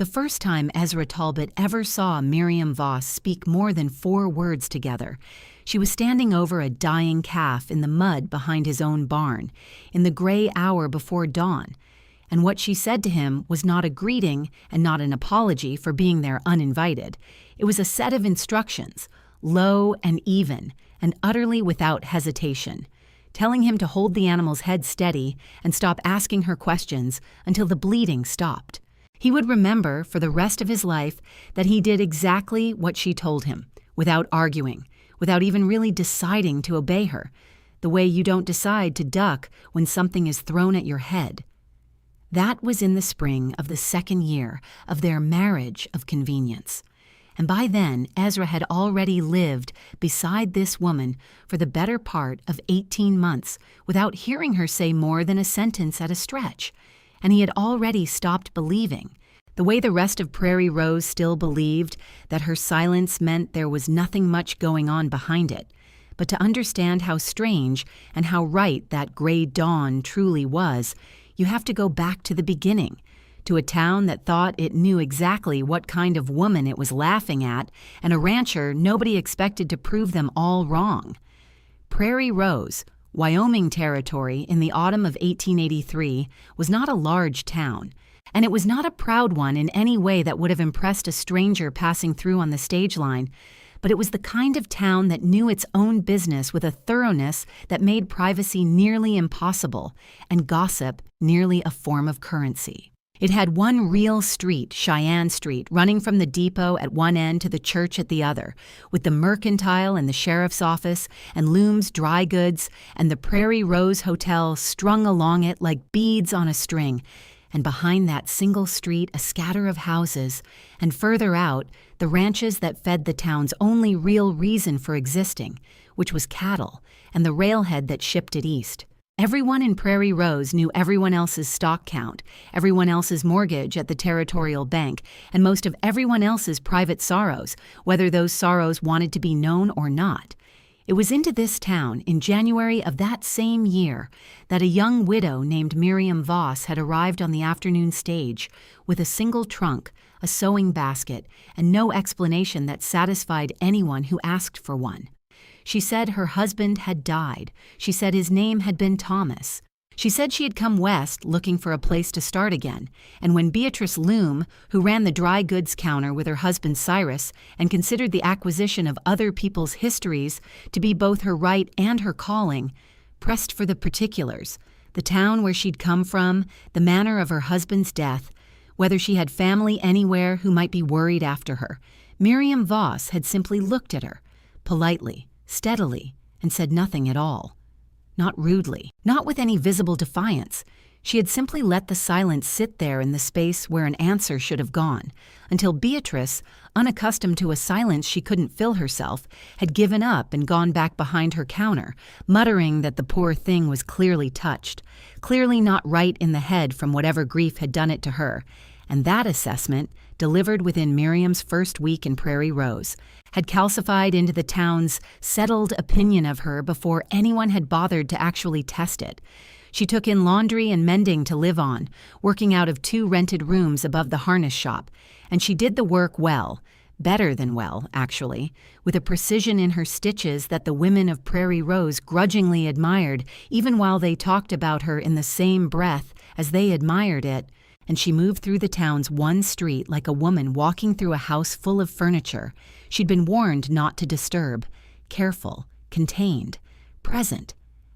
The first time Ezra Talbot ever saw Miriam Voss speak more than 4 words together, she was standing over a dying calf in the mud behind his own barn, in the gray hour before dawn, and what she said to him was not a greeting and not an apology for being there uninvited. It was a set of instructions, low and even, and utterly without hesitation, telling him to hold the animal's head steady and stop asking her questions until the bleeding stopped. He would remember for the rest of his life that he did exactly what she told him, without arguing, without even really deciding to obey her, the way you don't decide to duck when something is thrown at your head. That was in the spring of the 2nd year of their marriage of convenience. And by then, Ezra had already lived beside this woman for the better part of 18 months without hearing her say more than a sentence at a stretch. And he had already stopped believing, the way the rest of Prairie Rose still believed, that her silence meant there was nothing much going on behind it. But to understand how strange and how right that gray dawn truly was, you have to go back to the beginning, to a town that thought it knew exactly what kind of woman it was laughing at, and a rancher nobody expected to prove them all wrong. Prairie Rose, Wyoming Territory, in the autumn of 1883, was not a large town, and it was not a proud one in any way that would have impressed a stranger passing through on the stage line, but it was the kind of town that knew its own business with a thoroughness that made privacy nearly impossible and gossip nearly a form of currency. It had one real street, Cheyenne Street, running from the depot at one end to the church at the other, with the mercantile and the sheriff's office and Loom's dry goods and the Prairie Rose Hotel strung along it like beads on a string, and behind that single street a scatter of houses, and further out the ranches that fed the town's only real reason for existing, which was cattle, and the railhead that shipped it east. Everyone in Prairie Rose knew everyone else's stock count, everyone else's mortgage at the Territorial Bank, and most of everyone else's private sorrows, whether those sorrows wanted to be known or not. It was into this town, in January of that same year, that a young widow named Miriam Voss had arrived on the afternoon stage with a single trunk, a sewing basket, and no explanation that satisfied anyone who asked for one. She said her husband had died. She said his name had been Thomas. She said she had come west looking for a place to start again, and when Beatrice Loom, who ran the dry goods counter with her husband Cyrus and considered the acquisition of other people's histories to be both her right and her calling, pressed for the particulars, the town where she'd come from, the manner of her husband's death, whether she had family anywhere who might be worried after her, Miriam Voss had simply looked at her, politely, steadily, and said nothing at all. Not rudely, not with any visible defiance. She had simply let the silence sit there in the space where an answer should have gone, until Beatrice, unaccustomed to a silence she couldn't fill herself, had given up and gone back behind her counter, muttering that the poor thing was clearly touched, clearly not right in the head from whatever grief had done it to her, and that assessment, delivered within Miriam's first week in Prairie Rose, had calcified into the town's settled opinion of her before anyone had bothered to actually test it. She took in laundry and mending to live on, working out of 2 rented rooms above the harness shop, and she did the work well, better than well, actually, with a precision in her stitches that the women of Prairie Rose grudgingly admired even while they talked about her in the same breath as they admired it, and she moved through the town's one street like a woman walking through a house full of furniture. She'd been warned not to disturb, careful, contained, present,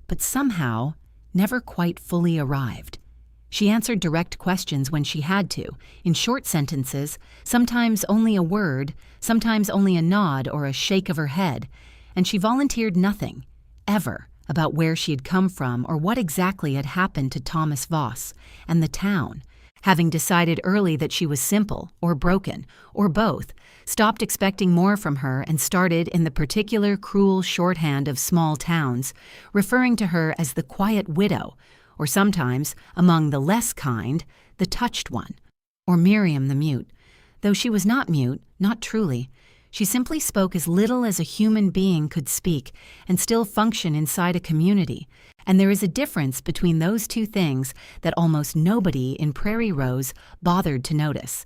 but somehow never quite fully arrived. She answered direct questions when she had to, in short sentences, sometimes only a word, sometimes only a nod or a shake of her head, and she volunteered nothing, ever, about where she had come from or what exactly had happened to Thomas Voss and the town, having decided early that she was simple or broken, or both, stopped expecting more from her and started in the particular cruel shorthand of small towns, referring to her as the quiet widow, or sometimes, among the less kind, the touched one, or Miriam the mute. Though she was not mute, not truly, she simply spoke as little as a human being could speak and still function inside a community, and there is a difference between those two things that almost nobody in Prairie Rose bothered to notice.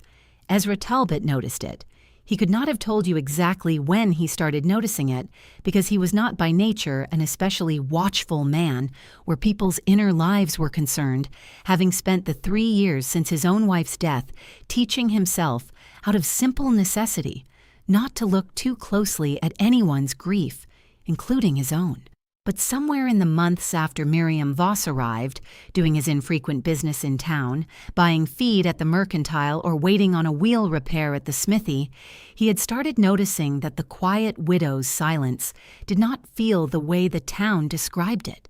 Ezra Talbot noticed it. He could not have told you exactly when he started noticing it, because he was not by nature an especially watchful man where people's inner lives were concerned, having spent the 3 years since his own wife's death teaching himself, out of simple necessity, not to look too closely at anyone's grief, including his own. But somewhere in the months after Miriam Voss arrived, doing his infrequent business in town, buying feed at the mercantile or waiting on a wheel repair at the smithy, he had started noticing that the quiet widow's silence did not feel the way the town described it.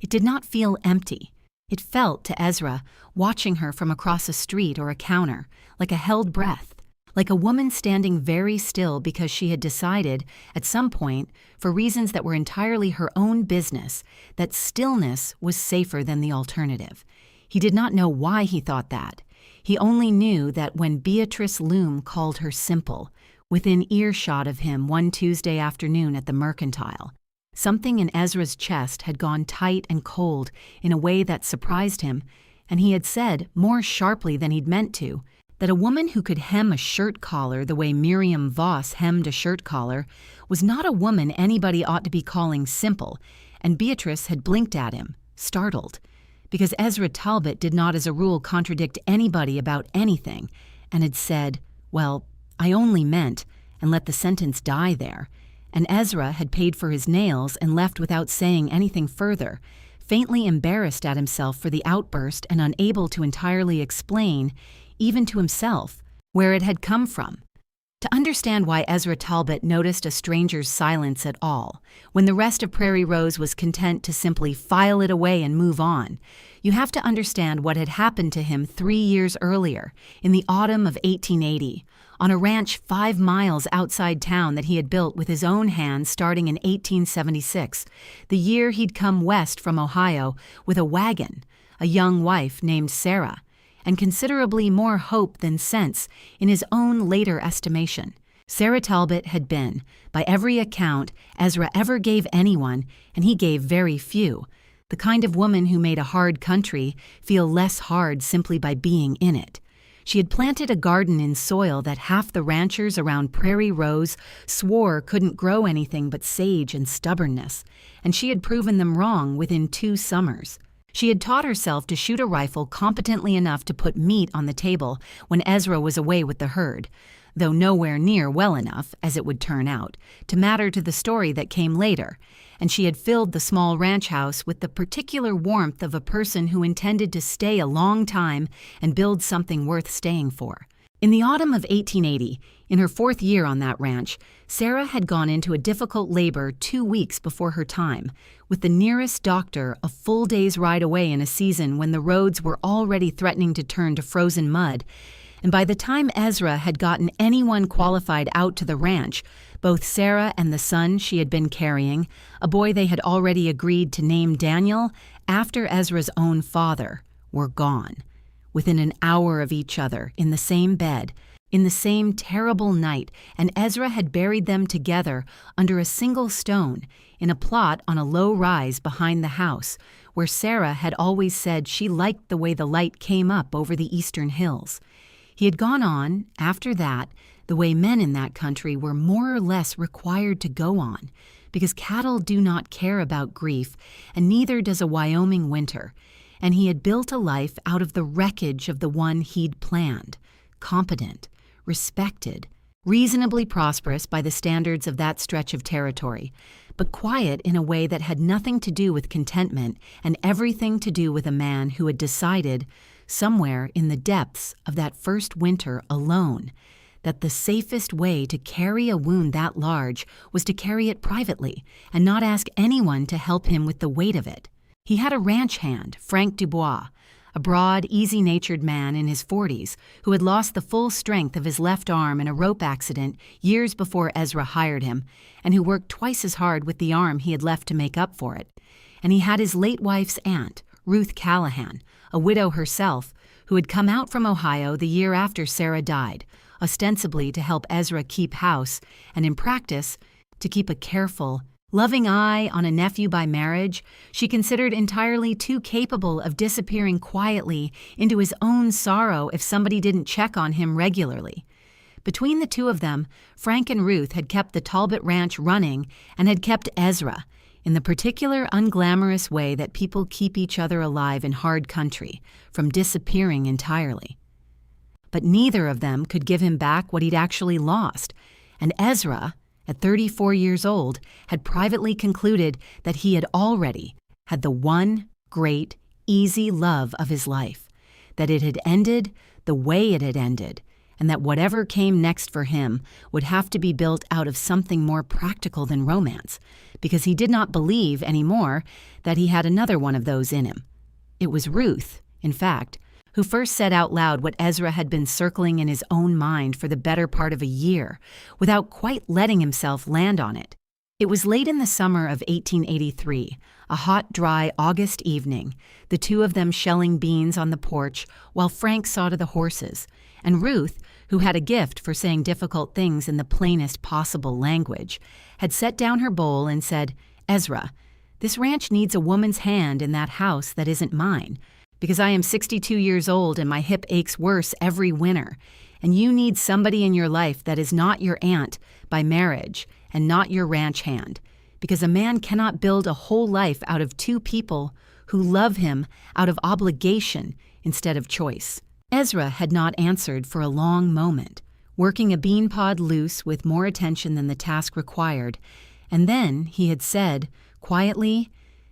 It did not feel empty. It felt, to Ezra, watching her from across a street or a counter, like a held breath. Like a woman standing very still because she had decided, at some point, for reasons that were entirely her own business, that stillness was safer than the alternative. He did not know why he thought that. He only knew that when Beatrice Loom called her simple, within earshot of him one Tuesday afternoon at the mercantile, something in Ezra's chest had gone tight and cold in a way that surprised him, and he had said, more sharply than he'd meant to, that a woman who could hem a shirt collar the way Miriam Voss hemmed a shirt collar was not a woman anybody ought to be calling simple, and Beatrice had blinked at him, startled, because Ezra Talbot did not as a rule contradict anybody about anything, and had said, "Well, I only meant," and let the sentence die there, and Ezra had paid for his nails and left without saying anything further, faintly embarrassed at himself for the outburst and unable to entirely explain, even to himself, where it had come from. To understand why Ezra Talbot noticed a stranger's silence at all, when the rest of Prairie Rose was content to simply file it away and move on, you have to understand what had happened to him 3 years earlier, in the autumn of 1880, on a ranch 5 miles outside town that he had built with his own hands starting in 1876, the year he'd come west from Ohio with a wagon, a young wife named Sarah, and considerably more hope than sense in his own later estimation. Sarah Talbot had been, by every account Ezra ever gave anyone, and he gave very few, the kind of woman who made a hard country feel less hard simply by being in it. She had planted a garden in soil that half the ranchers around Prairie Rose swore couldn't grow anything but sage and stubbornness, and she had proven them wrong within 2 summers. She had taught herself to shoot a rifle competently enough to put meat on the table when Ezra was away with the herd, though nowhere near well enough, as it would turn out, to matter to the story that came later, and she had filled the small ranch house with the particular warmth of a person who intended to stay a long time and build something worth staying for. In the autumn of 1880, in her 4th year on that ranch, Sarah had gone into a difficult labor 2 weeks before her time, with the nearest doctor a full day's ride away in a season when the roads were already threatening to turn to frozen mud, and by the time Ezra had gotten anyone qualified out to the ranch, both Sarah and the son she had been carrying, a boy they had already agreed to name Daniel after Ezra's own father, were gone. Within an hour of each other, in the same bed, in the same terrible night, and Ezra had buried them together under a single stone in a plot on a low rise behind the house, where Sarah had always said she liked the way the light came up over the eastern hills. He had gone on, after that, the way men in that country were more or less required to go on, because cattle do not care about grief, and neither does a Wyoming winter, and he had built a life out of the wreckage of the one he'd planned, competent, respected, reasonably prosperous by the standards of that stretch of territory, but quiet in a way that had nothing to do with contentment and everything to do with a man who had decided, somewhere in the depths of that first winter alone, that the safest way to carry a wound that large was to carry it privately and not ask anyone to help him with the weight of it. He had a ranch hand, Frank Dubois, a broad, easy-natured man in his 40s who had lost the full strength of his left arm in a rope accident years before Ezra hired him, and who worked twice as hard with the arm he had left to make up for it. And he had his late wife's aunt, Ruth Callahan, a widow herself, who had come out from Ohio the year after Sarah died, ostensibly to help Ezra keep house, and in practice, to keep a careful, Loving eye on a nephew by marriage, she considered entirely too capable of disappearing quietly into his own sorrow if somebody didn't check on him regularly. Between the two of them, Frank and Ruth had kept the Talbot Ranch running and had kept Ezra, in the particular unglamorous way that people keep each other alive in hard country, from disappearing entirely. But neither of them could give him back what he'd actually lost, and Ezra, at 34 years old, had privately concluded that he had already had the one great, easy love of his life, that it had ended the way it had ended, and that whatever came next for him would have to be built out of something more practical than romance, because he did not believe anymore that he had another one of those in him. It was Ruth, in fact, who first said out loud what Ezra had been circling in his own mind for the better part of a year, without quite letting himself land on it. It was late in the summer of 1883, a hot, dry August evening, the two of them shelling beans on the porch while Frank saw to the horses, and Ruth, who had a gift for saying difficult things in the plainest possible language, had set down her bowl and said, "Ezra, this ranch needs a woman's hand in that house that isn't mine, because I am 62 years old and my hip aches worse every winter, and you need somebody in your life that is not your aunt by marriage and not your ranch hand, because a man cannot build a whole life out of two people who love him out of obligation instead of choice." Ezra had not answered for a long moment, working a bean pod loose with more attention than the task required, and then he had said, quietly,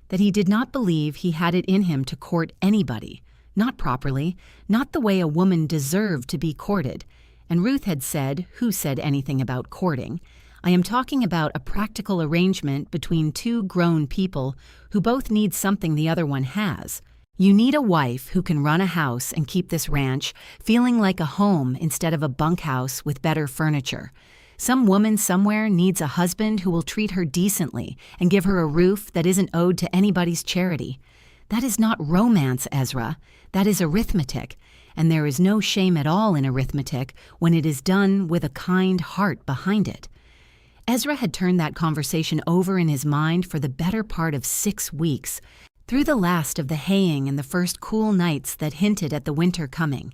that he did not believe he had it in him to court anybody, not properly, not the way a woman deserved to be courted. And Ruth had said, who said anything about courting, "I am talking about a practical arrangement between two grown people who both need something the other one has. You need a wife who can run a house and keep this ranch feeling like a home instead of a bunkhouse with better furniture. Some woman somewhere needs a husband who will treat her decently and give her a roof that isn't owed to anybody's charity. That is not romance, Ezra. That is arithmetic, and there is no shame at all in arithmetic when it is done with a kind heart behind it." Ezra had turned that conversation over in his mind for the better part of 6 weeks, through the last of the haying and the first cool nights that hinted at the winter coming.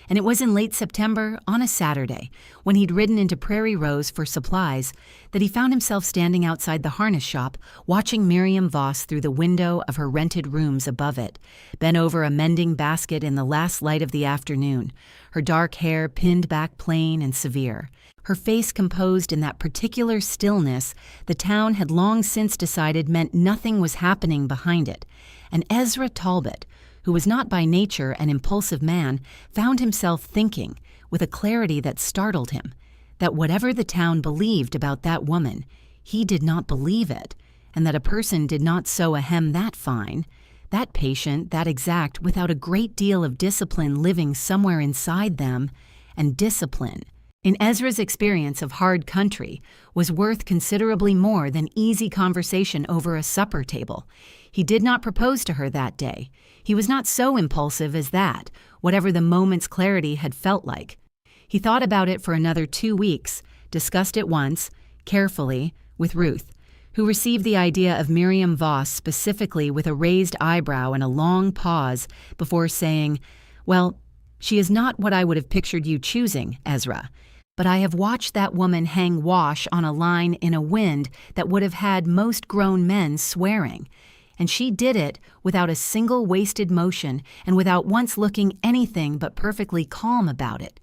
And it was in late September, on a Saturday, when he'd ridden into Prairie Rose for supplies, that he found himself standing outside the harness shop, watching Miriam Voss through the window of her rented rooms above it, bent over a mending basket in the last light of the afternoon, her dark hair pinned back plain and severe, her face composed in that particular stillness the town had long since decided meant nothing was happening behind it. And Ezra Talbot, who was not by nature an impulsive man, found himself thinking, with a clarity that startled him, that whatever the town believed about that woman, he did not believe it, and that a person did not sew a hem that fine, that patient, that exact, without a great deal of discipline living somewhere inside them, and discipline, in Ezra's experience of hard country, was worth considerably more than easy conversation over a supper table. He did not propose to her that day. He was not so impulsive as that, whatever the moment's clarity had felt like. He thought about it for another 2 weeks, discussed it once, carefully, with Ruth, who received the idea of Miriam Voss specifically with a raised eyebrow and a long pause before saying, "Well, she is not what I would have pictured you choosing, Ezra. But I have watched that woman hang wash on a line in a wind that would have had most grown men swearing. And she did it without a single wasted motion and without once looking anything but perfectly calm about it.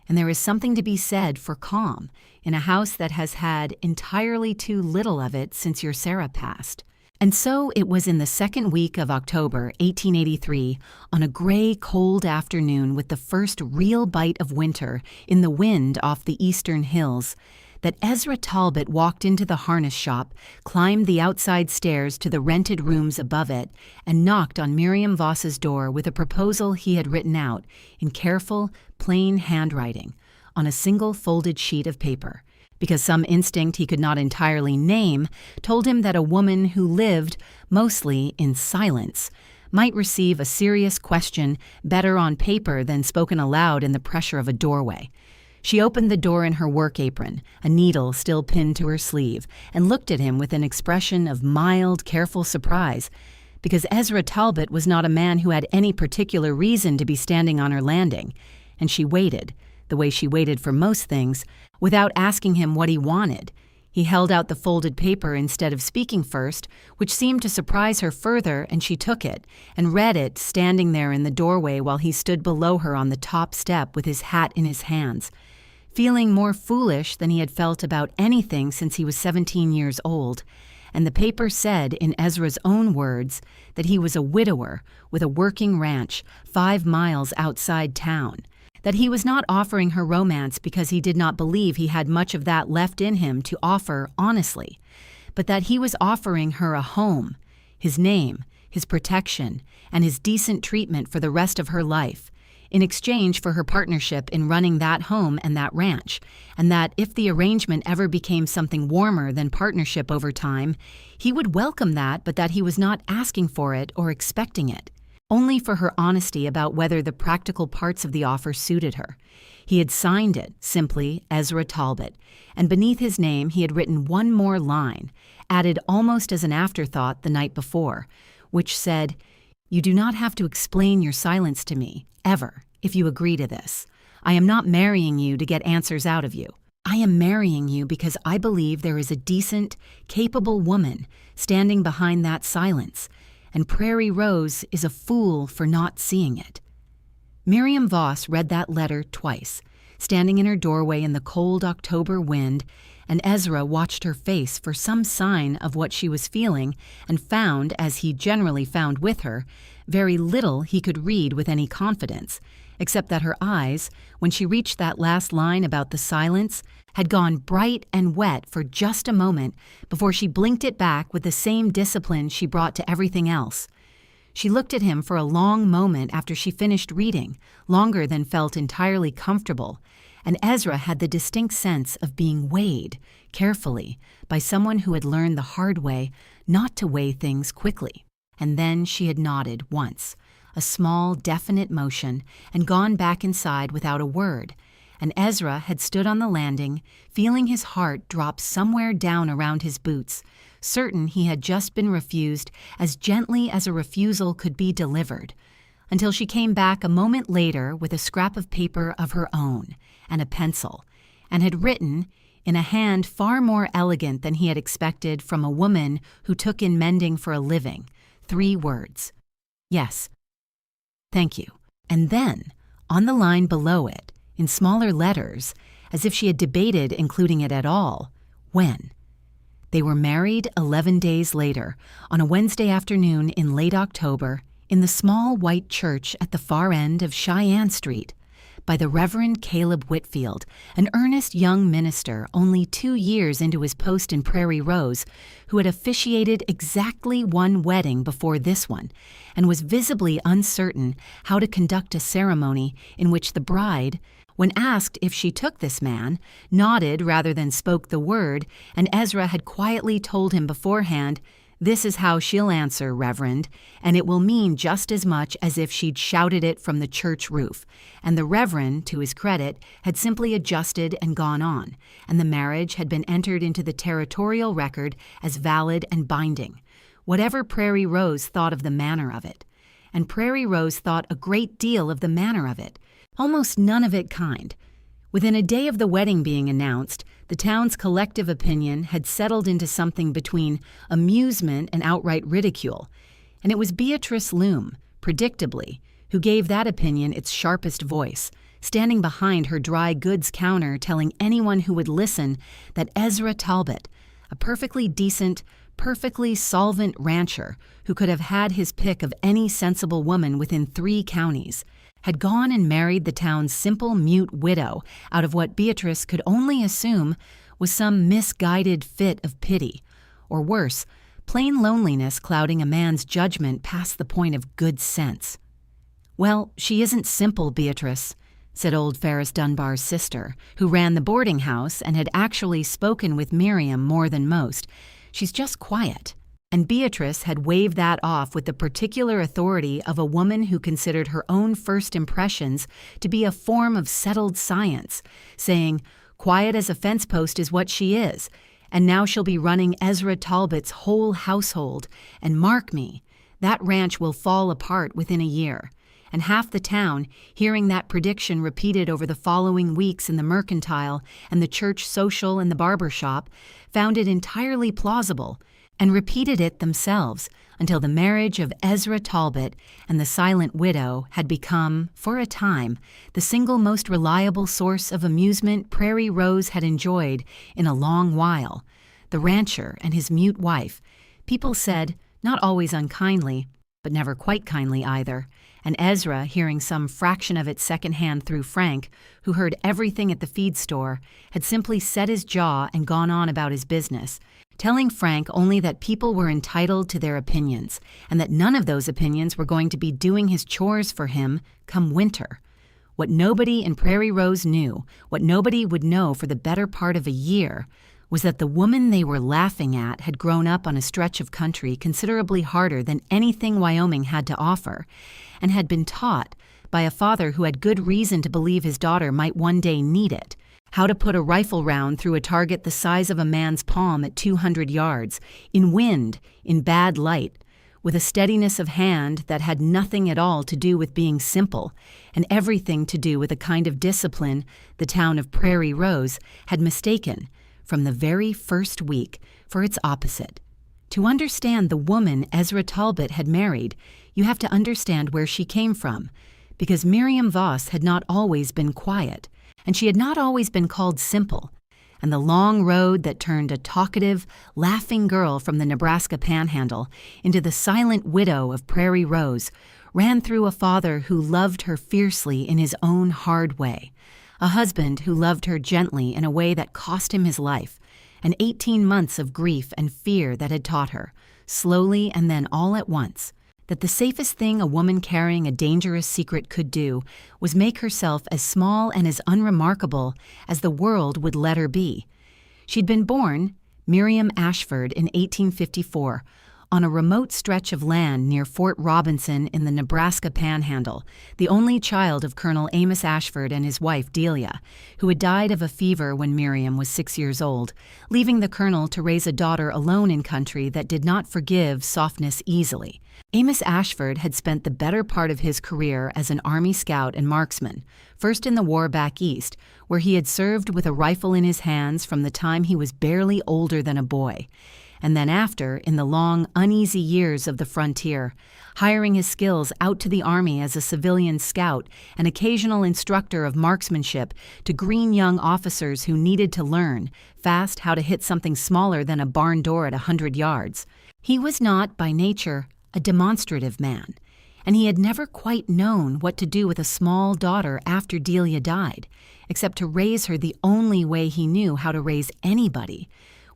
And there is something to be said for calm in a house that has had entirely too little of it since your Sarah passed." And so it was in the second week of October, 1883, on a gray, cold afternoon with the first real bite of winter in the wind off the eastern hills, that Ezra Talbot walked into the harness shop, climbed the outside stairs to the rented rooms above it, and knocked on Miriam Voss's door with a proposal he had written out, in careful, plain handwriting, on a single folded sheet of paper, because some instinct he could not entirely name told him that a woman who lived, mostly in silence, might receive a serious question better on paper than spoken aloud in the pressure of a doorway. She opened the door in her work apron, a needle still pinned to her sleeve, and looked at him with an expression of mild, careful surprise, because Ezra Talbot was not a man who had any particular reason to be standing on her landing, and she waited, the way she waited for most things, without asking him what he wanted. He held out the folded paper instead of speaking first, which seemed to surprise her further, and she took it and read it standing there in the doorway while he stood below her on the top step with his hat in his hands, feeling more foolish than he had felt about anything since he was 17 years old. And the paper said, in Ezra's own words, that he was a widower with a working ranch 5 miles outside town, that he was not offering her romance because he did not believe he had much of that left in him to offer honestly, but that he was offering her a home, his name, his protection, and his decent treatment for the rest of her life, in exchange for her partnership in running that home and that ranch, and that if the arrangement ever became something warmer than partnership over time, he would welcome that, but that he was not asking for it or expecting it, only for her honesty about whether the practical parts of the offer suited her. He had signed it, simply Ezra Talbot, and beneath his name he had written one more line, added almost as an afterthought the night before, which said, "You do not have to explain your silence to me, ever, if you agree to this. I am not marrying you to get answers out of you. I am marrying you because I believe there is a decent, capable woman standing behind that silence, and Prairie Rose is a fool for not seeing it." Miriam Voss read that letter twice, standing in her doorway in the cold October wind, and Ezra watched her face for some sign of what she was feeling and found, as he generally found with her, very little he could read with any confidence, except that her eyes, when she reached that last line about the silence, had gone bright and wet for just a moment before she blinked it back with the same discipline she brought to everything else. She looked at him for a long moment after she finished reading, longer than felt entirely comfortable, and Ezra had the distinct sense of being weighed, carefully, by someone who had learned the hard way not to weigh things quickly. And then she had nodded once, a small, definite motion, and gone back inside without a word, and Ezra had stood on the landing, feeling his heart drop somewhere down around his boots, certain he had just been refused as gently as a refusal could be delivered, until she came back a moment later with a scrap of paper of her own and a pencil, and had written, in a hand far more elegant than he had expected from a woman who took in mending for a living, 3 words: "Yes, thank you." And then, on the line below it, in smaller letters, as if she had debated including it at all, "When." They were married 11 days later, on a Wednesday afternoon in late October, in the small white church at the far end of Cheyenne Street, by the Reverend Caleb Whitfield, an earnest young minister only 2 years into his post in Prairie Rose, who had officiated exactly 1 wedding before this one, and was visibly uncertain how to conduct a ceremony in which the bride, when asked if she took this man, nodded rather than spoke the word, and Ezra had quietly told him beforehand, "This is how she'll answer, Reverend, and it will mean just as much as if she'd shouted it from the church roof," and the Reverend, to his credit, had simply adjusted and gone on, and the marriage had been entered into the territorial record as valid and binding, whatever Prairie Rose thought of the manner of it. And Prairie Rose thought a great deal of the manner of it, almost none of it kind. Within a day of the wedding being announced, the town's collective opinion had settled into something between amusement and outright ridicule, and it was Beatrice Loom, predictably, who gave that opinion its sharpest voice, standing behind her dry goods counter telling anyone who would listen that Ezra Talbot, a perfectly decent, perfectly solvent rancher who could have had his pick of any sensible woman within 3 counties, had gone and married the town's simple, mute widow out of what Beatrice could only assume was some misguided fit of pity, or worse, plain loneliness clouding a man's judgment past the point of good sense. "Well, she isn't simple, Beatrice," said old Ferris Dunbar's sister, who ran the boarding house and had actually spoken with Miriam more than most. "She's just quiet." And Beatrice had waved that off with the particular authority of a woman who considered her own first impressions to be a form of settled science, saying, "Quiet as a fence post is what she is, and now she'll be running Ezra Talbot's whole household, and mark me, that ranch will fall apart within a year." And half the town, hearing that prediction repeated over the following weeks in the mercantile and the church social and the barber shop, found it entirely plausible, and repeated it themselves until the marriage of Ezra Talbot and the silent widow had become, for a time, the single most reliable source of amusement Prairie Rose had enjoyed in a long while. The rancher and his mute wife, people said, not always unkindly, but never quite kindly either, and Ezra, hearing some fraction of it secondhand through Frank, who heard everything at the feed store, had simply set his jaw and gone on about his business, telling Frank only that people were entitled to their opinions, and that none of those opinions were going to be doing his chores for him come winter. What nobody in Prairie Rose knew, what nobody would know for the better part of a year, was that the woman they were laughing at had grown up on a stretch of country considerably harder than anything Wyoming had to offer, and had been taught, by a father who had good reason to believe his daughter might one day need it, how to put a rifle round through a target the size of a man's palm at 200 yards, in wind, in bad light, with a steadiness of hand that had nothing at all to do with being simple, and everything to do with a kind of discipline the town of Prairie Rose had mistaken, from the very first week, for its opposite. To understand the woman Ezra Talbot had married, you have to understand where she came from, because Miriam Voss had not always been quiet, and she had not always been called simple, and the long road that turned a talkative, laughing girl from the Nebraska Panhandle into the silent widow of Prairie Rose ran through a father who loved her fiercely in his own hard way, a husband who loved her gently in a way that cost him his life, and 18 months of grief and fear that had taught her, slowly and then all at once, that the safest thing a woman carrying a dangerous secret could do was make herself as small and as unremarkable as the world would let her be. She'd been born, Miriam Ashford, in 1854, on a remote stretch of land near Fort Robinson in the Nebraska Panhandle, the only child of Colonel Amos Ashford and his wife Delia, who had died of a fever when Miriam was 6 years old, leaving the colonel to raise a daughter alone in country that did not forgive softness easily. Amos Ashford had spent the better part of his career as an Army scout and marksman, first in the war back east, where he had served with a rifle in his hands from the time he was barely older than a boy, and then after, in the long, uneasy years of the frontier, hiring his skills out to the Army as a civilian scout and occasional instructor of marksmanship to green young officers who needed to learn fast how to hit something smaller than a barn door at 100 yards. He was not, by nature, a demonstrative man, and he had never quite known what to do with a small daughter after Delia died, except to raise her the only way he knew how to raise anybody,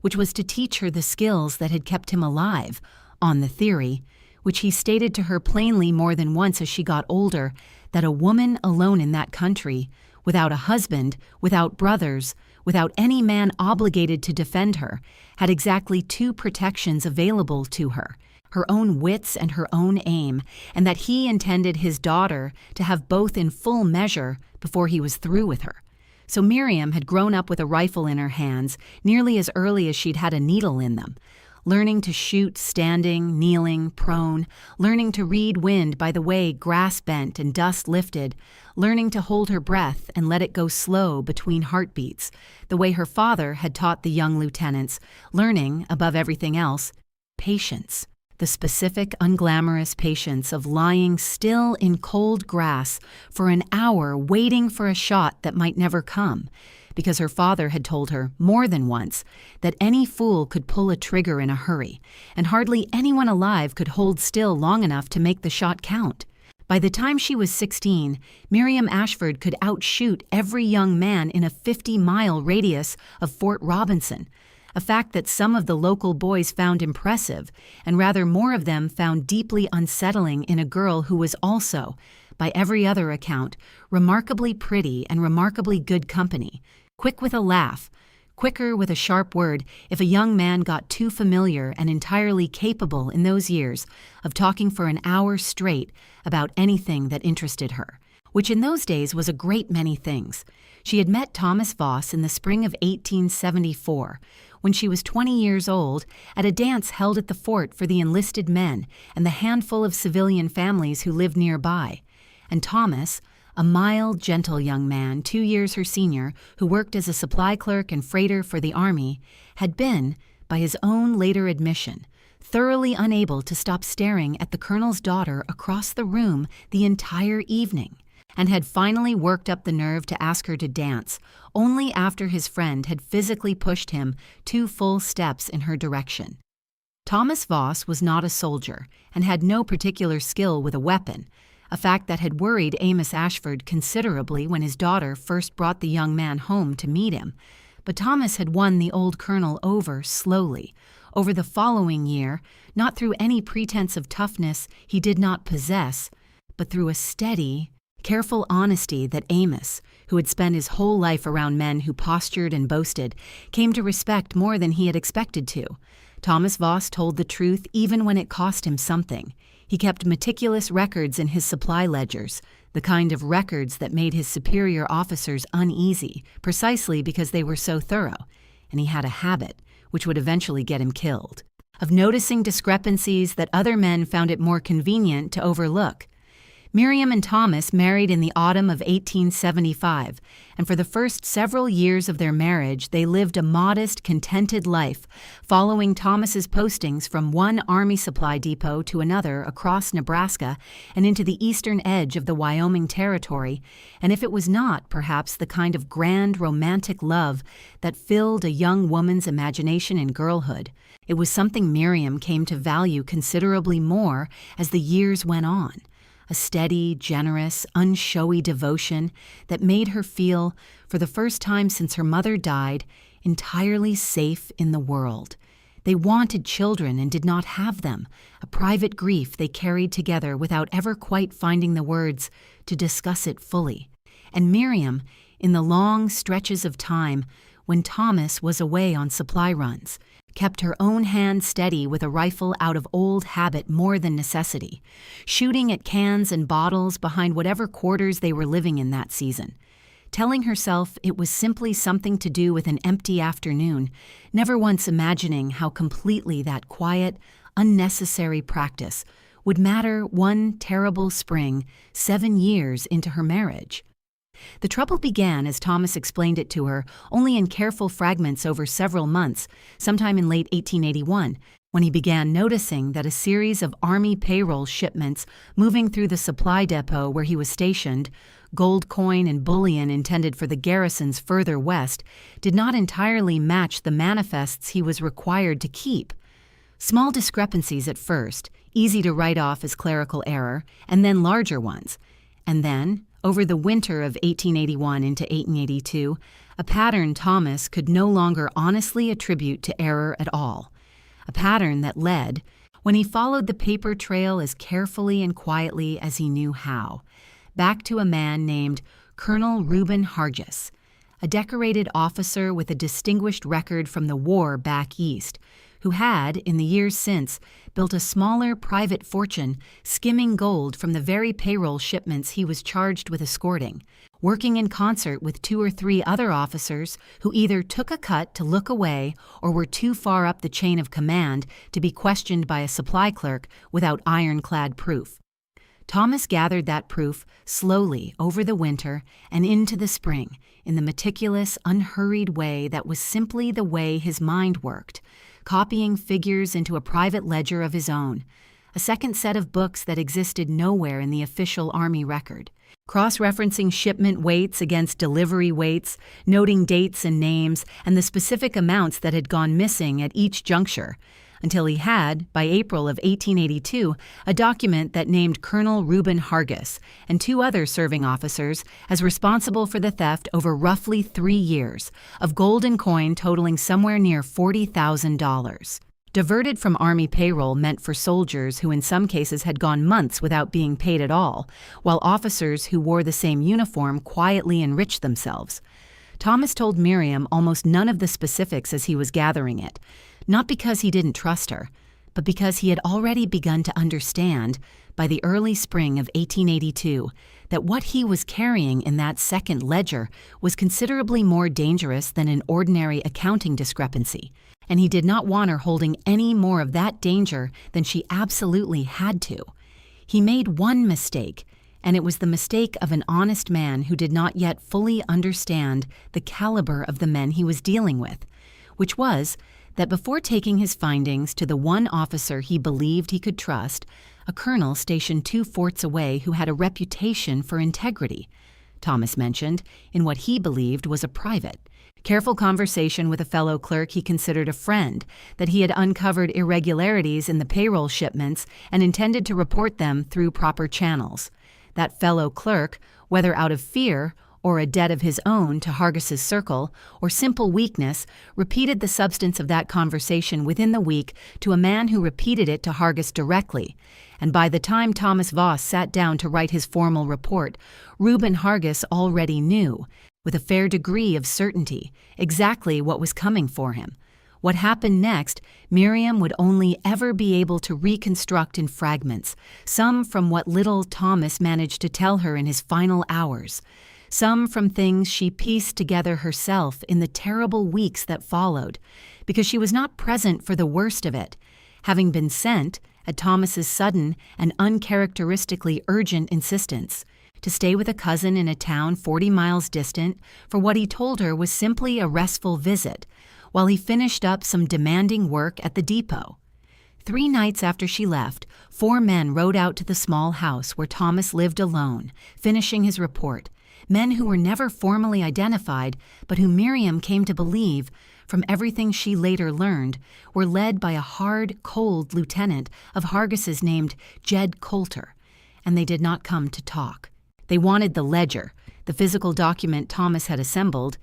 which was to teach her the skills that had kept him alive, on the theory, which he stated to her plainly more than once as she got older, that a woman alone in that country, without a husband, without brothers, without any man obligated to defend her, had exactly two protections available to her, her own wits and her own aim, and that he intended his daughter to have both in full measure before he was through with her. So Miriam had grown up with a rifle in her hands nearly as early as she'd had a needle in them, learning to shoot standing, kneeling, prone, learning to read wind by the way grass bent and dust lifted, learning to hold her breath and let it go slow between heartbeats, the way her father had taught the young lieutenants, learning, above everything else, patience. The specific, unglamorous patience of lying still in cold grass for an hour waiting for a shot that might never come, because her father had told her more than once that any fool could pull a trigger in a hurry, and hardly anyone alive could hold still long enough to make the shot count. By the time she was 16, Miriam Ashford could outshoot every young man in a 50-mile radius of Fort Robinson, a fact that some of the local boys found impressive, and rather more of them found deeply unsettling in a girl who was also, by every other account, remarkably pretty and remarkably good company, quick with a laugh, quicker with a sharp word if a young man got too familiar and entirely capable in those years of talking for an hour straight about anything that interested her, which in those days was a great many things. She had met Thomas Voss in the spring of 1874, when she was 20 years old, at a dance held at the fort for the enlisted men and the handful of civilian families who lived nearby. And Thomas, a mild, gentle young man 2 years her senior, who worked as a supply clerk and freighter for the Army, had been, by his own later admission, thoroughly unable to stop staring at the colonel's daughter across the room the entire evening, and had finally worked up the nerve to ask her to dance, only after his friend had physically pushed him 2 full steps in her direction. Thomas Voss was not a soldier and had no particular skill with a weapon, a fact that had worried Amos Ashford considerably when his daughter first brought the young man home to meet him. But Thomas had won the old colonel over slowly, over the following year, not through any pretense of toughness he did not possess, but through a steady, careful honesty that Amos, who had spent his whole life around men who postured and boasted, came to respect more than he had expected to. Thomas Voss told the truth even when it cost him something. He kept meticulous records in his supply ledgers, the kind of records that made his superior officers uneasy, precisely because they were so thorough. And he had a habit, which would eventually get him killed, of noticing discrepancies that other men found it more convenient to overlook. Miriam and Thomas married in the autumn of 1875, and for the first several years of their marriage they lived a modest, contented life, following Thomas's postings from one Army supply depot to another across Nebraska and into the eastern edge of the Wyoming Territory, and if it was not, perhaps, the kind of grand, romantic love that filled a young woman's imagination in girlhood, it was something Miriam came to value considerably more as the years went on. A steady, generous, unshowy devotion that made her feel, for the first time since her mother died, entirely safe in the world. They wanted children and did not have them, a private grief they carried together without ever quite finding the words to discuss it fully. And Miriam, in the long stretches of time when Thomas was away on supply runs, kept her own hand steady with a rifle out of old habit more than necessity, shooting at cans and bottles behind whatever quarters they were living in that season, telling herself it was simply something to do with an empty afternoon, never once imagining how completely that quiet, unnecessary practice would matter one terrible spring 7 years into her marriage. The trouble began, as Thomas explained it to her, only in careful fragments over several months, sometime in late 1881, when he began noticing that a series of Army payroll shipments moving through the supply depot where he was stationed, gold coin and bullion intended for the garrisons further west, did not entirely match the manifests he was required to keep. Small discrepancies at first, easy to write off as clerical error, and then larger ones. And then, over the winter of 1881 into 1882, a pattern Thomas could no longer honestly attribute to error at all. A pattern that led, when he followed the paper trail as carefully and quietly as he knew how, back to a man named Colonel Reuben Hargis, a decorated officer with a distinguished record from the war back east, who had, in the years since, built a smaller private fortune skimming gold from the very payroll shipments he was charged with escorting, working in concert with 2 or 3 other officers who either took a cut to look away or were too far up the chain of command to be questioned by a supply clerk without ironclad proof. Thomas gathered that proof slowly over the winter and into the spring in the meticulous, unhurried way that was simply the way his mind worked, copying figures into a private ledger of his own, a second set of books that existed nowhere in the official Army record, cross-referencing shipment weights against delivery weights, noting dates and names, and the specific amounts that had gone missing at each juncture, until he had, by April of 1882, a document that named Colonel Reuben Hargis and 2 other serving officers as responsible for the theft over roughly 3 years of gold and coin totaling somewhere near $40,000. Diverted from Army payroll meant for soldiers who in some cases had gone months without being paid at all, while officers who wore the same uniform quietly enriched themselves. Thomas told Miriam almost none of the specifics as he was gathering it, not because he didn't trust her, but because he had already begun to understand, by the early spring of 1882, that what he was carrying in that second ledger was considerably more dangerous than an ordinary accounting discrepancy, and he did not want her holding any more of that danger than she absolutely had to. He made one mistake, and it was the mistake of an honest man who did not yet fully understand the caliber of the men he was dealing with, which was that before taking his findings to the one officer he believed he could trust, a colonel stationed 2 forts away who had a reputation for integrity, Thomas mentioned, in what he believed was a private, careful conversation with a fellow clerk he considered a friend, that he had uncovered irregularities in the payroll shipments and intended to report them through proper channels. That fellow clerk, whether out of fear or a debt of his own to Hargiss's circle, or simple weakness, repeated the substance of that conversation within the week to a man who repeated it to Hargiss directly, and by the time Thomas Voss sat down to write his formal report, Reuben Hargiss already knew, with a fair degree of certainty, exactly what was coming for him. What happened next, Miriam would only ever be able to reconstruct in fragments, some from what little Thomas managed to tell her in his final hours, some from things she pieced together herself in the terrible weeks that followed, because she was not present for the worst of it, having been sent, at Thomas's sudden and uncharacteristically urgent insistence, to stay with a cousin in a town 40 miles distant for what he told her was simply a restful visit, while he finished up some demanding work at the depot. 3 nights after she left, 4 men rode out to the small house where Thomas lived alone, finishing his report, men who were never formally identified, but who Miriam came to believe, from everything she later learned, were led by a hard, cold lieutenant of Hargiss's named Jed Coulter, and they did not come to talk. They wanted the ledger, the physical document Thomas had assembled,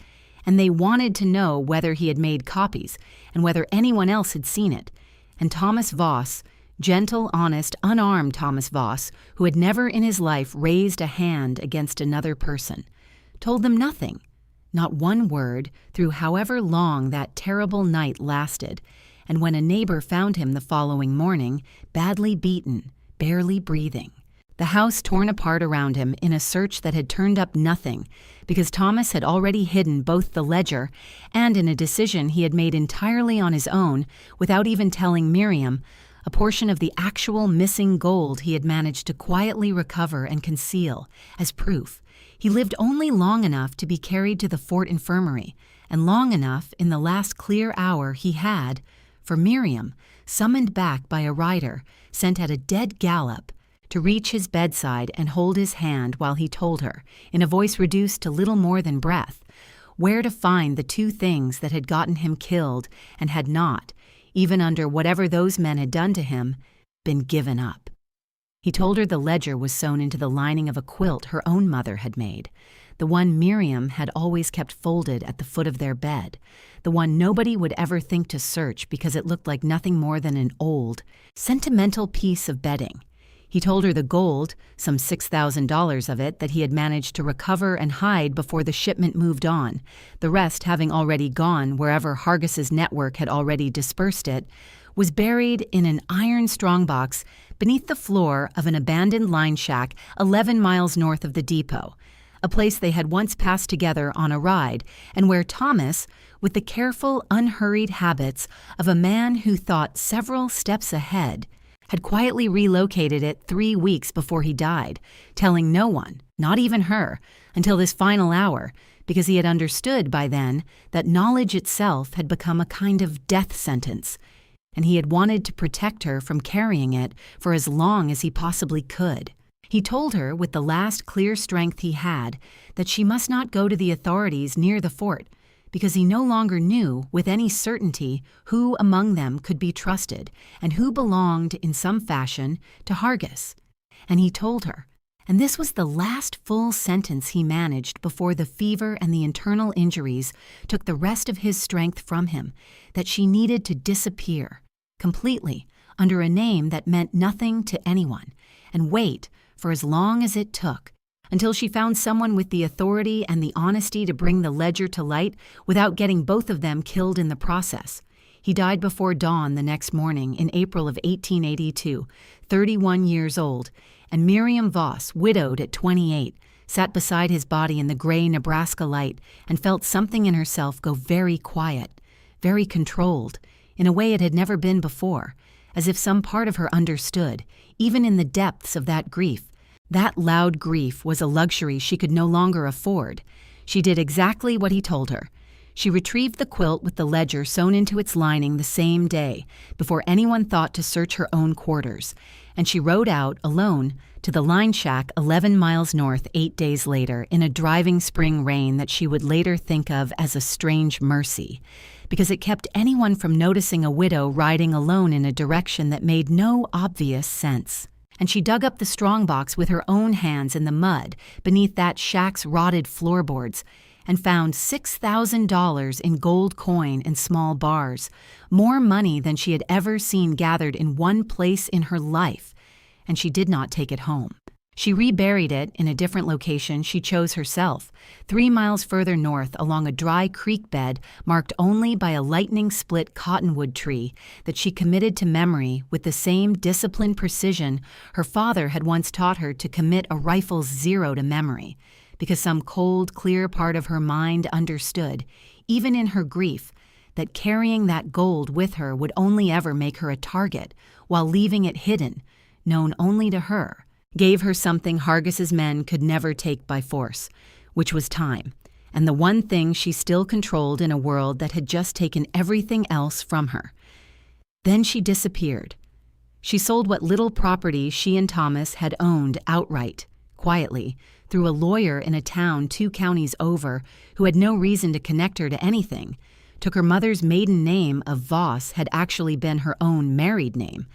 and they wanted to know whether he had made copies and whether anyone else had seen it. And Thomas Voss, gentle, honest, unarmed Thomas Voss, who had never in his life raised a hand against another person, told them nothing, not one word, through however long that terrible night lasted, and when a neighbor found him the following morning, badly beaten, barely breathing, the house torn apart around him in a search that had turned up nothing, because Thomas had already hidden both the ledger and, in a decision he had made entirely on his own, without even telling Miriam, a portion of the actual missing gold he had managed to quietly recover and conceal, as proof. He lived only long enough to be carried to the fort infirmary, and long enough in the last clear hour he had, for Miriam, summoned back by a rider, sent at a dead gallop, to reach his bedside and hold his hand while he told her, in a voice reduced to little more than breath, where to find the 2 things that had gotten him killed and had not, even under whatever those men had done to him, been given up. He told her the ledger was sewn into the lining of a quilt her own mother had made, the one Miriam had always kept folded at the foot of their bed, the one nobody would ever think to search because it looked like nothing more than an old, sentimental piece of bedding. He told her the gold, some $6,000 of it that he had managed to recover and hide before the shipment moved on, the rest having already gone wherever Hargiss's network had already dispersed it, was buried in an iron strongbox beneath the floor of an abandoned line shack 11 miles north of the depot, a place they had once passed together on a ride, and where Thomas, with the careful, unhurried habits of a man who thought several steps ahead, had quietly relocated it 3 weeks before he died, telling no one, not even her, until this final hour, because he had understood by then that knowledge itself had become a kind of death sentence, and he had wanted to protect her from carrying it for as long as he possibly could. He told her, with the last clear strength he had, that she must not go to the authorities near the fort, because he no longer knew with any certainty who among them could be trusted and who belonged in some fashion to Hargiss. And he told her, and this was the last full sentence he managed before the fever and the internal injuries took the rest of his strength from him, that she needed to disappear, completely, under a name that meant nothing to anyone, and wait for as long as it took, until she found someone with the authority and the honesty to bring the ledger to light without getting both of them killed in the process. He died before dawn the next morning in April of 1882, 31 years old, and Miriam Voss, widowed at 28, sat beside his body in the gray Nebraska light and felt something in herself go very quiet, very controlled, in a way it had never been before, as if some part of her understood, even in the depths of that grief. That loud grief was a luxury she could no longer afford. She did exactly what he told her. She retrieved the quilt with the ledger sewn into its lining the same day, before anyone thought to search her own quarters, and she rode out, alone, to the line shack 11 miles north 8 days later in a driving spring rain that she would later think of as a strange mercy, because it kept anyone from noticing a widow riding alone in a direction that made no obvious sense. And she dug up the strongbox with her own hands in the mud beneath that shack's rotted floorboards, and found $6,000 in gold coin and small bars, more money than she had ever seen gathered in one place in her life, and she did not take it home. She reburied it in a different location she chose herself, 3 miles further north along a dry creek bed marked only by a lightning-split cottonwood tree that she committed to memory with the same disciplined precision her father had once taught her to commit a rifle's zero to memory, because some cold, clear part of her mind understood, even in her grief, that carrying that gold with her would only ever make her a target, while leaving it hidden, known only to her, gave her something Hargus's men could never take by force, which was time, and the one thing she still controlled in a world that had just taken everything else from her. Then she disappeared. She sold what little property she and Thomas had owned outright, quietly, through a lawyer in a town 2 counties over who had no reason to connect her to anything, took her mother's maiden name of Voss had actually been her own married name.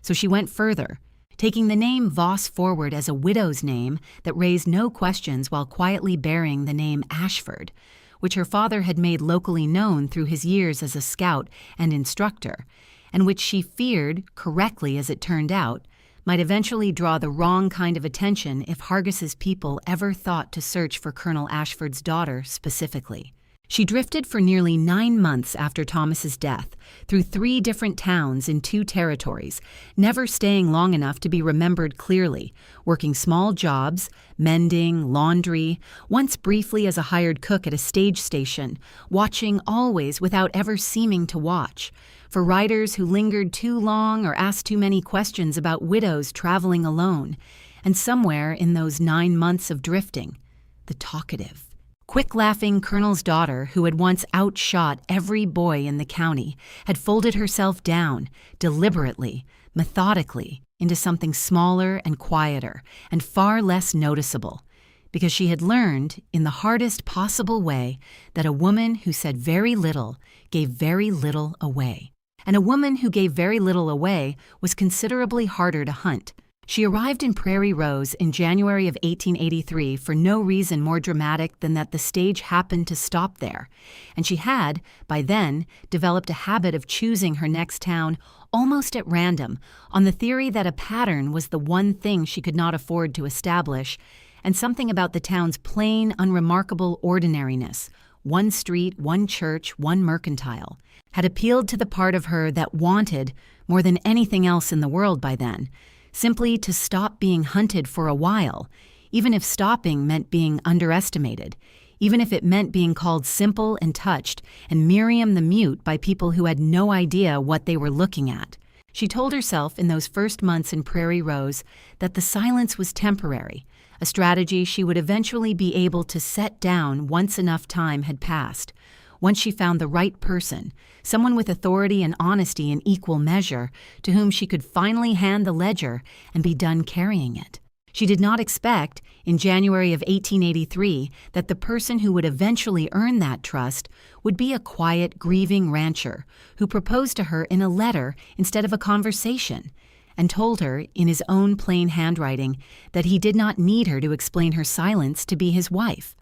So she went further, taking the name Voss forward as a widow's name that raised no questions while quietly bearing the name Ashford, which her father had made locally known through his years as a scout and instructor, and which she feared, correctly as it turned out, might eventually draw the wrong kind of attention if Hargus's people ever thought to search for Colonel Ashford's daughter specifically. She drifted for nearly 9 months after Thomas's death, through 3 different towns in 2 territories, never staying long enough to be remembered clearly, working small jobs, mending, laundry, once briefly as a hired cook at a stage station, watching always without ever seeming to watch, for riders who lingered too long or asked too many questions about widows traveling alone, and somewhere in those 9 months of drifting, the talkative, quick-laughing colonel's daughter who had once outshot every boy in the county had folded herself down, deliberately, methodically, into something smaller and quieter and far less noticeable, because she had learned, in the hardest possible way, that a woman who said very little gave very little away. And a woman who gave very little away was considerably harder to hunt. She arrived in Prairie Rose in January of 1883 for no reason more dramatic than that the stage happened to stop there, and she had, by then, developed a habit of choosing her next town almost at random, on the theory that a pattern was the one thing she could not afford to establish, and something about the town's plain, unremarkable ordinariness, 1 street, 1 church, 1 mercantile, had appealed to the part of her that wanted, more than anything else in the world by then, simply to stop being hunted for a while, even if stopping meant being underestimated, even if it meant being called simple and touched and Miriam the mute by people who had no idea what they were looking at. She told herself in those first months in Prairie Rose that the silence was temporary, a strategy she would eventually be able to set down once enough time had passed, once she found the right person, someone with authority and honesty in equal measure, to whom she could finally hand the ledger and be done carrying it. She did not expect, in January of 1883, that the person who would eventually earn that trust would be a quiet, grieving rancher who proposed to her in a letter instead of a conversation, and told her, in his own plain handwriting, that he did not need her to explain her silence to be his wife.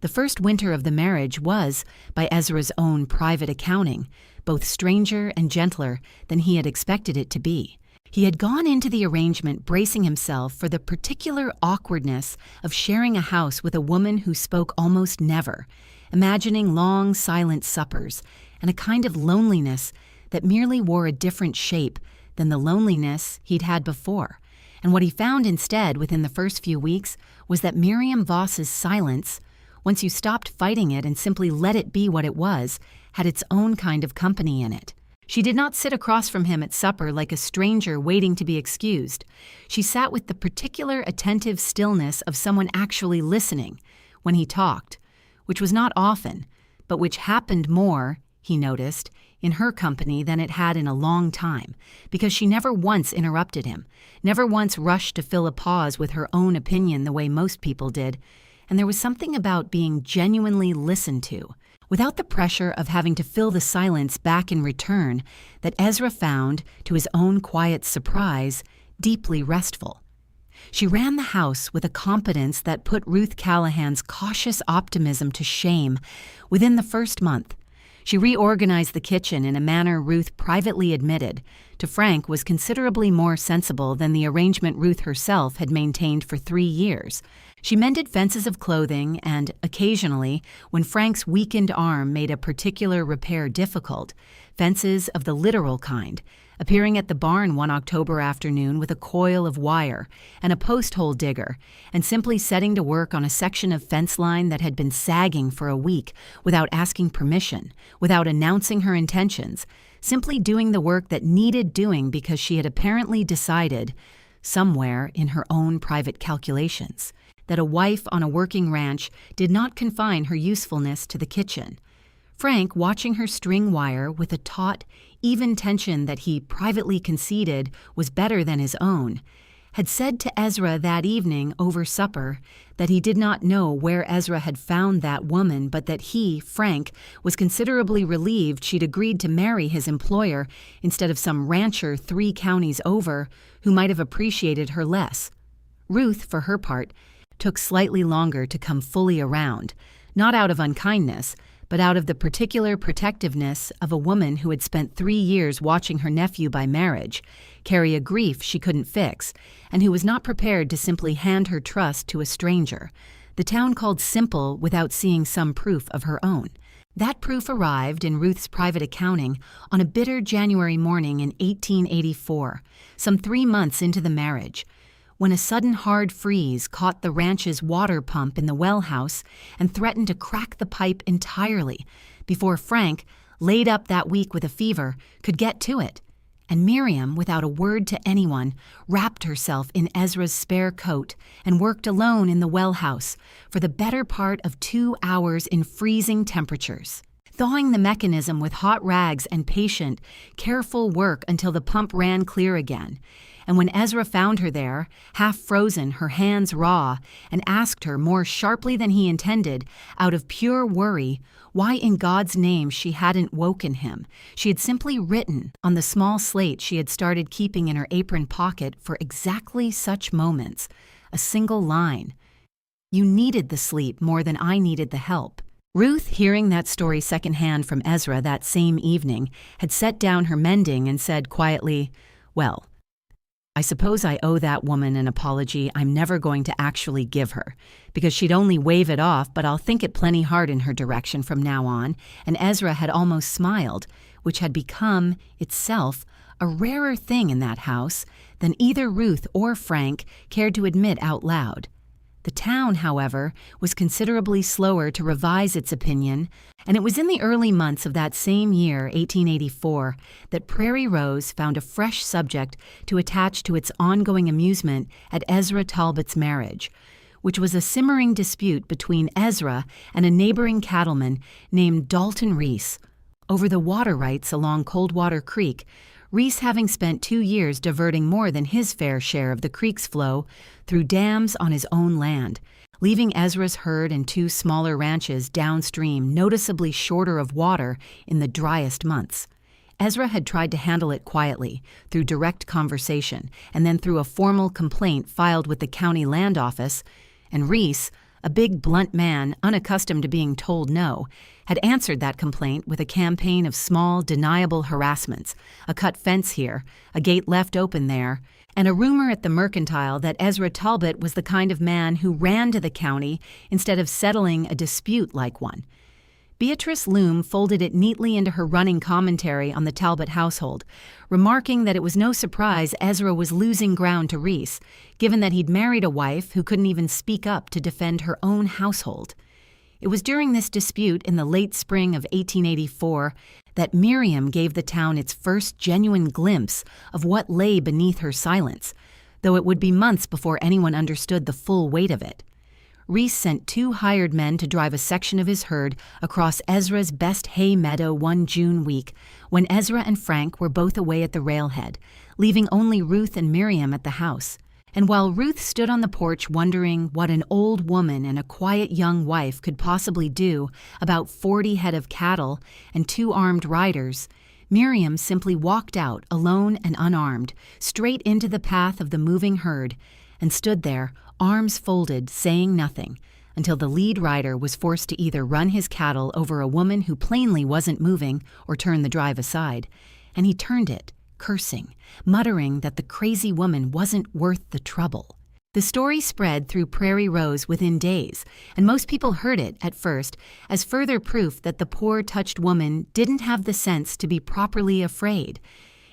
The first winter of the marriage was, by Ezra's own private accounting, both stranger and gentler than he had expected it to be. He had gone into the arrangement bracing himself for the particular awkwardness of sharing a house with a woman who spoke almost never, imagining long, silent suppers and a kind of loneliness that merely wore a different shape than the loneliness he'd had before. And what he found instead within the first few weeks was that Miriam Voss's silence, once you stopped fighting it and simply let it be what it was, had its own kind of company in it. She did not sit across from him at supper like a stranger waiting to be excused. She sat with the particular attentive stillness of someone actually listening when he talked, which was not often, but which happened more, he noticed, in her company than it had in a long time, because she never once interrupted him, never once rushed to fill a pause with her own opinion the way most people did, and there was something about being genuinely listened to, without the pressure of having to fill the silence back in return, that Ezra found, to his own quiet surprise, deeply restful. She ran the house with a competence that put Ruth Callahan's cautious optimism to shame within the first month. She reorganized the kitchen in a manner Ruth privately admitted to Frank was considerably more sensible than the arrangement Ruth herself had maintained for 3 years. She mended fences of clothing and, occasionally, when Frank's weakened arm made a particular repair difficult, fences of the literal kind, appearing at the barn one October afternoon with a coil of wire and a post-hole digger, and simply setting to work on a section of fence line that had been sagging for a week without asking permission, without announcing her intentions, simply doing the work that needed doing because she had apparently decided, somewhere in her own private calculations, that a wife on a working ranch did not confine her usefulness to the kitchen. Frank, watching her string wire with a taut, even tension that he privately conceded was better than his own, had said to Ezra that evening over supper that he did not know where Ezra had found that woman, but that he, Frank, was considerably relieved she'd agreed to marry his employer instead of some rancher 3 counties over who might have appreciated her less. Ruth, for her part, took slightly longer to come fully around, not out of unkindness, but out of the particular protectiveness of a woman who had spent 3 years watching her nephew by marriage carry a grief she couldn't fix, and who was not prepared to simply hand her trust to a stranger. The town called simple without seeing some proof of her own. That proof arrived in Ruth's private accounting on a bitter January morning in 1884, some 3 months into the marriage, when a sudden hard freeze caught the ranch's water pump in the well house and threatened to crack the pipe entirely before Frank, laid up that week with a fever, could get to it. And Miriam, without a word to anyone, wrapped herself in Ezra's spare coat and worked alone in the well house for the better part of 2 hours in freezing temperatures, thawing the mechanism with hot rags and patient, careful work until the pump ran clear again. And when Ezra found her there, half frozen, her hands raw, and asked her more sharply than he intended, out of pure worry, why in God's name she hadn't woken him, she had simply written on the small slate she had started keeping in her apron pocket for exactly such moments, a single line: "You needed the sleep more than I needed the help." Ruth, hearing that story secondhand from Ezra that same evening, had set down her mending and said quietly, "Well, I suppose I owe that woman an apology I'm never going to actually give her, because she'd only wave it off, but I'll think it plenty hard in her direction from now on," and Ezra had almost smiled, which had become, itself, a rarer thing in that house than either Ruth or Frank cared to admit out loud. The town, however, was considerably slower to revise its opinion, and it was in the early months of that same year, 1884, that Prairie Rose found a fresh subject to attach to its ongoing amusement at Ezra Talbot's marriage, which was a simmering dispute between Ezra and a neighboring cattleman named Dalton Reese over the water rights along Coldwater Creek, Reese having spent 2 years diverting more than his fair share of the creek's flow through dams on his own land, leaving Ezra's herd and 2 smaller ranches downstream noticeably shorter of water in the driest months. Ezra had tried to handle it quietly, through direct conversation, and then through a formal complaint filed with the county land office, and Reese, a big, blunt man, unaccustomed to being told no, had answered that complaint with a campaign of small, deniable harassments, a cut fence here, a gate left open there, and a rumor at the Mercantile that Ezra Talbot was the kind of man who ran to the county instead of settling a dispute like one. Beatrice Loom folded it neatly into her running commentary on the Talbot household, remarking that it was no surprise Ezra was losing ground to Reese, given that he'd married a wife who couldn't even speak up to defend her own household. It was during this dispute in the late spring of 1884 that Miriam gave the town its first genuine glimpse of what lay beneath her silence, though it would be months before anyone understood the full weight of it. Reese sent 2 hired men to drive a section of his herd across Ezra's best hay meadow one June week, when Ezra and Frank were both away at the railhead, leaving only Ruth and Miriam at the house. And while Ruth stood on the porch wondering what an old woman and a quiet young wife could possibly do about 40 head of cattle and 2 armed riders, Miriam simply walked out, alone and unarmed, straight into the path of the moving herd, and stood there, arms folded, saying nothing, until the lead rider was forced to either run his cattle over a woman who plainly wasn't moving or turn the drive aside, and he turned it, cursing, muttering that the crazy woman wasn't worth the trouble. The story spread through Prairie Rose within days, and most people heard it, at first, as further proof that the poor, touched woman didn't have the sense to be properly afraid.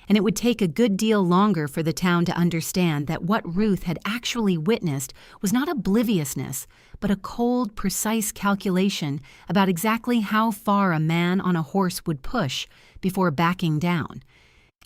And it would take a good deal longer for the town to understand that what Ruth had actually witnessed was not obliviousness, but a cold, precise calculation about exactly how far a man on a horse would push before backing down.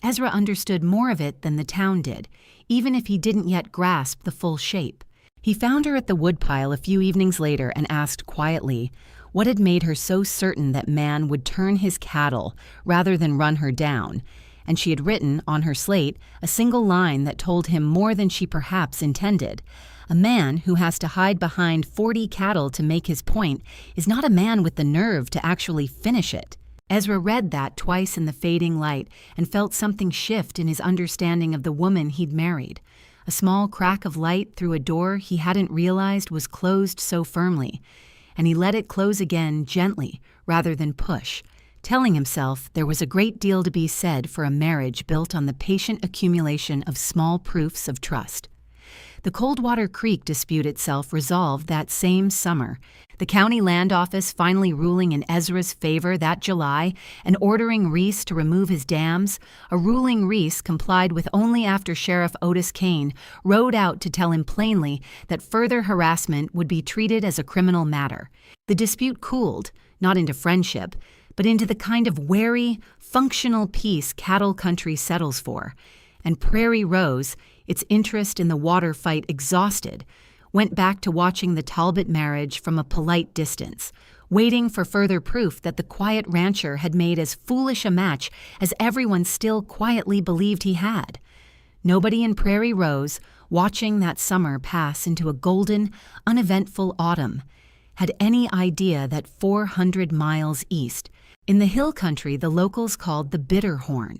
Ezra understood more of it than the town did, even if he didn't yet grasp the full shape. He found her at the woodpile a few evenings later and asked quietly what had made her so certain that man would turn his cattle rather than run her down, and she had written on her slate a single line that told him more than she perhaps intended. A man who has to hide behind 40 cattle to make his point is not a man with the nerve to actually finish it. Ezra read that twice in the fading light and felt something shift in his understanding of the woman he'd married. A small crack of light through a door he hadn't realized was closed so firmly, and he let it close again gently rather than push, telling himself there was a great deal to be said for a marriage built on the patient accumulation of small proofs of trust. The Coldwater Creek dispute itself resolved that same summer, the county land office finally ruling in Ezra's favor that July and ordering Reese to remove his dams, a ruling Reese complied with only after Sheriff Otis Kane rode out to tell him plainly that further harassment would be treated as a criminal matter. The dispute cooled, not into friendship, but into the kind of wary, functional peace cattle country settles for, and Prairie Rose, its interest in the water fight exhausted, went back to watching the Talbot marriage from a polite distance, waiting for further proof that the quiet rancher had made as foolish a match as everyone still quietly believed he had. Nobody in Prairie Rose, watching that summer pass into a golden, uneventful autumn, had any idea that 400 miles east, in the hill country the locals called the Bitterhorn,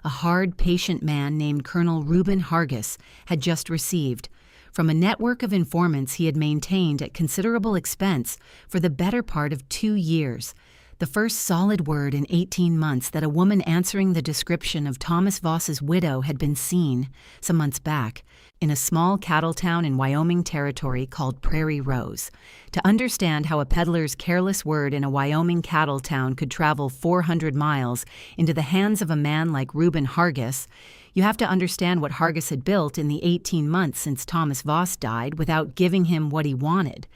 a hard, patient man named Colonel Reuben Hargis had just received, from a network of informants he had maintained at considerable expense for the better part of 2 years, the first solid word in 18 months that a woman answering the description of Thomas Voss's widow had been seen, some months back, in a small cattle town in Wyoming Territory called Prairie Rose. To understand how a peddler's careless word in a Wyoming cattle town could travel 400 miles into the hands of a man like Reuben Hargis, you have to understand what Hargis had built in the 18 months since Thomas Voss died without giving him what he wanted,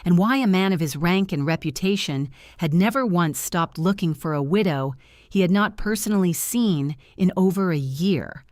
and why a man of his rank and reputation had never once stopped looking for a widow he had not personally seen in over a year.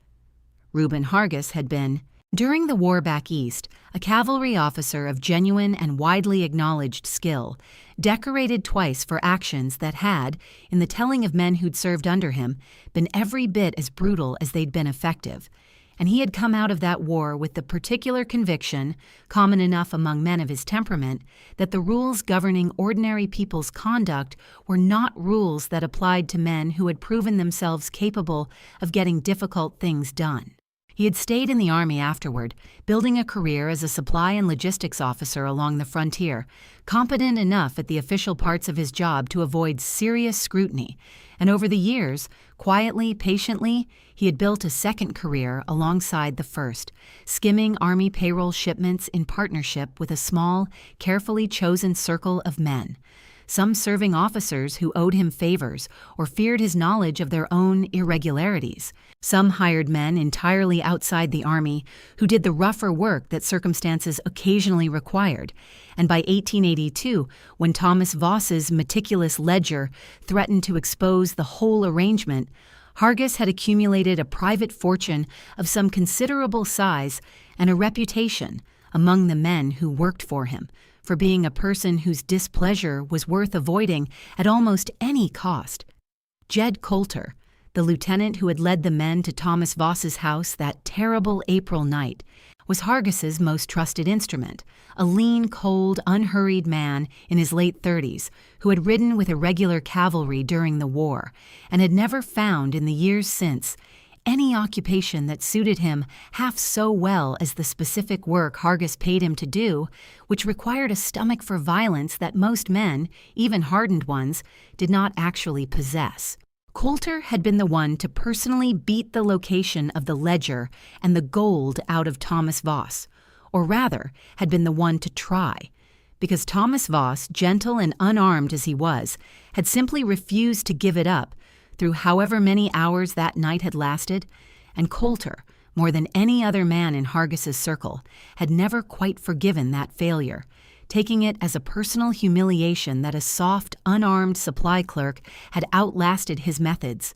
Reuben Hargis had been, during the war back east, a cavalry officer of genuine and widely acknowledged skill, decorated twice for actions that had, in the telling of men who'd served under him, been every bit as brutal as they'd been effective, and he had come out of that war with the particular conviction, common enough among men of his temperament, that the rules governing ordinary people's conduct were not rules that applied to men who had proven themselves capable of getting difficult things done. He had stayed in the Army afterward, building a career as a supply and logistics officer along the frontier, competent enough at the official parts of his job to avoid serious scrutiny. And over the years, quietly, patiently, he had built a second career alongside the first, skimming Army payroll shipments in partnership with a small, carefully chosen circle of men. Some serving officers who owed him favors or feared his knowledge of their own irregularities. Some hired men entirely outside the Army who did the rougher work that circumstances occasionally required. And by 1882, when Thomas Voss's meticulous ledger threatened to expose the whole arrangement, Hargis had accumulated a private fortune of some considerable size and a reputation among the men who worked for him for being a person whose displeasure was worth avoiding at almost any cost. Jed Coulter, the lieutenant who had led the men to Thomas Voss's house that terrible April night, was Hargis's most trusted instrument, a lean, cold, unhurried man in his late 30s who had ridden with irregular cavalry during the war and had never found in the years since any occupation that suited him half so well as the specific work Hargis paid him to do, which required a stomach for violence that most men, even hardened ones, did not actually possess. Coulter had been the one to personally beat the location of the ledger and the gold out of Thomas Voss, or rather, had been the one to try, because Thomas Voss, gentle and unarmed as he was, had simply refused to give it up through however many hours that night had lasted, and Coulter, more than any other man in Hargis's circle, had never quite forgiven that failure, taking it as a personal humiliation that a soft, unarmed supply clerk had outlasted his methods.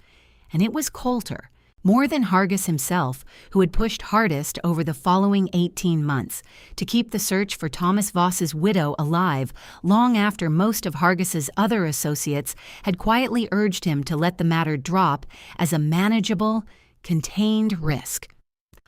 And it was Coulter, more than Hargis himself, who had pushed hardest over the following 18 months to keep the search for Thomas Voss's widow alive long after most of Hargis's other associates had quietly urged him to let the matter drop as a manageable, contained risk.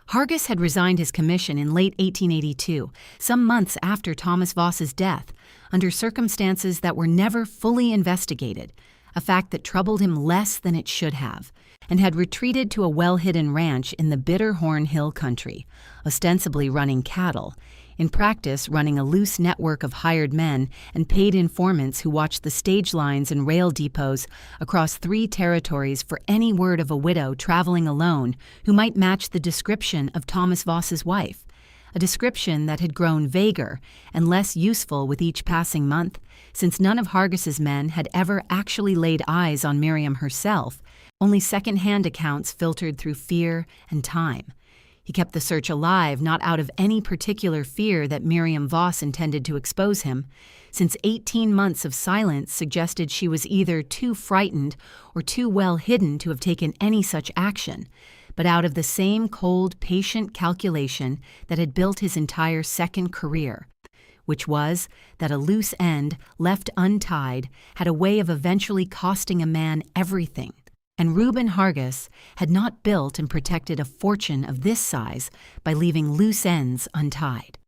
Hargis had resigned his commission in late 1882, some months after Thomas Voss's death, under circumstances that were never fully investigated, a fact that troubled him less than it should have, and had retreated to a well-hidden ranch in the Bitterhorn Hill country, ostensibly running cattle, in practice running a loose network of hired men and paid informants who watched the stage lines and rail depots across 3 territories for any word of a widow traveling alone who might match the description of Thomas Voss's wife, a description that had grown vaguer and less useful with each passing month, since none of Hargis's men had ever actually laid eyes on Miriam herself, only second-hand accounts filtered through fear and time. He kept the search alive not out of any particular fear that Miriam Voss intended to expose him, since 18 months of silence suggested she was either too frightened or too well hidden to have taken any such action, but out of the same cold, patient calculation that had built his entire second career, which was that a loose end, left untied, had a way of eventually costing a man everything. And Reuben Hargis had not built and protected a fortune of this size by leaving loose ends untied.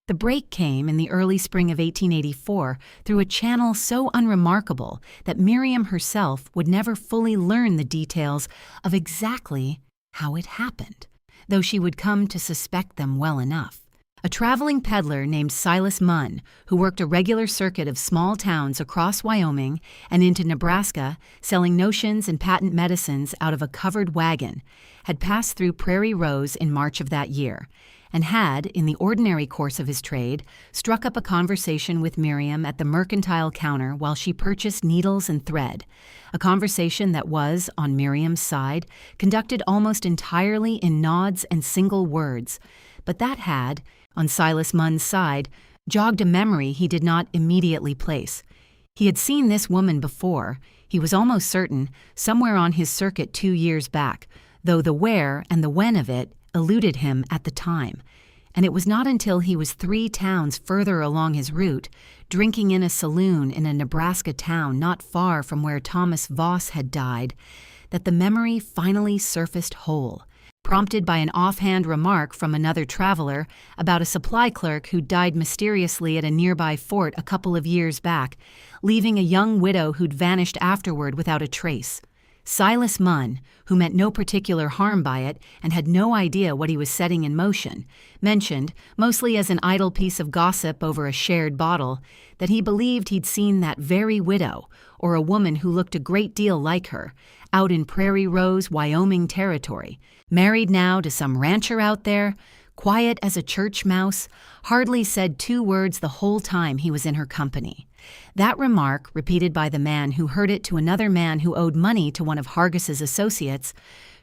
The break came in the early spring of 1884 through a channel so unremarkable that Miriam herself would never fully learn the details of exactly how it happened, though she would come to suspect them well enough. A traveling peddler named Silas Munn, who worked a regular circuit of small towns across Wyoming and into Nebraska, selling notions and patent medicines out of a covered wagon, had passed through Prairie Rose in March of that year, and had, in the ordinary course of his trade, struck up a conversation with Miriam at the mercantile counter while she purchased needles and thread, a conversation that was, on Miriam's side, conducted almost entirely in nods and single words, but that had, on Silas Munn's side, jogged a memory he did not immediately place. He had seen this woman before, he was almost certain, somewhere on his circuit 2 years back, though the where and the when of it eluded him at the time. And it was not until he was 3 towns further along his route, drinking in a saloon in a Nebraska town not far from where Thomas Voss had died, that the memory finally surfaced whole, prompted by an offhand remark from another traveler about a supply clerk who died mysteriously at a nearby fort a couple of years back, leaving a young widow who'd vanished afterward without a trace. Silas Munn, who meant no particular harm by it and had no idea what he was setting in motion, mentioned, mostly as an idle piece of gossip over a shared bottle, that he believed he'd seen that very widow, or a woman who looked a great deal like her, out in Prairie Rose, Wyoming Territory, married now to some rancher out there, quiet as a church mouse, hardly said 2 words the whole time he was in her company. That remark, repeated by the man who heard it to another man who owed money to one of Hargiss's associates,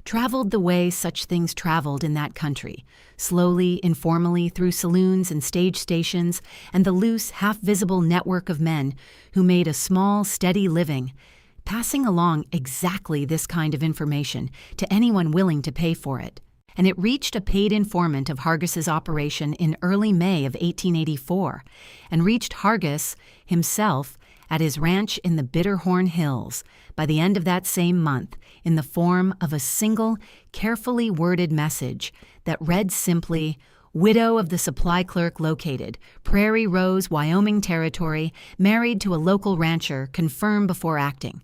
traveled the way such things traveled in that country, slowly, informally, through saloons and stage stations and the loose, half-visible network of men who made a small, steady living, passing along exactly this kind of information to anyone willing to pay for it. And it reached a paid informant of Hargiss's operation in early May of 1884, and reached Hargiss himself at his ranch in the Bitterhorn Hills by the end of that same month in the form of a single, carefully worded message that read simply, "Widow of the supply clerk located, Prairie Rose, Wyoming Territory, married to a local rancher, confirm before acting."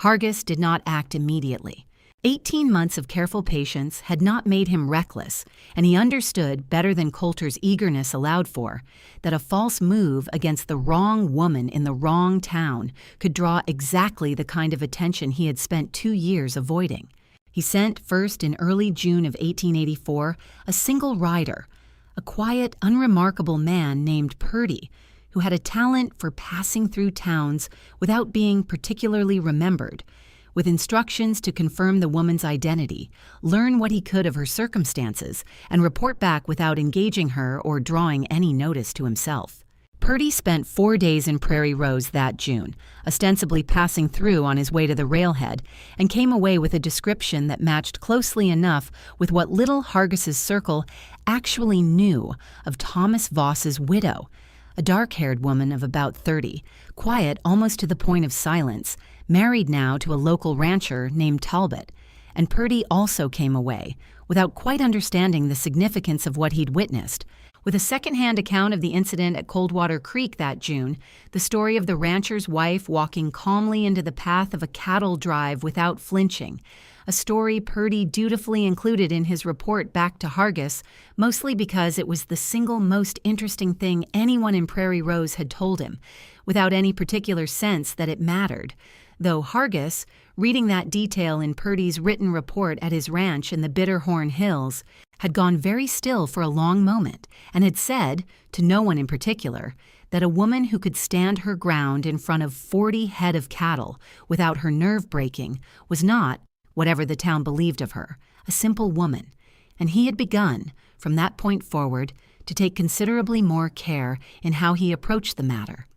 Hargiss did not act immediately. 18 months of careful patience had not made him reckless, and he understood, better than Coulter's eagerness allowed for, that a false move against the wrong woman in the wrong town could draw exactly the kind of attention he had spent 2 years avoiding. He sent first in early June of 1884 a single rider, a quiet, unremarkable man named Purdy, who had a talent for passing through towns without being particularly remembered, with instructions to confirm the woman's identity, learn what he could of her circumstances, and report back without engaging her or drawing any notice to himself. Purdy spent 4 days in Prairie Rose that June, ostensibly passing through on his way to the railhead, and came away with a description that matched closely enough with what little Hargiss's circle actually knew of Thomas Voss's widow, a dark-haired woman of about 30, quiet almost to the point of silence, married now to a local rancher named Talbot. And Purdy also came away, without quite understanding the significance of what he'd witnessed, with a second-hand account of the incident at Coldwater Creek that June, the story of the rancher's wife walking calmly into the path of a cattle drive without flinching, a story Purdy dutifully included in his report back to Hargiss, mostly because it was the single most interesting thing anyone in Prairie Rose had told him, without any particular sense that it mattered, though Hargiss, reading that detail in Purdy's written report at his ranch in the Bitterhorn Hills, had gone very still for a long moment and had said, to no one in particular, that a woman who could stand her ground in front of 40 head of cattle without her nerve breaking was not, whatever the town believed of her, a simple woman, and he had begun, from that point forward, to take considerably more care in how he approached the matter.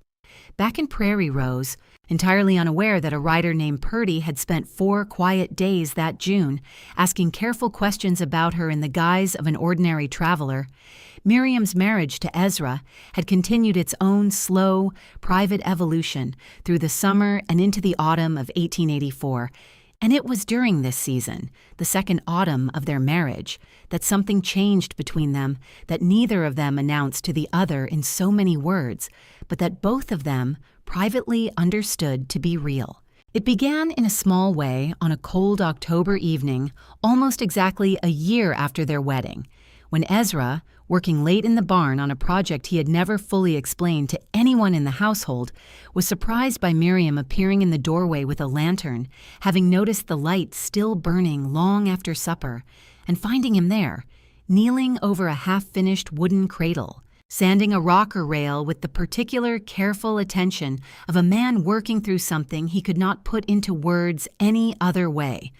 Back in Prairie Rose, entirely unaware that a writer named Purdy had spent 4 quiet days that June asking careful questions about her in the guise of an ordinary traveler, Miriam's marriage to Ezra had continued its own slow, private evolution through the summer and into the autumn of 1884, and it was during this season, the second autumn of their marriage, that something changed between them that neither of them announced to the other in so many words, but that both of them privately understood to be real. It began in a small way on a cold October evening, almost exactly a year after their wedding, when Ezra, working late in the barn on a project he had never fully explained to anyone in the household, was surprised by Miriam appearing in the doorway with a lantern, having noticed the light still burning long after supper, and finding him there, kneeling over a half-finished wooden cradle, sanding a rocker rail with the particular careful attention of a man working through something he could not put into words any other way.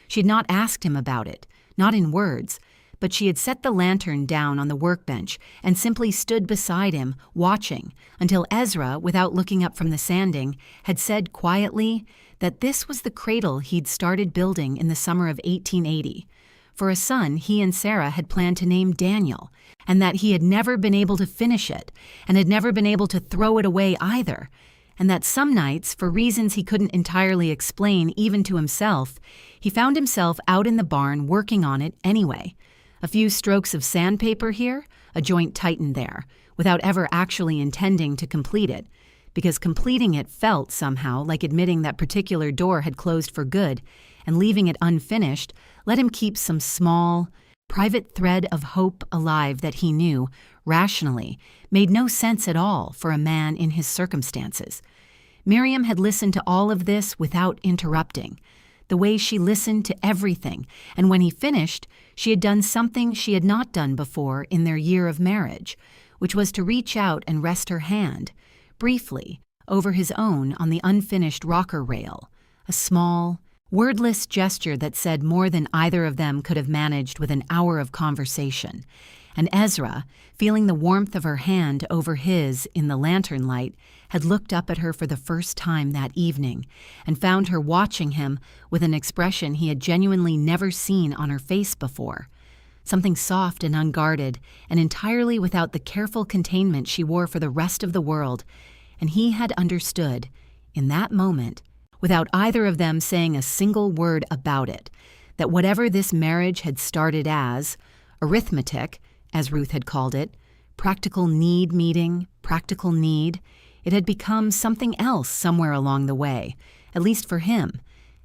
She had not asked him about it, not in words, but she had set the lantern down on the workbench and simply stood beside him, watching, until Ezra, without looking up from the sanding, had said quietly that this was the cradle he'd started building in the summer of 1880. For a son he and Sarah had planned to name Daniel, and that he had never been able to finish it, and had never been able to throw it away either, and that some nights, for reasons he couldn't entirely explain even to himself, he found himself out in the barn working on it anyway. A few strokes of sandpaper here, a joint tightened there, without ever actually intending to complete it, because completing it felt somehow like admitting that particular door had closed for good, and leaving it unfinished let him keep some small, private thread of hope alive that he knew, rationally, made no sense at all for a man in his circumstances. Miriam had listened to all of this without interrupting, the way she listened to everything, and when he finished, she had done something she had not done before in their year of marriage, which was to reach out and rest her hand, briefly, over his own on the unfinished rocker rail, a small, wordless gesture that said more than either of them could have managed with an hour of conversation. And Ezra, feeling the warmth of her hand over his in the lantern light, had looked up at her for the first time that evening and found her watching him with an expression he had genuinely never seen on her face before. Something soft and unguarded, and entirely without the careful containment she wore for the rest of the world. And he had understood, in that moment, without either of them saying a single word about it, that whatever this marriage had started as, arithmetic, as Ruth had called it, practical need meeting, practical need, it had become something else somewhere along the way, at least for him,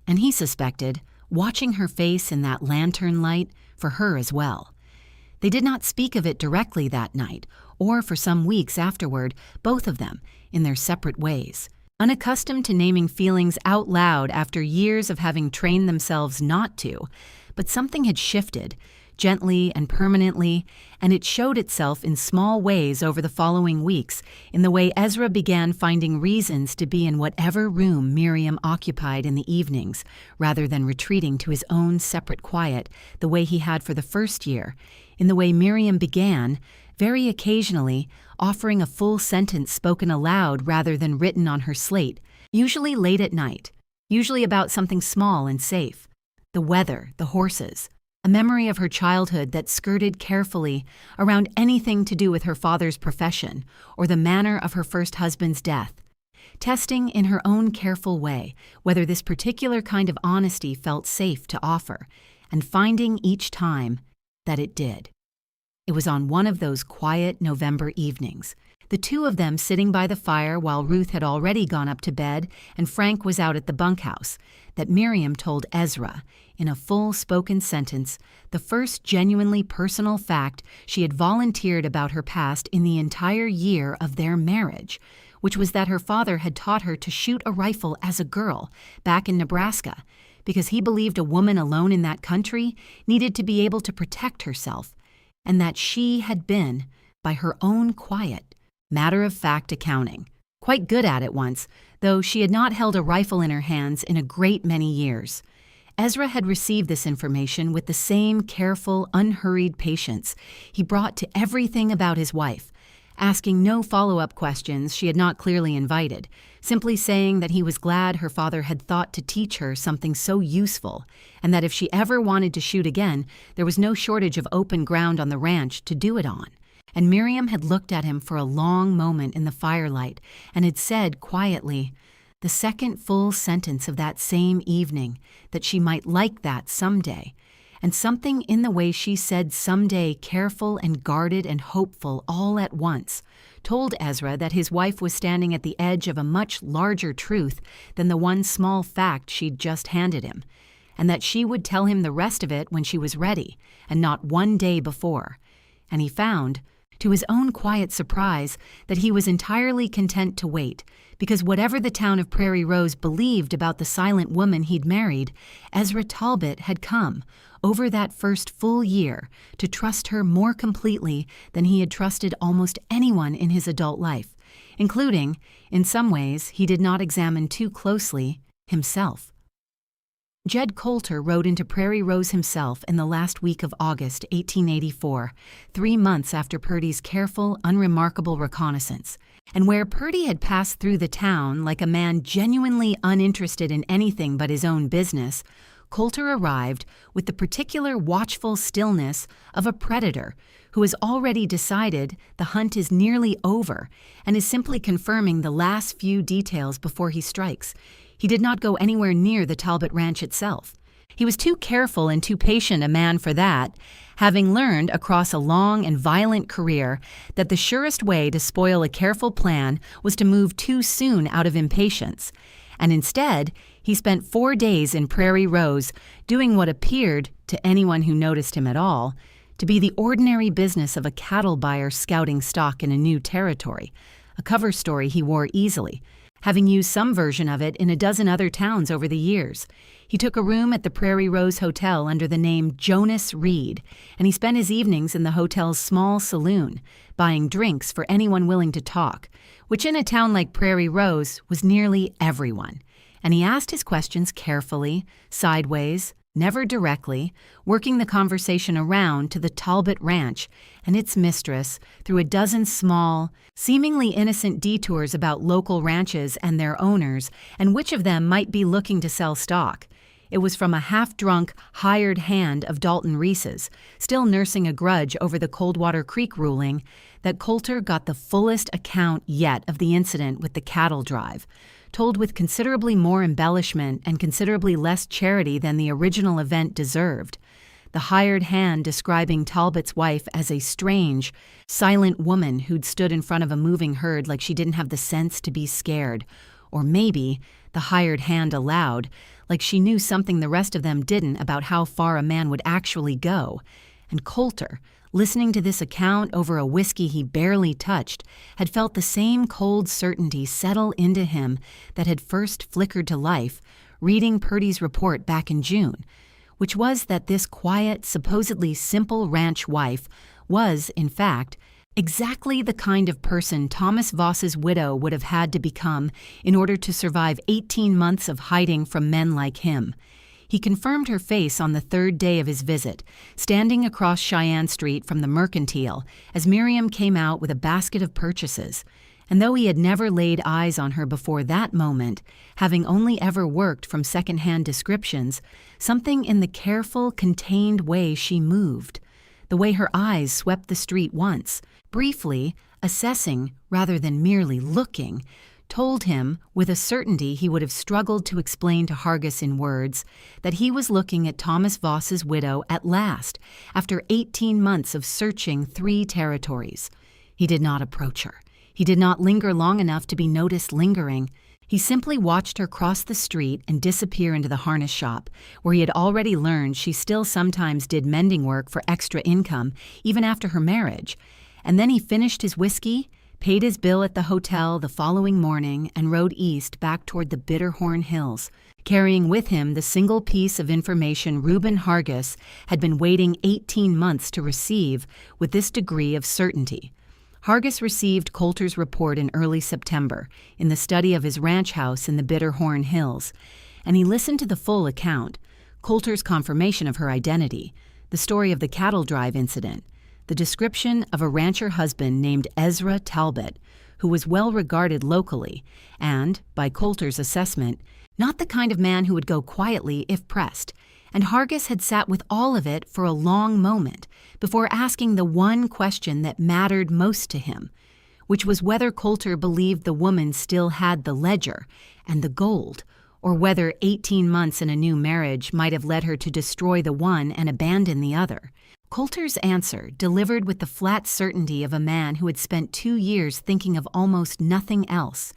and he suspected, watching her face in that lantern light, for her as well. They did not speak of it directly that night, or for some weeks afterward, both of them, in their separate ways. Unaccustomed to naming feelings out loud after years of having trained themselves not to, but something had shifted, gently and permanently, and it showed itself in small ways over the following weeks, in the way Ezra began finding reasons to be in whatever room Miriam occupied in the evenings, rather than retreating to his own separate quiet, the way he had for the first year, in the way Miriam began, very occasionally, offering a full sentence spoken aloud rather than written on her slate, usually late at night, usually about something small and safe, the weather, the horses, a memory of her childhood that skirted carefully around anything to do with her father's profession or the manner of her first husband's death, testing in her own careful way whether this particular kind of honesty felt safe to offer, and finding each time that it did. It was on one of those quiet November evenings, the two of them sitting by the fire while Ruth had already gone up to bed and Frank was out at the bunkhouse, that Miriam told Ezra, in a full-spoken sentence, the first genuinely personal fact she had volunteered about her past in the entire year of their marriage, which was that her father had taught her to shoot a rifle as a girl back in Nebraska, because he believed a woman alone in that country needed to be able to protect herself, and that she had been, by her own quiet, matter-of-fact accounting, quite good at it once, though she had not held a rifle in her hands in a great many years. Ezra had received this information with the same careful, unhurried patience he brought to everything about his wife, asking no follow-up questions she had not clearly invited, simply saying that he was glad her father had thought to teach her something so useful, and that if she ever wanted to shoot again, there was no shortage of open ground on the ranch to do it on. And Miriam had looked at him for a long moment in the firelight and had said quietly, the second full sentence of that same evening, that she might like that someday, and something in the way she said someday careful and guarded and hopeful all at once, told Ezra that his wife was standing at the edge of a much larger truth than the one small fact she'd just handed him, and that she would tell him the rest of it when she was ready, and not one day before. And he found, to his own quiet surprise, that he was entirely content to wait, because whatever the town of Prairie Rose believed about the silent woman he'd married, Ezra Talbot had come, over that first full year, to trust her more completely than he had trusted almost anyone in his adult life, including, in some ways he did not examine too closely, himself. Jed Coulter rode into Prairie Rose himself in the last week of August 1884, 3 months after Purdy's careful, unremarkable reconnaissance, and where Purdy had passed through the town like a man genuinely uninterested in anything but his own business, Coulter arrived with the particular watchful stillness of a predator who has already decided the hunt is nearly over and is simply confirming the last few details before he strikes. He did not go anywhere near the Talbot Ranch itself, He was too careful and too patient a man for that, having learned across a long and violent career that the surest way to spoil a careful plan was to move too soon out of impatience. And instead, he spent 4 days in Prairie Rose doing what appeared, to anyone who noticed him at all, to be the ordinary business of a cattle buyer scouting stock in a new territory, a cover story he wore easily, having used some version of it in a dozen other towns over the years. He took a room at the Prairie Rose Hotel under the name Jonas Reed, and he spent his evenings in the hotel's small saloon, buying drinks for anyone willing to talk, which in a town like Prairie Rose was nearly everyone. And he asked his questions carefully, sideways, never directly, working the conversation around to the Talbot Ranch and its mistress through a dozen small, seemingly innocent detours about local ranches and their owners and which of them might be looking to sell stock. It was from a half-drunk, hired hand of Dalton Reese's, still nursing a grudge over the Coldwater Creek ruling, that Coulter got the fullest account yet of the incident with the cattle drive, told with considerably more embellishment and considerably less charity than the original event deserved. The hired hand describing Talbot's wife as a strange, silent woman who'd stood in front of a moving herd like she didn't have the sense to be scared. Or maybe, the hired hand aloud, like she knew something the rest of them didn't about how far a man would actually go. And Coulter, listening to this account over a whiskey he barely touched, had felt the same cold certainty settle into him that had first flickered to life, reading Purdy's report back in June, which was that this quiet, supposedly simple ranch wife was, in fact, exactly the kind of person Thomas Voss's widow would have had to become in order to survive 18 months of hiding from men like him. He confirmed her face on the third day of his visit, standing across Cheyenne Street from the Mercantile as Miriam came out with a basket of purchases. And though he had never laid eyes on her before that moment, having only ever worked from second-hand descriptions, something in the careful, contained way she moved, the way her eyes swept the street once, briefly, assessing rather than merely looking, told him, with a certainty he would have struggled to explain to Hargis in words, that he was looking at Thomas Voss's widow at last, after 18 months of searching 3 territories. He did not approach her. He did not linger long enough to be noticed lingering. He simply watched her cross the street and disappear into the harness shop, where he had already learned she still sometimes did mending work for extra income, even after her marriage. And then he finished his whiskey, paid his bill at the hotel the following morning, and rode east back toward the Bitterhorn Hills, carrying with him the single piece of information Reuben Hargis had been waiting 18 months to receive with this degree of certainty. Hargis received Coulter's report in early September in the study of his ranch house in the Bitterhorn Hills, and he listened to the full account, Coulter's confirmation of her identity, the story of the cattle drive incident, the description of a rancher husband named Ezra Talbot, who was well regarded locally and, by Coulter's assessment, not the kind of man who would go quietly if pressed. And Hargis had sat with all of it for a long moment before asking the one question that mattered most to him, which was whether Coulter believed the woman still had the ledger and the gold, or whether 18 months in a new marriage might have led her to destroy the one and abandon the other. Coulter's answer, delivered with the flat certainty of a man who had spent 2 years thinking of almost nothing else,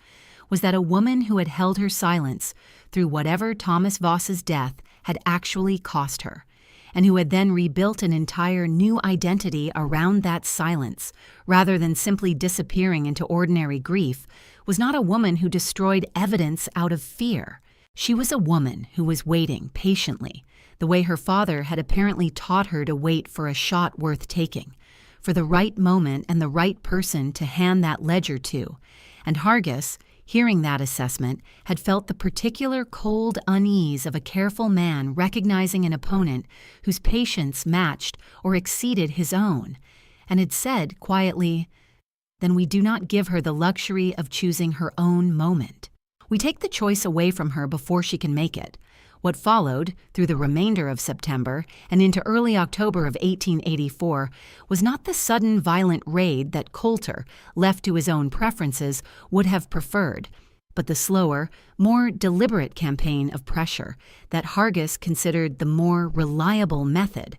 was that a woman who had held her silence through whatever Thomas Voss's death had actually cost her, and who had then rebuilt an entire new identity around that silence, rather than simply disappearing into ordinary grief, was not a woman who destroyed evidence out of fear. She was a woman who was waiting patiently, the way her father had apparently taught her to wait for a shot worth taking, for the right moment and the right person to hand that ledger to. And Hargis, hearing that assessment, had felt the particular cold unease of a careful man recognizing an opponent whose patience matched or exceeded his own, and had said quietly, "Then we do not give her the luxury of choosing her own moment. We take the choice away from her before she can make it." What followed, through the remainder of September and into early October of 1884, was not the sudden violent raid that Coulter, left to his own preferences, would have preferred. but the slower, more deliberate campaign of pressure that Hargis considered the more reliable method,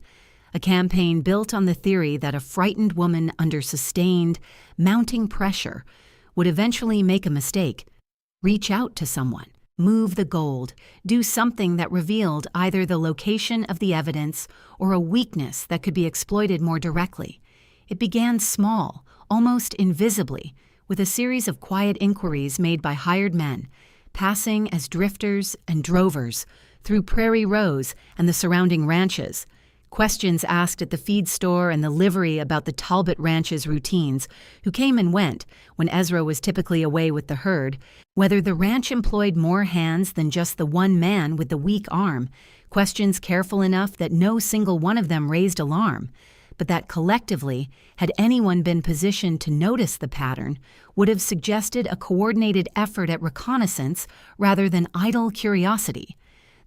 a campaign built on the theory that a frightened woman under sustained, mounting pressure would eventually make a mistake, reach out to someone, move the gold, do something that revealed either the location of the evidence or a weakness that could be exploited more directly. It began small, almost invisibly, with a series of quiet inquiries made by hired men, passing as drifters and drovers through Prairie Rose and the surrounding ranches, questions asked at the feed store and the livery about the Talbot Ranch's routines, who came and went when Ezra was typically away with the herd, whether the ranch employed more hands than just the one man with the weak arm, questions careful enough that no single one of them raised alarm, but that collectively, had anyone been positioned to notice the pattern, would have suggested a coordinated effort at reconnaissance rather than idle curiosity.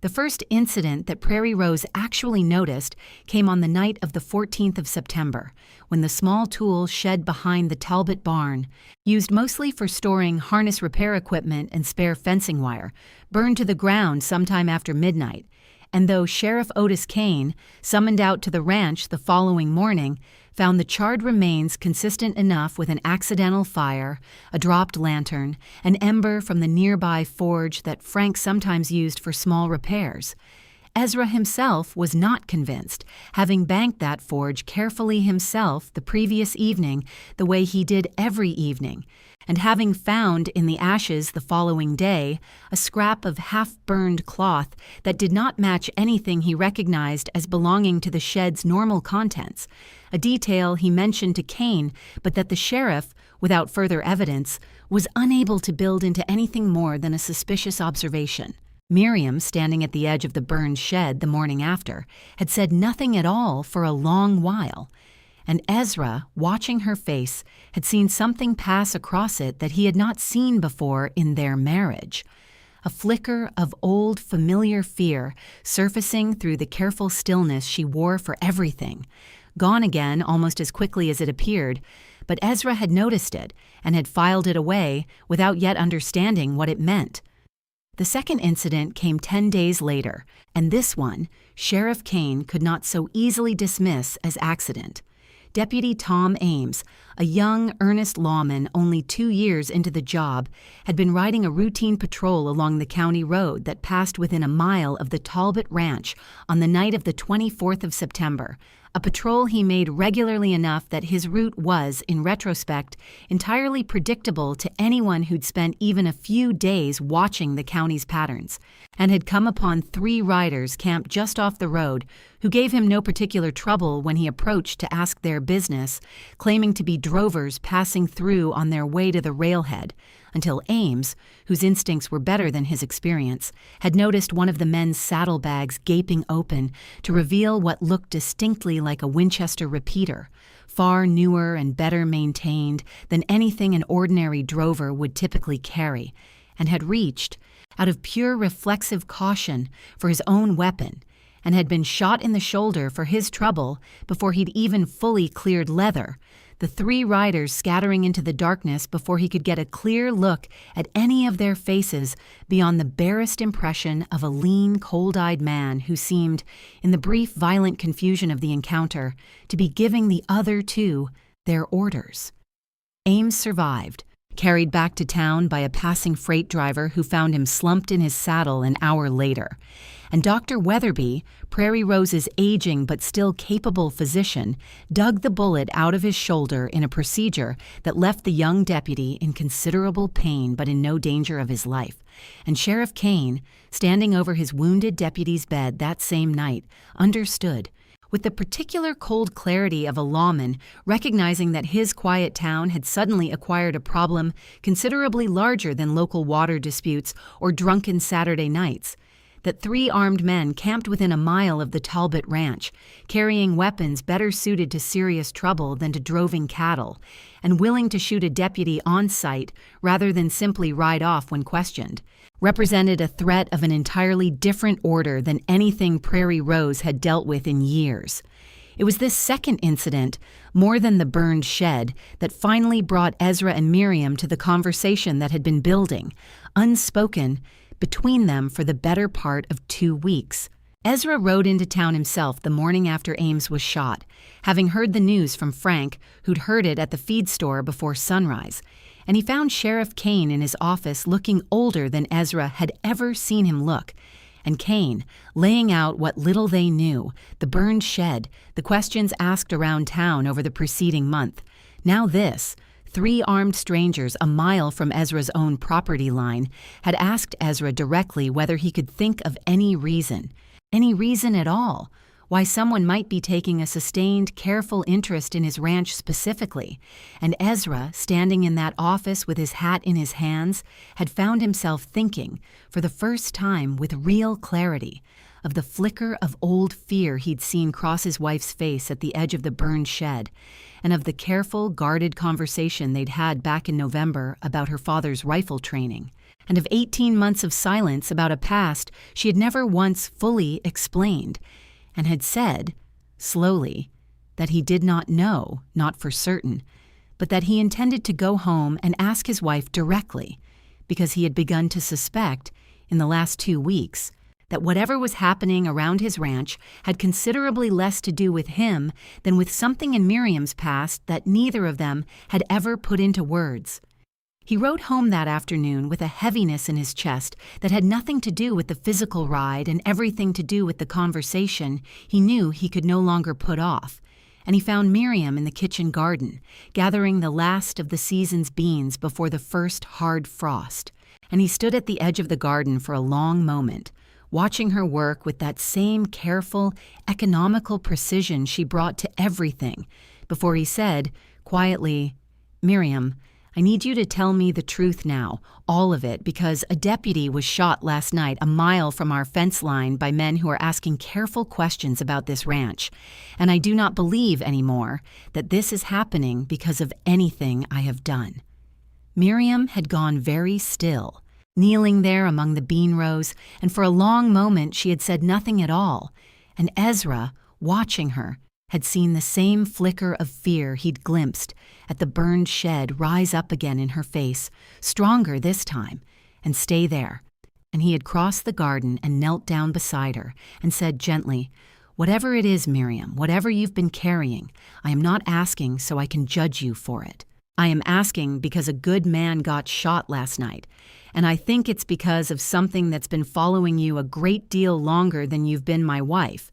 The first incident that Prairie Rose actually noticed came on the night of the 14th of September, when the small tool shed behind the Talbot barn, used mostly for storing harness repair equipment and spare fencing wire, burned to the ground sometime after midnight. And though Sheriff Otis Kane, summoned out to the ranch the following morning, found the charred remains consistent enough with an accidental fire, a dropped lantern, an ember from the nearby forge that Frank sometimes used for small repairs, Ezra himself was not convinced, having banked that forge carefully himself the previous evening the way he did every evening, and having found in the ashes the following day a scrap of half-burned cloth that did not match anything he recognized as belonging to the shed's normal contents, a detail he mentioned to Kane, but that the sheriff, without further evidence, was unable to build into anything more than a suspicious observation. Miriam, standing at the edge of the burned shed the morning after, had said nothing at all for a long while, and Ezra, watching her face, had seen something pass across it that he had not seen before in their marriage. A flicker of old, familiar fear surfacing through the careful stillness she wore for everything, gone again almost as quickly as it appeared, but Ezra had noticed it and had filed it away without yet understanding what it meant. The second incident came 10 days later, and this one, Sheriff Kane could not so easily dismiss as accident. Deputy Tom Ames, a young, earnest lawman only 2 years into the job, had been riding a routine patrol along the county road that passed within a mile of the Talbot Ranch on the night of the 24th of September, a patrol he made regularly enough that his route was, in retrospect, entirely predictable to anyone who'd spent even a few days watching the county's patterns, and had come upon 3 riders camped just off the road who gave him no particular trouble when he approached to ask their business, claiming to be drovers passing through on their way to the railhead, until Ames, whose instincts were better than his experience, had noticed one of the men's saddlebags gaping open to reveal what looked distinctly like a Winchester repeater, far newer and better maintained than anything an ordinary drover would typically carry, and had reached, out of pure reflexive caution, for his own weapon, and had been shot in the shoulder for his trouble before he'd even fully cleared leather, the 3 riders scattering into the darkness before he could get a clear look at any of their faces beyond the barest impression of a lean, cold-eyed man who seemed, in the brief, violent confusion of the encounter, to be giving the other 2 their orders. Ames survived, carried back to town by a passing freight driver who found him slumped in his saddle an hour later, and Dr. Weatherby, Prairie Rose's aging but still capable physician, dug the bullet out of his shoulder in a procedure that left the young deputy in considerable pain but in no danger of his life, and Sheriff Kane, standing over his wounded deputy's bed that same night, understood, with the particular cold clarity of a lawman recognizing that his quiet town had suddenly acquired a problem considerably larger than local water disputes or drunken Saturday nights, that 3 armed men camped within a mile of the Talbot Ranch, carrying weapons better suited to serious trouble than to droving cattle, and willing to shoot a deputy on sight rather than simply ride off when questioned, represented a threat of an entirely different order than anything Prairie Rose had dealt with in years. It was this second incident, more than the burned shed, that finally brought Ezra and Miriam to the conversation that had been building, unspoken, between them for the better part of 2 weeks. Ezra rode into town himself the morning after Ames was shot, having heard the news from Frank, who'd heard it at the feed store before sunrise, and he found Sheriff Kane in his office looking older than Ezra had ever seen him look, and Kane laying out what little they knew, the burned shed, the questions asked around town over the preceding month. Now this, 3 armed strangers a mile from Ezra's own property line, had asked Ezra directly whether he could think of any reason at all, why someone might be taking a sustained, careful interest in his ranch specifically, and Ezra, standing in that office with his hat in his hands, had found himself thinking, for the first time with real clarity, of the flicker of old fear he'd seen cross his wife's face at the edge of the burned shed, and of the careful, guarded conversation they'd had back in November about her father's rifle training, and of 18 months of silence about a past she had never once fully explained, and had said, slowly, that he did not know, not for certain, but that he intended to go home and ask his wife directly, because he had begun to suspect, in the last 2 weeks, that whatever was happening around his ranch had considerably less to do with him than with something in Miriam's past that neither of them had ever put into words. He rode home that afternoon with a heaviness in his chest that had nothing to do with the physical ride and everything to do with the conversation he knew he could no longer put off, and he found Miriam in the kitchen garden, gathering the last of the season's beans before the first hard frost, and he stood at the edge of the garden for a long moment, watching her work with that same careful, economical precision she brought to everything, before he said, quietly, "Miriam, I need you to tell me the truth now, all of it, because a deputy was shot last night a mile from our fence line by men who are asking careful questions about this ranch, and I do not believe anymore that this is happening because of anything I have done." Miriam had gone very still, kneeling there among the bean rows, and for a long moment she had said nothing at all, and Ezra, watching her, had seen the same flicker of fear he'd glimpsed at the burned shed rise up again in her face, stronger this time, and stay there. And he had crossed the garden and knelt down beside her and said gently, "Whatever it is, Miriam, whatever you've been carrying, I am not asking so I can judge you for it. I am asking because a good man got shot last night, and I think it's because of something that's been following you a great deal longer than you've been my wife.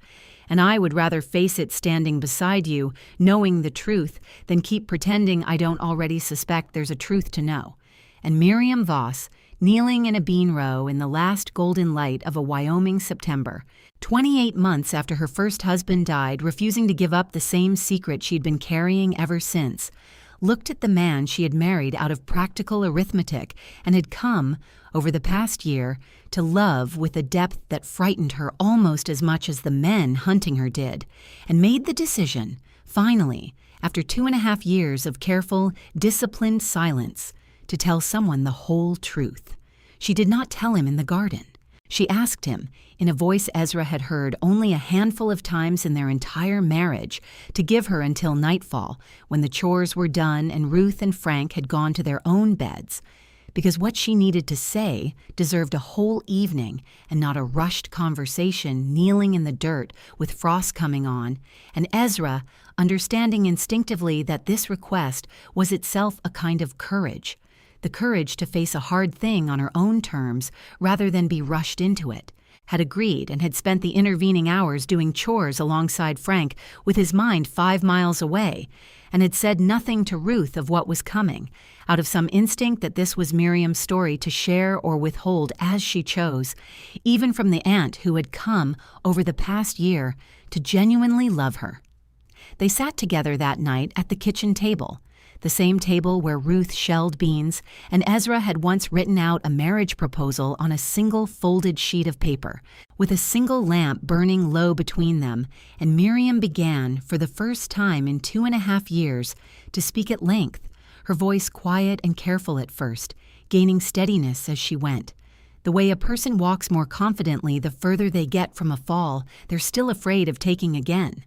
And I would rather face it standing beside you, knowing the truth, than keep pretending I don't already suspect there's a truth to know." And Miriam Voss, kneeling in a bean row in the last golden light of a Wyoming September, 28 months after her first husband died, refusing to give up the same secret she'd been carrying ever since, looked at the man she had married out of practical arithmetic and had come, over the past year, to love with a depth that frightened her almost as much as the men hunting her did, and made the decision, finally, after 2.5 years of careful, disciplined silence, to tell someone the whole truth. She did not tell him in the garden. She asked him, in a voice Ezra had heard only a handful of times in their entire marriage, to give her until nightfall, when the chores were done and Ruth and Frank had gone to their own beds, because what she needed to say deserved a whole evening and not a rushed conversation kneeling in the dirt with frost coming on, and Ezra, understanding instinctively that this request was itself a kind of courage, the courage to face a hard thing on her own terms rather than be rushed into it, had agreed and had spent the intervening hours doing chores alongside Frank with his mind 5 miles away, and had said nothing to Ruth of what was coming, out of some instinct that this was Miriam's story to share or withhold as she chose, even from the aunt who had come over the past year to genuinely love her. They sat together that night at the kitchen table, the same table where Ruth shelled beans, and Ezra had once written out a marriage proposal on a single folded sheet of paper, with a single lamp burning low between them, and Miriam began, for the first time in 2.5 years, to speak at length, her voice quiet and careful at first, gaining steadiness as she went. The way a person walks more confidently the further they get from a fall they're still afraid of taking again.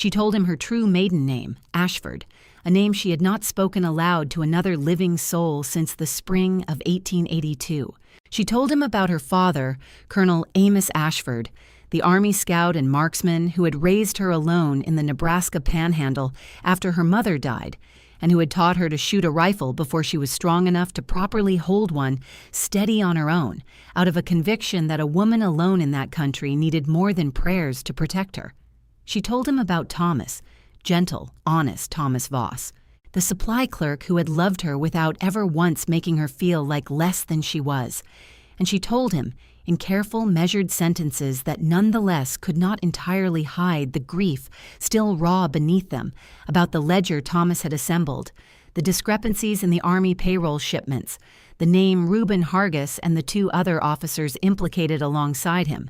She told him her true maiden name, Ashford, a name she had not spoken aloud to another living soul since the spring of 1882. She told him about her father, Colonel Amos Ashford, the Army scout and marksman who had raised her alone in the Nebraska Panhandle after her mother died, and who had taught her to shoot a rifle before she was strong enough to properly hold one steady on her own, out of a conviction that a woman alone in that country needed more than prayers to protect her. She told him about Thomas, gentle, honest Thomas Voss, the supply clerk who had loved her without ever once making her feel like less than she was. And she told him, in careful, measured sentences that nonetheless could not entirely hide the grief still raw beneath them, about the ledger Thomas had assembled, the discrepancies in the Army payroll shipments, the name Reuben Hargis and the two other officers implicated alongside him,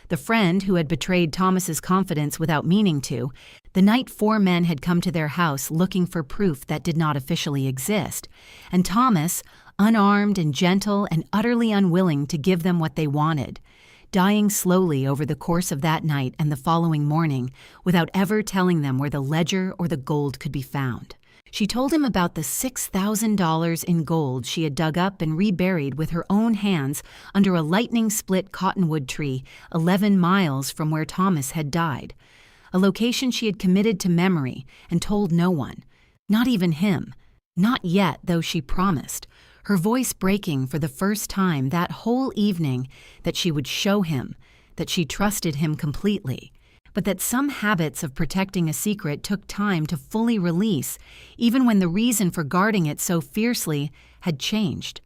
the friend who had betrayed Thomas's confidence without meaning to, the night 4 men had come to their house looking for proof that did not officially exist, and Thomas, unarmed and gentle and utterly unwilling to give them what they wanted, dying slowly over the course of that night and the following morning without ever telling them where the ledger or the gold could be found. She told him about the $6,000 in gold she had dug up and reburied with her own hands under a lightning-split cottonwood tree 11 miles from where Thomas had died, a location she had committed to memory and told no one, not even him, not yet, though she promised, her voice breaking for the first time that whole evening, that she would show him, that she trusted him completely, but that some habits of protecting a secret took time to fully release, even when the reason for guarding it so fiercely had changed.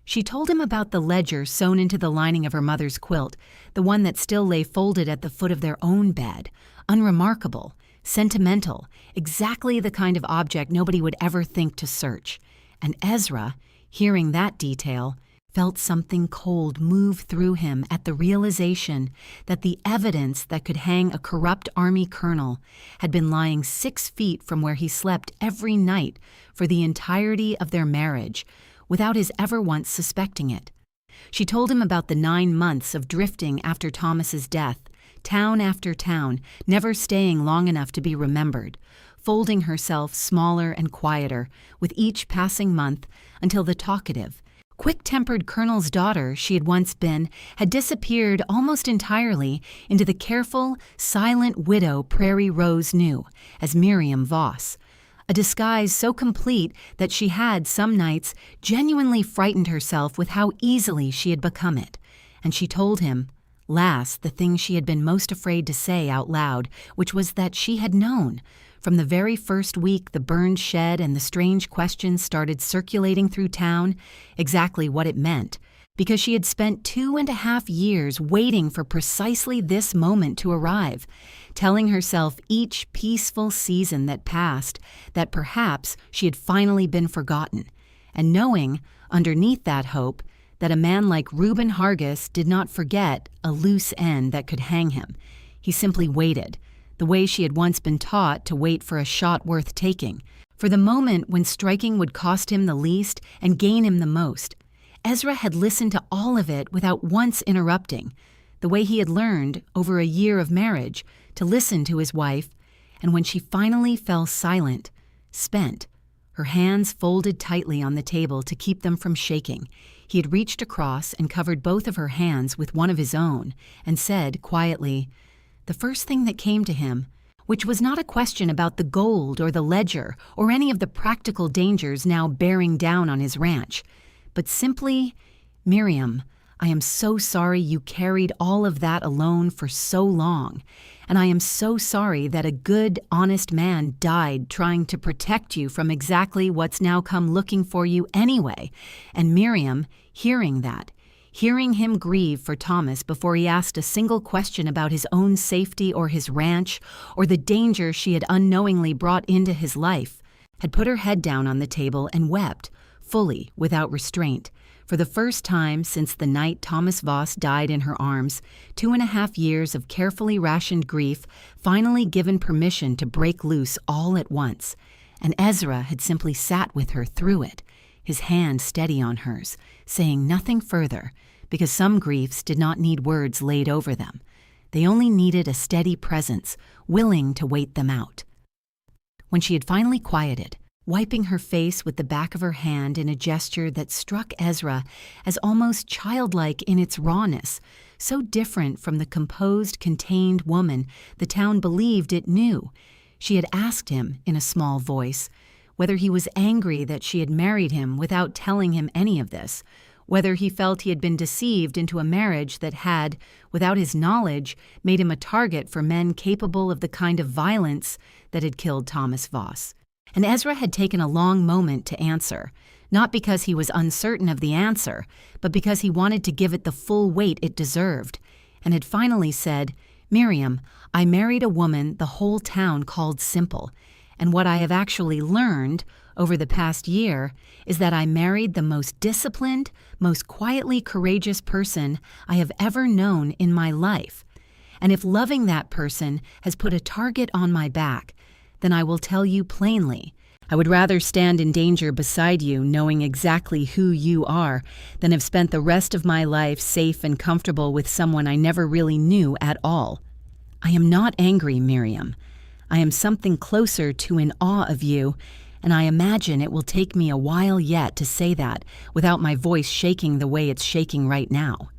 She told him about the ledger sewn into the lining of her mother's quilt, the one that still lay folded at the foot of their own bed, unremarkable, sentimental, exactly the kind of object nobody would ever think to search. And Ezra, hearing that detail, felt something cold move through him at the realization that the evidence that could hang a corrupt Army colonel had been lying 6 feet from where he slept every night for the entirety of their marriage, without his ever once suspecting it. She told him about the 9 months of drifting after Thomas's death, town after town, never staying long enough to be remembered, folding herself smaller and quieter with each passing month until the talkative, quick-tempered colonel's daughter she had once been had disappeared almost entirely into the careful, silent widow Prairie Rose knew as Miriam Voss, a disguise so complete that she had some nights genuinely frightened herself with how easily she had become it. And she told him, last, the thing she had been most afraid to say out loud, which was that she had known, from the very first week the burned shed and the strange questions started circulating through town, exactly what it meant, because she had spent 2.5 years waiting for precisely this moment to arrive, telling herself each peaceful season that passed that perhaps she had finally been forgotten, and knowing, underneath that hope, that a man like Reuben Hargis did not forget a loose end that could hang him. He simply waited, the way she had once been taught to wait for a shot worth taking, for the moment when striking would cost him the least and gain him the most. Ezra had listened to all of it without once interrupting, the way he had learned, over a year of marriage, to listen to his wife, and when she finally fell silent, spent, her hands folded tightly on the table to keep them from shaking, he had reached across and covered both of her hands with one of his own, and said quietly, the first thing that came to him, which was not a question about the gold or the ledger or any of the practical dangers now bearing down on his ranch, but simply, Miriam, I am so sorry you carried all of that alone for so long, and I am so sorry that a good, honest man died trying to protect you from exactly what's now come looking for you anyway. And Miriam, hearing that, hearing him grieve for Thomas before he asked a single question about his own safety or his ranch or the danger she had unknowingly brought into his life, had put her head down on the table and wept, fully, without restraint, for the first time since the night Thomas Voss died in her arms, 2.5 years of carefully rationed grief finally given permission to break loose all at once, and Ezra had simply sat with her through it, his hand steady on hers, saying nothing further, because some griefs did not need words laid over them. They only needed a steady presence, willing to wait them out. When she had finally quieted, wiping her face with the back of her hand in a gesture that struck Ezra as almost childlike in its rawness, so different from the composed, contained woman the town believed it knew, she had asked him, in a small voice, whether he was angry that she had married him without telling him any of this, whether he felt he had been deceived into a marriage that had, without his knowledge, made him a target for men capable of the kind of violence that had killed Thomas Voss. And Ezra had taken a long moment to answer, not because he was uncertain of the answer, but because he wanted to give it the full weight it deserved, and had finally said, "Miriam, I married a woman the whole town called simple, and what I have actually learned over the past year is that I married the most disciplined, most quietly courageous person I have ever known in my life. And if loving that person has put a target on my back, then I will tell you plainly, I would rather stand in danger beside you knowing exactly who you are than have spent the rest of my life safe and comfortable with someone I never really knew at all. I am not angry, Miriam. I am something closer to in awe of you, and I imagine it will take me a while yet to say that without my voice shaking the way it's shaking right now."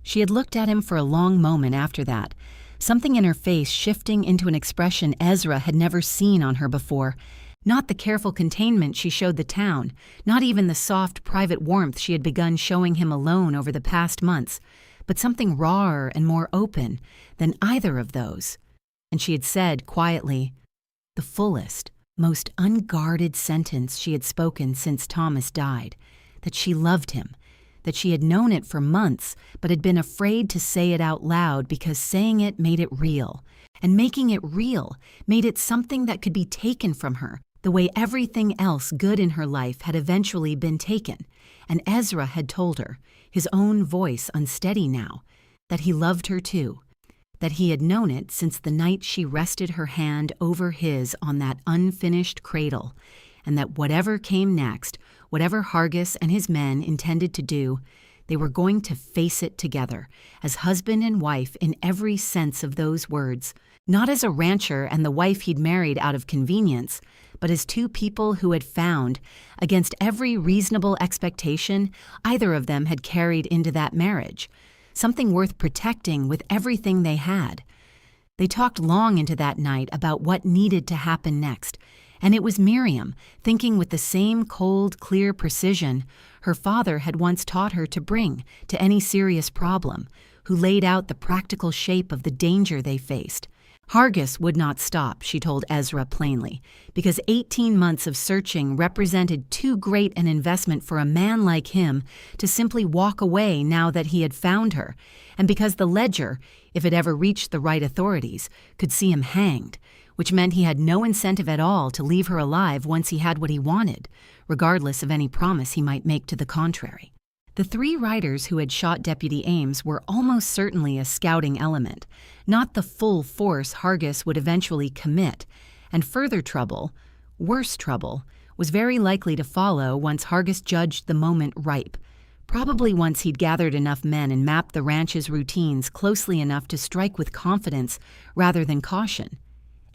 She had looked at him for a long moment after that, something in her face shifting into an expression Ezra had never seen on her before. Not the careful containment she showed the town, not even the soft, private warmth she had begun showing him alone over the past months, but something rawer and more open than either of those. And she had said quietly, the fullest, most unguarded sentence she had spoken since Thomas died, that she loved him, that she had known it for months but had been afraid to say it out loud because saying it made it real, and making it real made it something that could be taken from her, the way everything else good in her life had eventually been taken. And Ezra had told her, his own voice unsteady now, that he loved her too, that he had known it since the night she rested her hand over his on that unfinished cradle, and that whatever came next, whatever Hargis and his men intended to do, they were going to face it together, as husband and wife in every sense of those words, not as a rancher and the wife he'd married out of convenience, but as two people who had found, against every reasonable expectation either of them had carried into that marriage, something worth protecting with everything they had. They talked long into that night about what needed to happen next, and it was Miriam, thinking with the same cold, clear precision her father had once taught her to bring to any serious problem, who laid out the practical shape of the danger they faced. Hargis would not stop, she told Ezra plainly, because 18 months of searching represented too great an investment for a man like him to simply walk away now that he had found her, and because the ledger, if it ever reached the right authorities, could see him hanged, which meant he had no incentive at all to leave her alive once he had what he wanted, regardless of any promise he might make to the contrary. The three riders who had shot Deputy Ames were almost certainly a scouting element, not the full force Hargis would eventually commit, and further trouble, worse trouble, was very likely to follow once Hargis judged the moment ripe, probably once he'd gathered enough men and mapped the ranch's routines closely enough to strike with confidence rather than caution.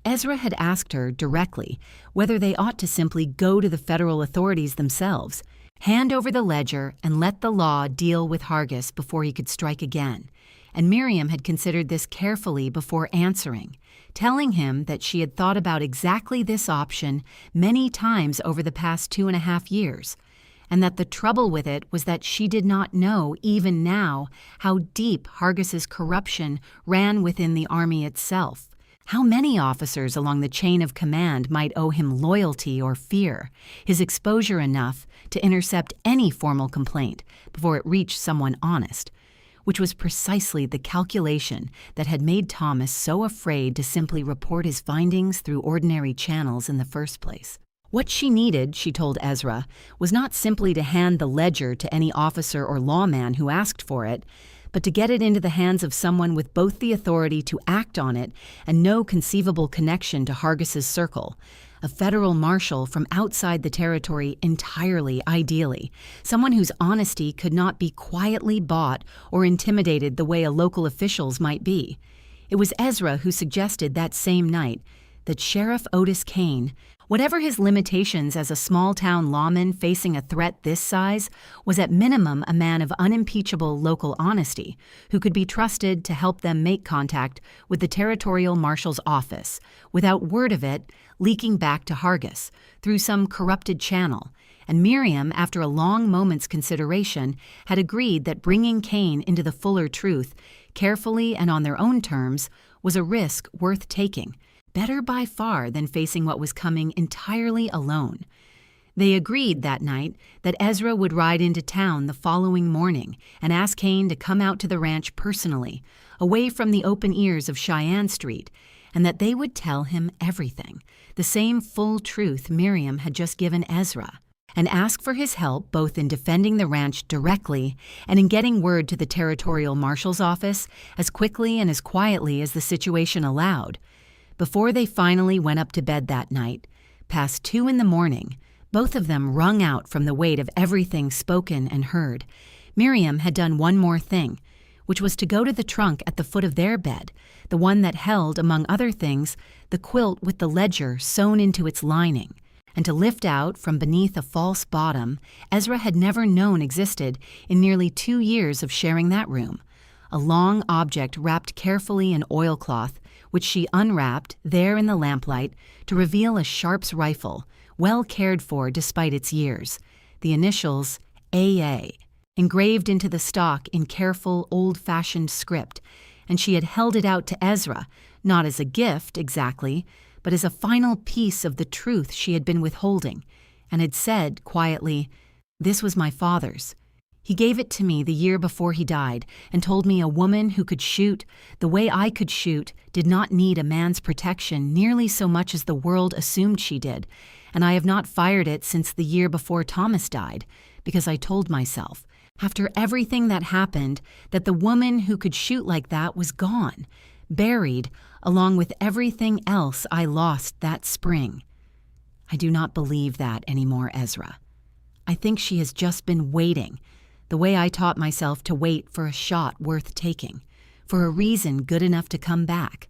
Ezra had asked her directly whether they ought to simply go to the federal authorities themselves, hand over the ledger, and let the law deal with Hargis before he could strike again. And Miriam had considered this carefully before answering, telling him that she had thought about exactly this option many times over the past 2.5 years, and that the trouble with it was that she did not know, even now, how deep Hargis's corruption ran within the army itself. How many officers along the chain of command might owe him loyalty or fear, his exposure enough to intercept any formal complaint before it reached someone honest, which was precisely the calculation that had made Thomas so afraid to simply report his findings through ordinary channels in the first place. What she needed, she told Ezra, was not simply to hand the ledger to any officer or lawman who asked for it, but to get it into the hands of someone with both the authority to act on it and no conceivable connection to Hargis's circle, a federal marshal from outside the territory entirely, ideally, someone whose honesty could not be quietly bought or intimidated the way a local official's might be. It was Ezra who suggested that same night that Sheriff Otis Kane, whatever his limitations as a small-town lawman facing a threat this size, was at minimum a man of unimpeachable local honesty who could be trusted to help them make contact with the territorial marshal's office without word of it leaking back to Hargis through some corrupted channel. And Miriam, after a long moment's consideration, had agreed that bringing Kane into the fuller truth, carefully and on their own terms, was a risk worth taking, better by far than facing what was coming entirely alone. They agreed that night that Ezra would ride into town the following morning and ask Kane to come out to the ranch personally, away from the open ears of Cheyenne Street, and that they would tell him everything, the same full truth Miriam had just given Ezra, and ask for his help both in defending the ranch directly and in getting word to the territorial marshal's office as quickly and as quietly as the situation allowed. Before they finally went up to bed that night, past 2 a.m, both of them wrung out from the weight of everything spoken and heard. Miriam had done one more thing, which was to go to the trunk at the foot of their bed, the one that held, among other things, the quilt with the ledger sewn into its lining, and to lift out, from beneath a false bottom Ezra had never known existed in nearly 2 years of sharing that room, a long object wrapped carefully in oilcloth, which she unwrapped there in the lamplight to reveal a Sharps rifle, well cared for despite its years, the initials AA, engraved into the stock in careful, old-fashioned script, and she had held it out to Ezra, not as a gift exactly, but as a final piece of the truth she had been withholding, and had said quietly, "This was my father's. He gave it to me the year before he died and told me a woman who could shoot the way I could shoot did not need a man's protection nearly so much as the world assumed she did, and I have not fired it since the year before Thomas died, because I told myself, after everything that happened, that the woman who could shoot like that was gone, buried, along with everything else I lost that spring. I do not believe that anymore, Ezra. I think she has just been waiting, the way I taught myself to wait for a shot worth taking, for a reason good enough to come back."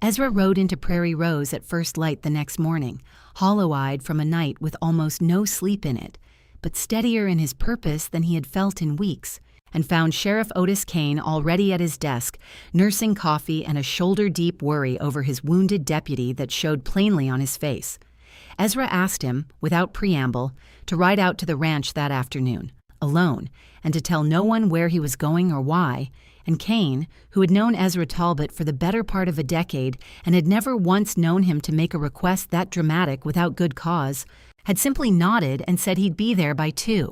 Ezra rode into Prairie Rose at first light the next morning, hollow-eyed from a night with almost no sleep in it, but steadier in his purpose than he had felt in weeks, and found Sheriff Otis Kane already at his desk, nursing coffee and a shoulder-deep worry over his wounded deputy that showed plainly on his face. Ezra asked him, without preamble, to ride out to the ranch that afternoon, alone, and to tell no one where he was going or why, and Kane, who had known Ezra Talbot for the better part of a decade and had never once known him to make a request that dramatic without good cause, had simply nodded and said he'd be there by 2.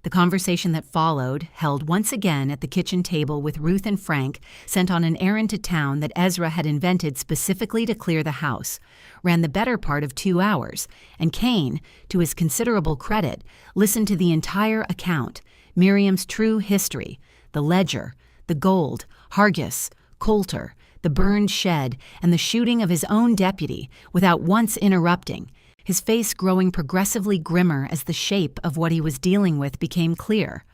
The conversation that followed, held once again at the kitchen table with Ruth and Frank, sent on an errand to town that Ezra had invented specifically to clear the house, ran the better part of 2 hours, and Kane, to his considerable credit, listened to the entire account, Miriam's true history, the ledger, the gold, Hargis, Coulter, the burned shed, and the shooting of his own deputy, without once interrupting, his face growing progressively grimmer as the shape of what he was dealing with became clear.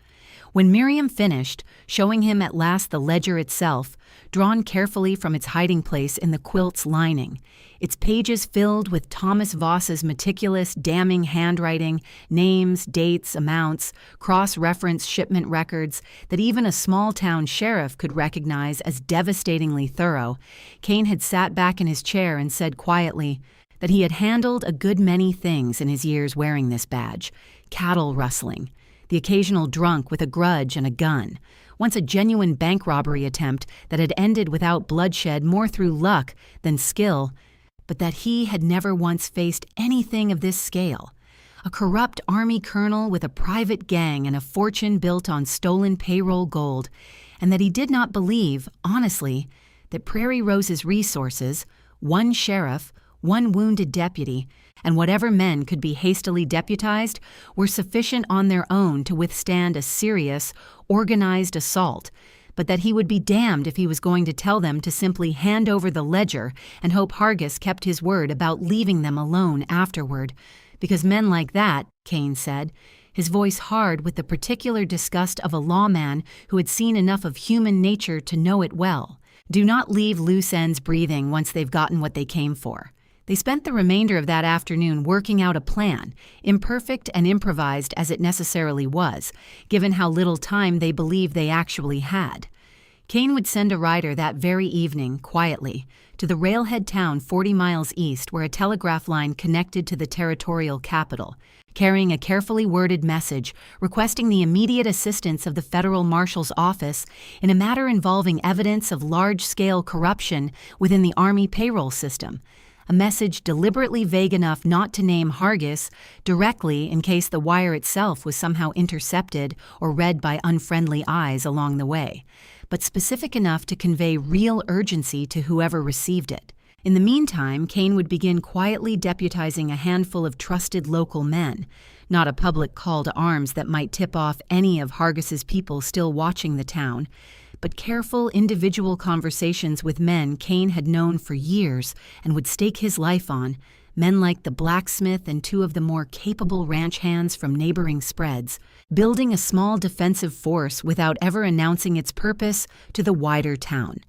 When Miriam finished, showing him at last the ledger itself, drawn carefully from its hiding place in the quilt's lining, its pages filled with Thomas Voss's meticulous, damning handwriting, names, dates, amounts, cross-reference shipment records that even a small-town sheriff could recognize as devastatingly thorough, Kane had sat back in his chair and said quietly that he had handled a good many things in his years wearing this badge: cattle rustling, the occasional drunk with a grudge and a gun, once a genuine bank robbery attempt that had ended without bloodshed more through luck than skill, but that he had never once faced anything of this scale. A corrupt army colonel with a private gang and a fortune built on stolen payroll gold, and that he did not believe, honestly, that Prairie Rose's resources, one sheriff, one wounded deputy, and whatever men could be hastily deputized, were sufficient on their own to withstand a serious, organized assault, but that he would be damned if he was going to tell them to simply hand over the ledger and hope Hargis kept his word about leaving them alone afterward. Because men like that, Kane said, his voice hard with the particular disgust of a lawman who had seen enough of human nature to know it well, do not leave loose ends breathing once they've gotten what they came for. They spent the remainder of that afternoon working out a plan, imperfect and improvised as it necessarily was, given how little time they believed they actually had. Kane would send a rider that very evening, quietly, to the railhead town 40 miles east where a telegraph line connected to the territorial capital, carrying a carefully worded message requesting the immediate assistance of the federal marshal's office in a matter involving evidence of large-scale corruption within the Army payroll system. A message deliberately vague enough not to name Hargis directly in case the wire itself was somehow intercepted or read by unfriendly eyes along the way, but specific enough to convey real urgency to whoever received it. In the meantime, Kane would begin quietly deputizing a handful of trusted local men, not a public call to arms that might tip off any of Hargis's people still watching the town, but careful individual conversations with men Kane had known for years and would stake his life on, men like the blacksmith and two of the more capable ranch hands from neighboring spreads, building a small defensive force without ever announcing its purpose to the wider town.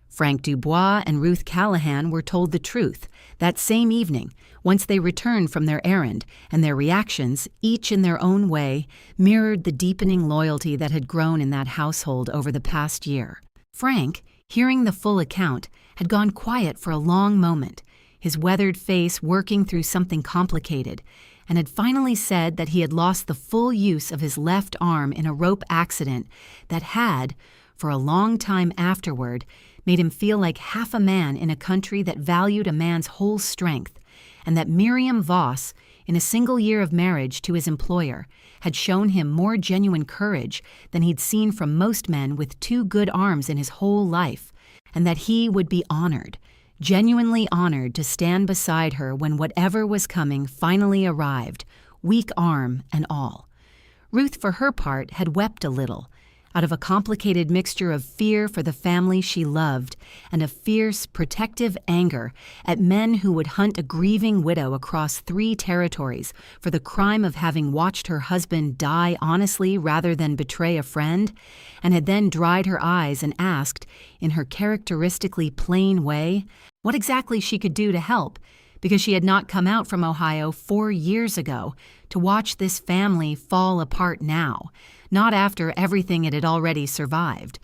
Frank Dubois and Ruth Callahan were told the truth that same evening, once they returned from their errand, and their reactions, each in their own way, mirrored the deepening loyalty that had grown in that household over the past year. Frank, hearing the full account, had gone quiet for a long moment, his weathered face working through something complicated, and had finally said that he had lost the full use of his left arm in a rope accident that had, for a long time afterward, made him feel like half a man in a country that valued a man's whole strength, and that Miriam Voss, in a single year of marriage to his employer, had shown him more genuine courage than he'd seen from most men with two good arms in his whole life, and that he would be honored, genuinely honored to stand beside her when whatever was coming finally arrived, weak arm and all. Ruth, for her part, had wept a little, out of a complicated mixture of fear for the family she loved and a fierce, protective anger at men who would hunt a grieving widow across 3 territories for the crime of having watched her husband die honestly rather than betray a friend, and had then dried her eyes and asked, in her characteristically plain way, what exactly she could do to help, because she had not come out from Ohio 4 years ago to watch this family fall apart now, not after everything it had already survived.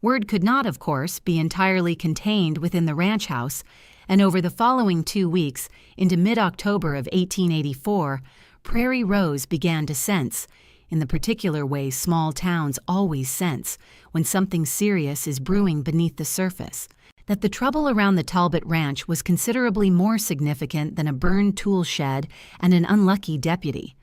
Word could not, of course, be entirely contained within the ranch house, and over the following 2 weeks, into mid-October of 1884, Prairie Rose began to sense, in the particular way small towns always sense when something serious is brewing beneath the surface, that the trouble around the Talbot Ranch was considerably more significant than a burned tool shed and an unlucky deputy.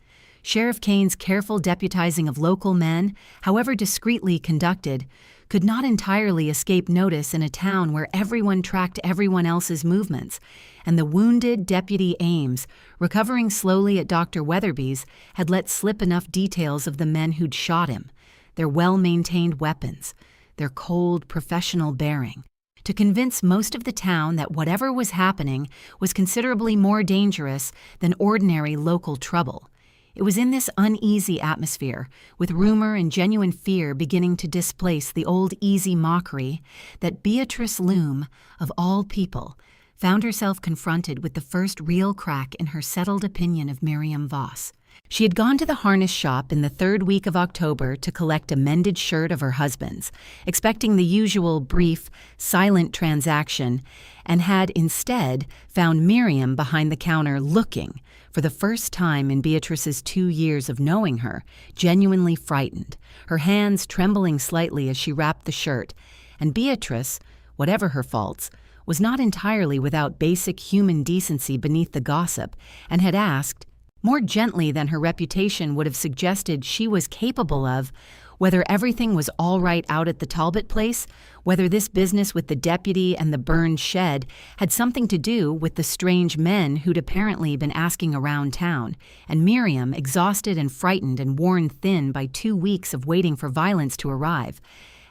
Sheriff Kane's careful deputizing of local men, however discreetly conducted, could not entirely escape notice in a town where everyone tracked everyone else's movements, and the wounded Deputy Ames, recovering slowly at Dr. Weatherby's, had let slip enough details of the men who'd shot him, their well-maintained weapons, their cold, professional bearing, to convince most of the town that whatever was happening was considerably more dangerous than ordinary local trouble. It was in this uneasy atmosphere, with rumor and genuine fear beginning to displace the old easy mockery, that Beatrice Loom, of all people, found herself confronted with the first real crack in her settled opinion of Miriam Voss. She had gone to the harness shop in the 3rd week of October to collect a mended shirt of her husband's, expecting the usual brief, silent transaction, and had instead found Miriam behind the counter looking, for the first time in Beatrice's 2 years of knowing her, genuinely frightened, her hands trembling slightly as she wrapped the shirt, and Beatrice, whatever her faults, was not entirely without basic human decency beneath the gossip, and had asked, more gently than her reputation would have suggested she was capable of, whether everything was all right out at the Talbot place, whether this business with the deputy and the burned shed had something to do with the strange men who'd apparently been asking around town, and Miriam, exhausted and frightened and worn thin by 2 weeks of waiting for violence to arrive,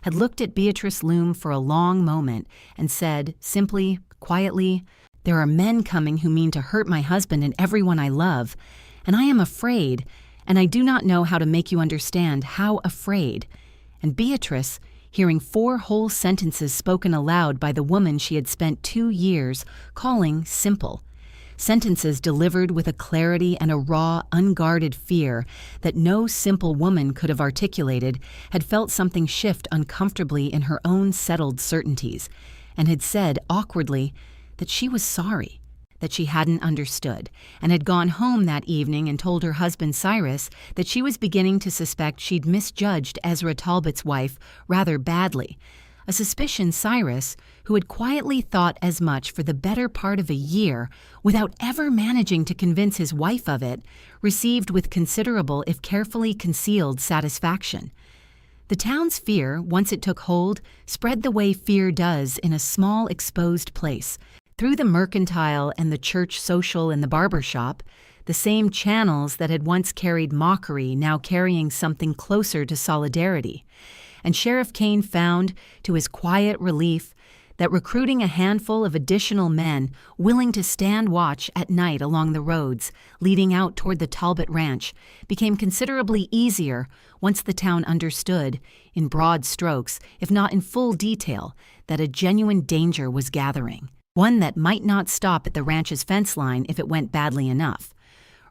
had looked at Beatrice loom for a long moment and said, simply, quietly, "There are men coming who mean to hurt my husband and everyone I love, and I am afraid, and I do not know how to make you understand how afraid." And Beatrice, hearing 4 whole sentences spoken aloud by the woman she had spent 2 years calling simple, sentences delivered with a clarity and a raw, unguarded fear that no simple woman could have articulated, had felt something shift uncomfortably in her own settled certainties, and had said awkwardly that she was sorry, that she hadn't understood, and had gone home that evening and told her husband Cyrus that she was beginning to suspect she'd misjudged Ezra Talbot's wife rather badly, a suspicion Cyrus, who had quietly thought as much for the better part of a year without ever managing to convince his wife of it, received with considerable if carefully concealed satisfaction. The town's fear, once it took hold, spread the way fear does in a small exposed place, through the mercantile and the church social and the barber shop, the same channels that had once carried mockery now carrying something closer to solidarity. And Sheriff Kane found, to his quiet relief, that recruiting a handful of additional men willing to stand watch at night along the roads leading out toward the Talbot Ranch became considerably easier once the town understood, in broad strokes, if not in full detail, that a genuine danger was gathering, one that might not stop at the ranch's fence line if it went badly enough.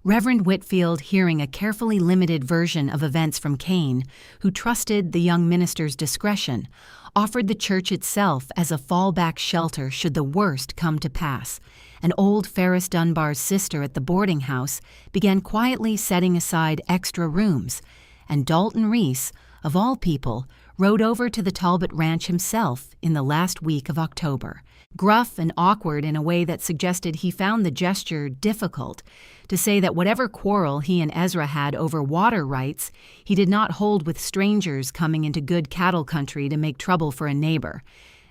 Reverend Whitfield, hearing a carefully limited version of events from Kane, who trusted the young minister's discretion, offered the church itself as a fallback shelter should the worst come to pass, and old Ferris Dunbar's sister at the boarding house began quietly setting aside extra rooms, and Dalton Reese, of all people, rode over to the Talbot Ranch himself in the last week of October, gruff and awkward in a way that suggested he found the gesture difficult, to say that whatever quarrel he and Ezra had over water rights, he did not hold with strangers coming into good cattle country to make trouble for a neighbor,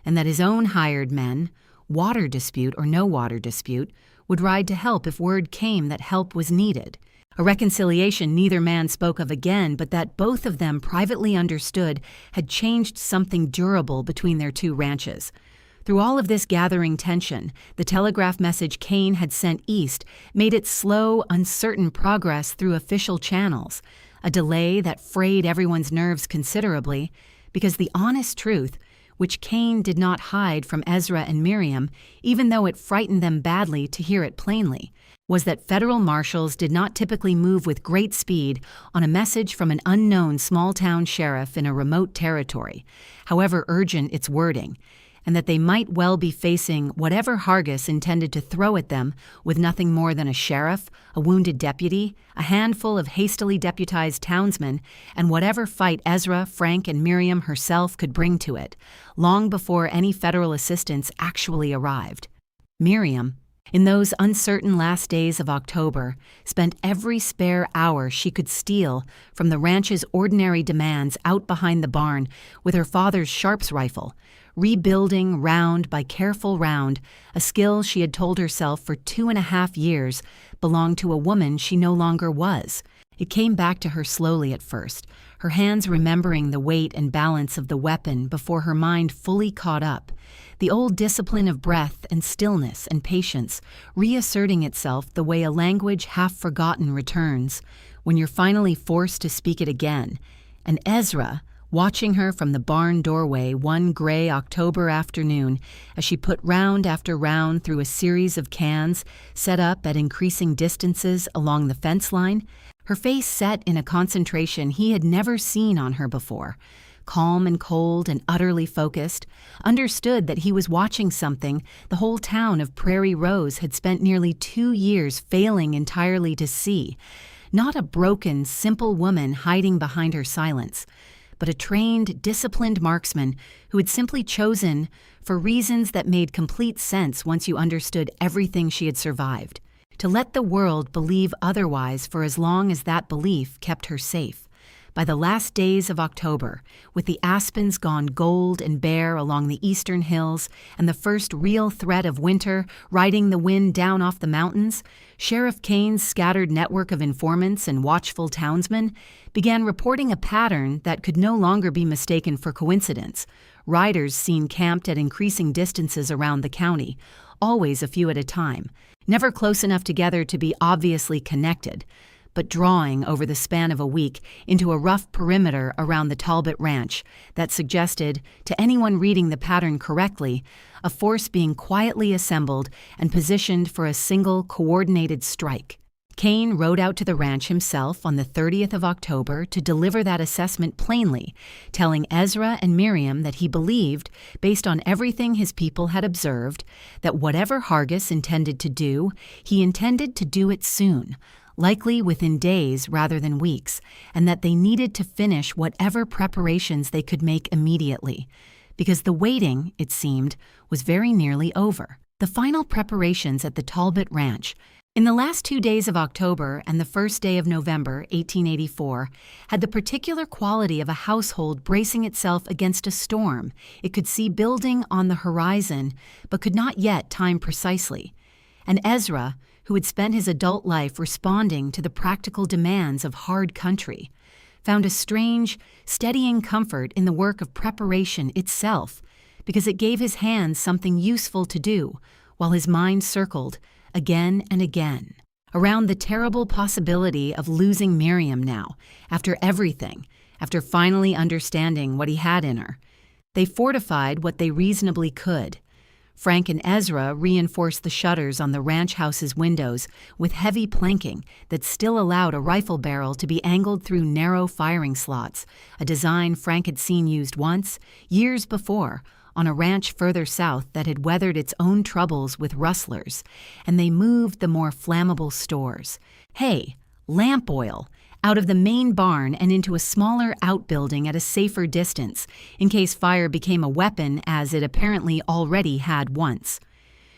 and that his own hired men, water dispute or no water dispute, would ride to help if word came that help was needed. A reconciliation neither man spoke of again, but that both of them privately understood had changed something durable between their 2 ranches. Through all of this gathering tension, the telegraph message Kane had sent east made its slow, uncertain progress through official channels, a delay that frayed everyone's nerves considerably, because the honest truth, which Kane did not hide from Ezra and Miriam, even though it frightened them badly to hear it plainly, was that federal marshals did not typically move with great speed on a message from an unknown small-town sheriff in a remote territory, however urgent its wording, and that they might well be facing whatever Hargis intended to throw at them with nothing more than a sheriff, a wounded deputy, a handful of hastily deputized townsmen, and whatever fight Ezra, Frank, and Miriam herself could bring to it, long before any federal assistance actually arrived. Miriam, in those uncertain last days of October, spent every spare hour she could steal from the ranch's ordinary demands out behind the barn with her father's sharps rifle, rebuilding round by careful round a skill she had told herself for 2.5 years belonged to a woman she no longer was. It came back to her slowly at first, her hands remembering the weight and balance of the weapon before her mind fully caught up, the old discipline of breath and stillness and patience reasserting itself the way a language half forgotten returns when you're finally forced to speak it again, and Ezra, watching her from the barn doorway one gray October afternoon as she put round after round through a series of cans set up at increasing distances along the fence line, her face set in a concentration he had never seen on her before, calm and cold and utterly focused, understood that he was watching something the whole town of Prairie Rose had spent nearly 2 years failing entirely to see, not a broken, simple woman hiding behind her silence, but a trained, disciplined marksman who had simply chosen, for reasons that made complete sense once you understood everything she had survived, to let the world believe otherwise for as long as that belief kept her safe, By the last days of October, with the aspens gone gold and bare along the eastern hills and the first real threat of winter riding the wind down off the mountains, Sheriff Kane's scattered network of informants and watchful townsmen began reporting a pattern that could no longer be mistaken for coincidence. Riders seen camped at increasing distances around the county, always a few at a time, never close enough together to be obviously connected, but drawing over the span of a week into a rough perimeter around the Talbot Ranch that suggested, to anyone reading the pattern correctly, a force being quietly assembled and positioned for a single coordinated strike. Kane rode out to the ranch himself on the 30th of October to deliver that assessment plainly, telling Ezra and Miriam that he believed, based on everything his people had observed, that whatever Hargis intended to do, he intended to do it soon, likely within days rather than weeks, and that they needed to finish whatever preparations they could make immediately, because the waiting, it seemed, was very nearly over. The final preparations at the Talbot Ranch, in the last 2 days of October and the first day of November 1884, had the particular quality of a household bracing itself against a storm it could see building on the horizon but could not yet time precisely. And Ezra, who had spent his adult life responding to the practical demands of hard country, found a strange, steadying comfort in the work of preparation itself, because it gave his hands something useful to do, while his mind circled, again and again, around the terrible possibility of losing Miriam now, after everything, after finally understanding what he had in her. They fortified what they reasonably could. Frank and Ezra reinforced the shutters on the ranch house's windows with heavy planking that still allowed a rifle barrel to be angled through narrow firing slots, a design Frank had seen used once, years before, on a ranch further south that had weathered its own troubles with rustlers, and they moved the more flammable stores, hay, lamp oil, out of the main barn and into a smaller outbuilding at a safer distance, in case fire became a weapon as it apparently already had once.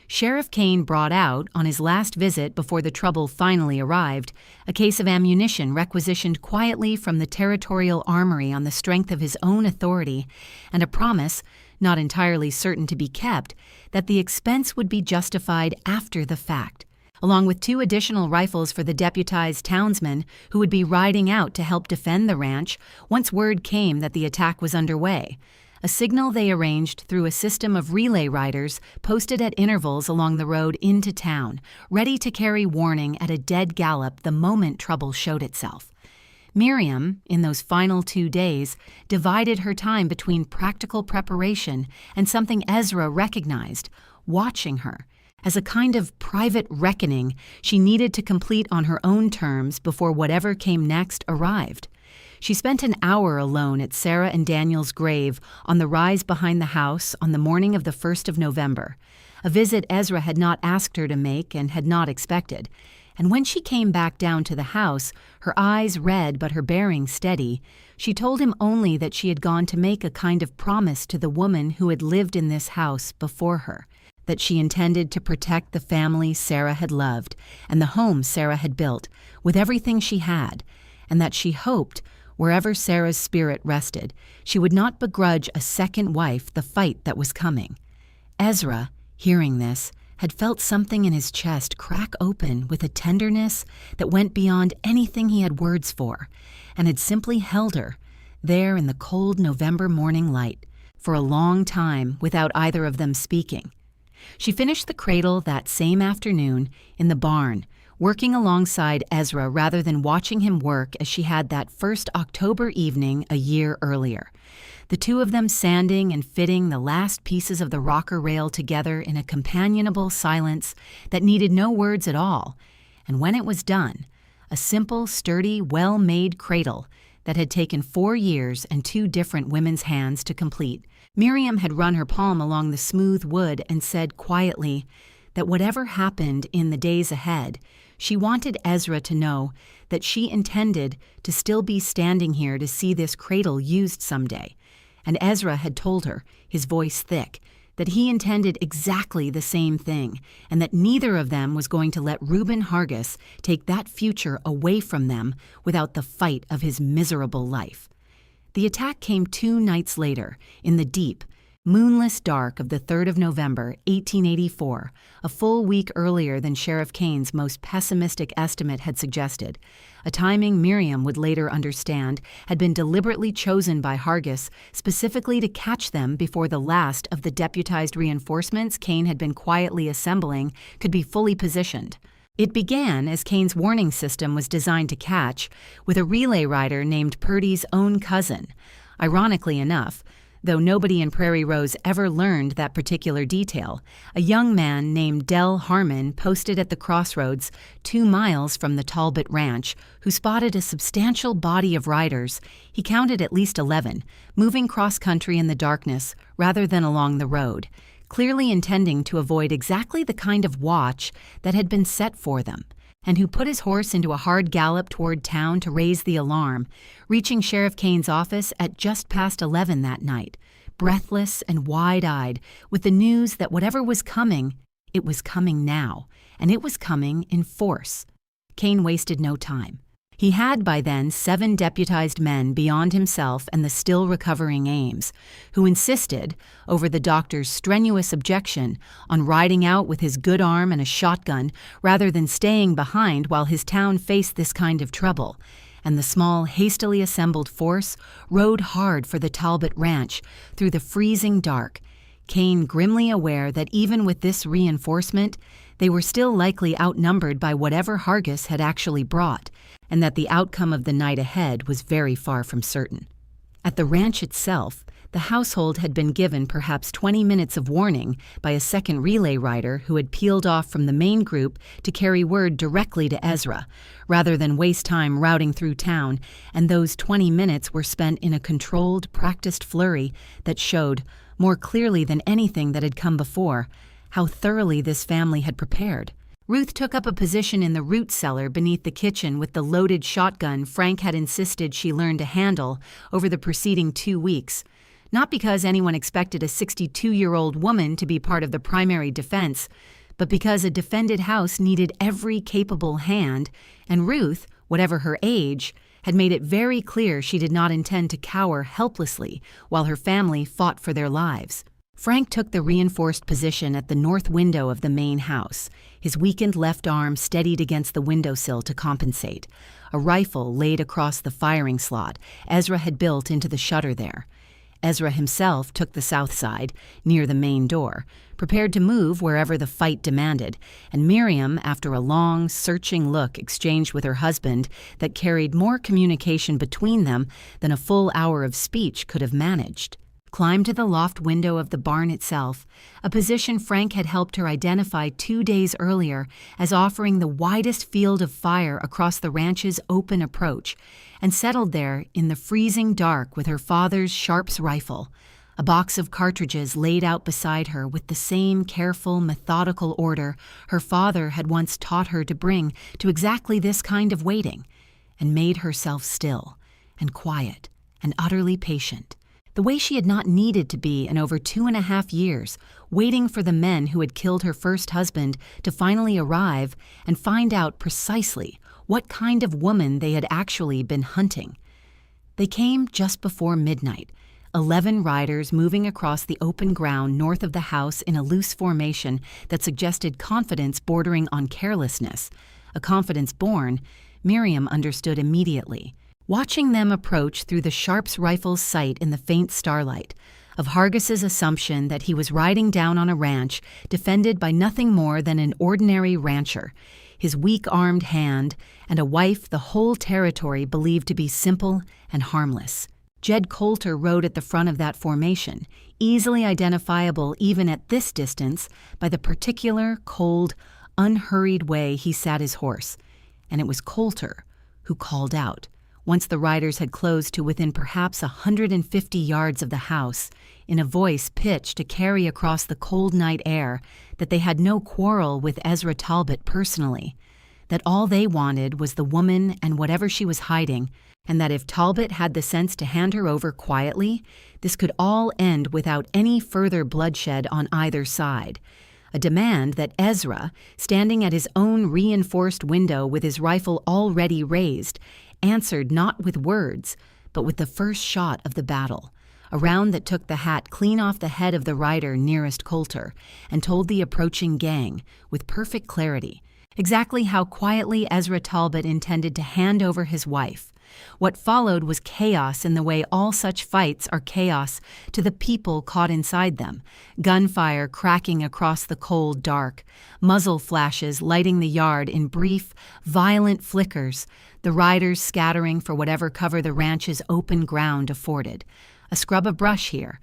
Sheriff Kane brought out, on his last visit before the trouble finally arrived, a case of ammunition requisitioned quietly from the territorial armory on the strength of his own authority, and a promise, not entirely certain to be kept, that the expense would be justified after the fact, along with 2 additional rifles for the deputized townsmen who would be riding out to help defend the ranch once word came that the attack was underway, a signal they arranged through a system of relay riders posted at intervals along the road into town, ready to carry warning at a dead gallop the moment trouble showed itself. Miriam, in those final 2 days, divided her time between practical preparation and something Ezra recognized, watching her, as a kind of private reckoning she needed to complete on her own terms before whatever came next arrived. She spent an hour alone at Sarah and Daniel's grave on the rise behind the house on the morning of the 1st of November, a visit Ezra had not asked her to make and had not expected. And when she came back down to the house, her eyes red but her bearing steady, she told him only that she had gone to make a kind of promise to the woman who had lived in this house before her, that she intended to protect the family Sarah had loved and the home Sarah had built with everything she had, and that she hoped, wherever Sarah's spirit rested, she would not begrudge a second wife the fight that was coming. Ezra, hearing this, had felt something in his chest crack open with a tenderness that went beyond anything he had words for, and had simply held her, there in the cold November morning light, for a long time without either of them speaking. She finished the cradle that same afternoon in the barn, working alongside Ezra rather than watching him work as she had that first October evening a year earlier, the 2 of them sanding and fitting the last pieces of the rocker rail together in a companionable silence that needed no words at all, and when it was done, a simple, sturdy, well-made cradle that had taken 4 years and 2 different women's hands to complete. Miriam had run her palm along the smooth wood and said quietly that whatever happened in the days ahead, she wanted Ezra to know that she intended to still be standing here to see this cradle used someday. And Ezra had told her, his voice thick, that he intended exactly the same thing, and that neither of them was going to let Reuben Hargis take that future away from them without the fight of his miserable life. The attack came 2 nights later, in the deep, moonless dark of the 3rd of November, 1884, a full week earlier than Sheriff Kane's most pessimistic estimate had suggested, a timing Miriam would later understand had been deliberately chosen by Hargis specifically to catch them before the last of the deputized reinforcements Kane had been quietly assembling could be fully positioned. It began, as Kane's warning system was designed to catch, with a relay rider named Purdy's own cousin. Ironically enough, though nobody in Prairie Rose ever learned that particular detail, a young man named Del Harmon posted at the crossroads 2 miles from the Talbot Ranch, who spotted a substantial body of riders, he counted at least 11, moving cross-country in the darkness rather than along the road, clearly intending to avoid exactly the kind of watch that had been set for them, and who put his horse into a hard gallop toward town to raise the alarm, reaching Sheriff Kane's office at just past 11 that night, breathless and wide-eyed, with the news that whatever was coming, it was coming now, and it was coming in force. Kane wasted no time. He had by then 7 deputized men beyond himself and the still recovering Ames, who insisted, over the doctor's strenuous objection, on riding out with his good arm and a shotgun rather than staying behind while his town faced this kind of trouble, and the small, hastily assembled force rode hard for the Talbot Ranch through the freezing dark, Kane grimly aware that even with this reinforcement, they were still likely outnumbered by whatever Hargis had actually brought, and that the outcome of the night ahead was very far from certain. At the ranch itself, the household had been given perhaps 20 minutes of warning by a second relay rider who had peeled off from the main group to carry word directly to Ezra, rather than waste time routing through town, and those 20 minutes were spent in a controlled, practiced flurry that showed, more clearly than anything that had come before, how thoroughly this family had prepared. Ruth took up a position in the root cellar beneath the kitchen with the loaded shotgun Frank had insisted she learn to handle over the preceding 2 weeks, not because anyone expected a 62-year-old woman to be part of the primary defense, but because a defended house needed every capable hand, and Ruth, whatever her age, had made it very clear she did not intend to cower helplessly while her family fought for their lives. Frank took the reinforced position at the north window of the main house, his weakened left arm steadied against the windowsill to compensate, a rifle laid across the firing slot Ezra had built into the shutter there. Ezra himself took the south side, near the main door, prepared to move wherever the fight demanded, and Miriam, after a long, searching look exchanged with her husband that carried more communication between them than a full hour of speech could have managed, climbed to the loft window of the barn itself, a position Frank had helped her identify 2 days earlier as offering the widest field of fire across the ranch's open approach, and settled there in the freezing dark with her father's Sharps rifle, a box of cartridges laid out beside her with the same careful, methodical order her father had once taught her to bring to exactly this kind of waiting, and made herself still and quiet and utterly patient, the way she had not needed to be in over 2.5 years, waiting for the men who had killed her first husband to finally arrive and find out precisely what kind of woman they had actually been hunting. They came just before midnight, 11 riders moving across the open ground north of the house in a loose formation that suggested confidence bordering on carelessness, a confidence born, Miriam understood immediately, watching them approach through the Sharps rifle's sight in the faint starlight, of Hargis's assumption that he was riding down on a ranch defended by nothing more than an ordinary rancher, his weak-armed hand, and a wife the whole territory believed to be simple and harmless. Jed Coulter rode at the front of that formation, easily identifiable even at this distance by the particular, cold, unhurried way he sat his horse, and it was Coulter who called out, once the riders had closed to within perhaps 150 yards of the house, in a voice pitched to carry across the cold night air that they had no quarrel with Ezra Talbot personally. that all they wanted was the woman and whatever she was hiding, and that if Talbot had the sense to hand her over quietly, this could all end without any further bloodshed on either side. A demand that Ezra, standing at his own reinforced window with his rifle already raised, answered not with words, but with the first shot of the battle, a round that took the hat clean off the head of the rider nearest Coulter and told the approaching gang, with perfect clarity, exactly how quietly Ezra Talbot intended to hand over his wife. What followed was chaos in the way all such fights are chaos to the people caught inside them, gunfire cracking across the cold dark, muzzle flashes lighting the yard in brief, violent flickers, the riders scattering for whatever cover the ranch's open ground afforded. A scrub of brush here,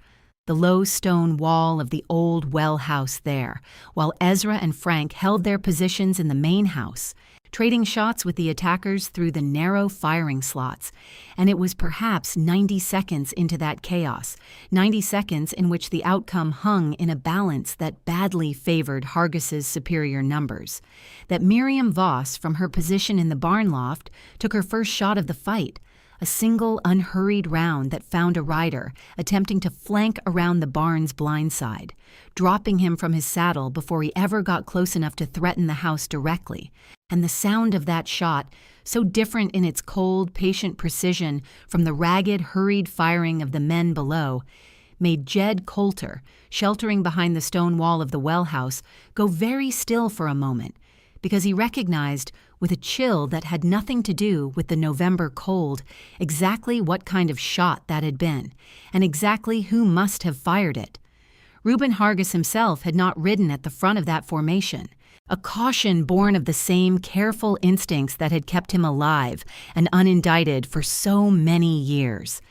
the low stone wall of the old well house there, while Ezra and Frank held their positions in the main house, trading shots with the attackers through the narrow firing slots, and it was perhaps 90 seconds into that chaos, 90 seconds in which the outcome hung in a balance that badly favored Hargiss's superior numbers, that Miriam Voss, from her position in the barn loft, took her first shot of the fight, a single unhurried round that found a rider attempting to flank around the barn's blind side, dropping him from his saddle before he ever got close enough to threaten the house directly. And the sound of that shot, so different in its cold, patient precision from the ragged, hurried firing of the men below, made Jed Coulter, sheltering behind the stone wall of the well house, go very still for a moment, because he recognized, with a chill that had nothing to do with the November cold, exactly what kind of shot that had been, and exactly who must have fired it. Reuben Hargiss himself had not ridden at the front of that formation, a caution born of the same careful instincts that had kept him alive and unindicted for so many years.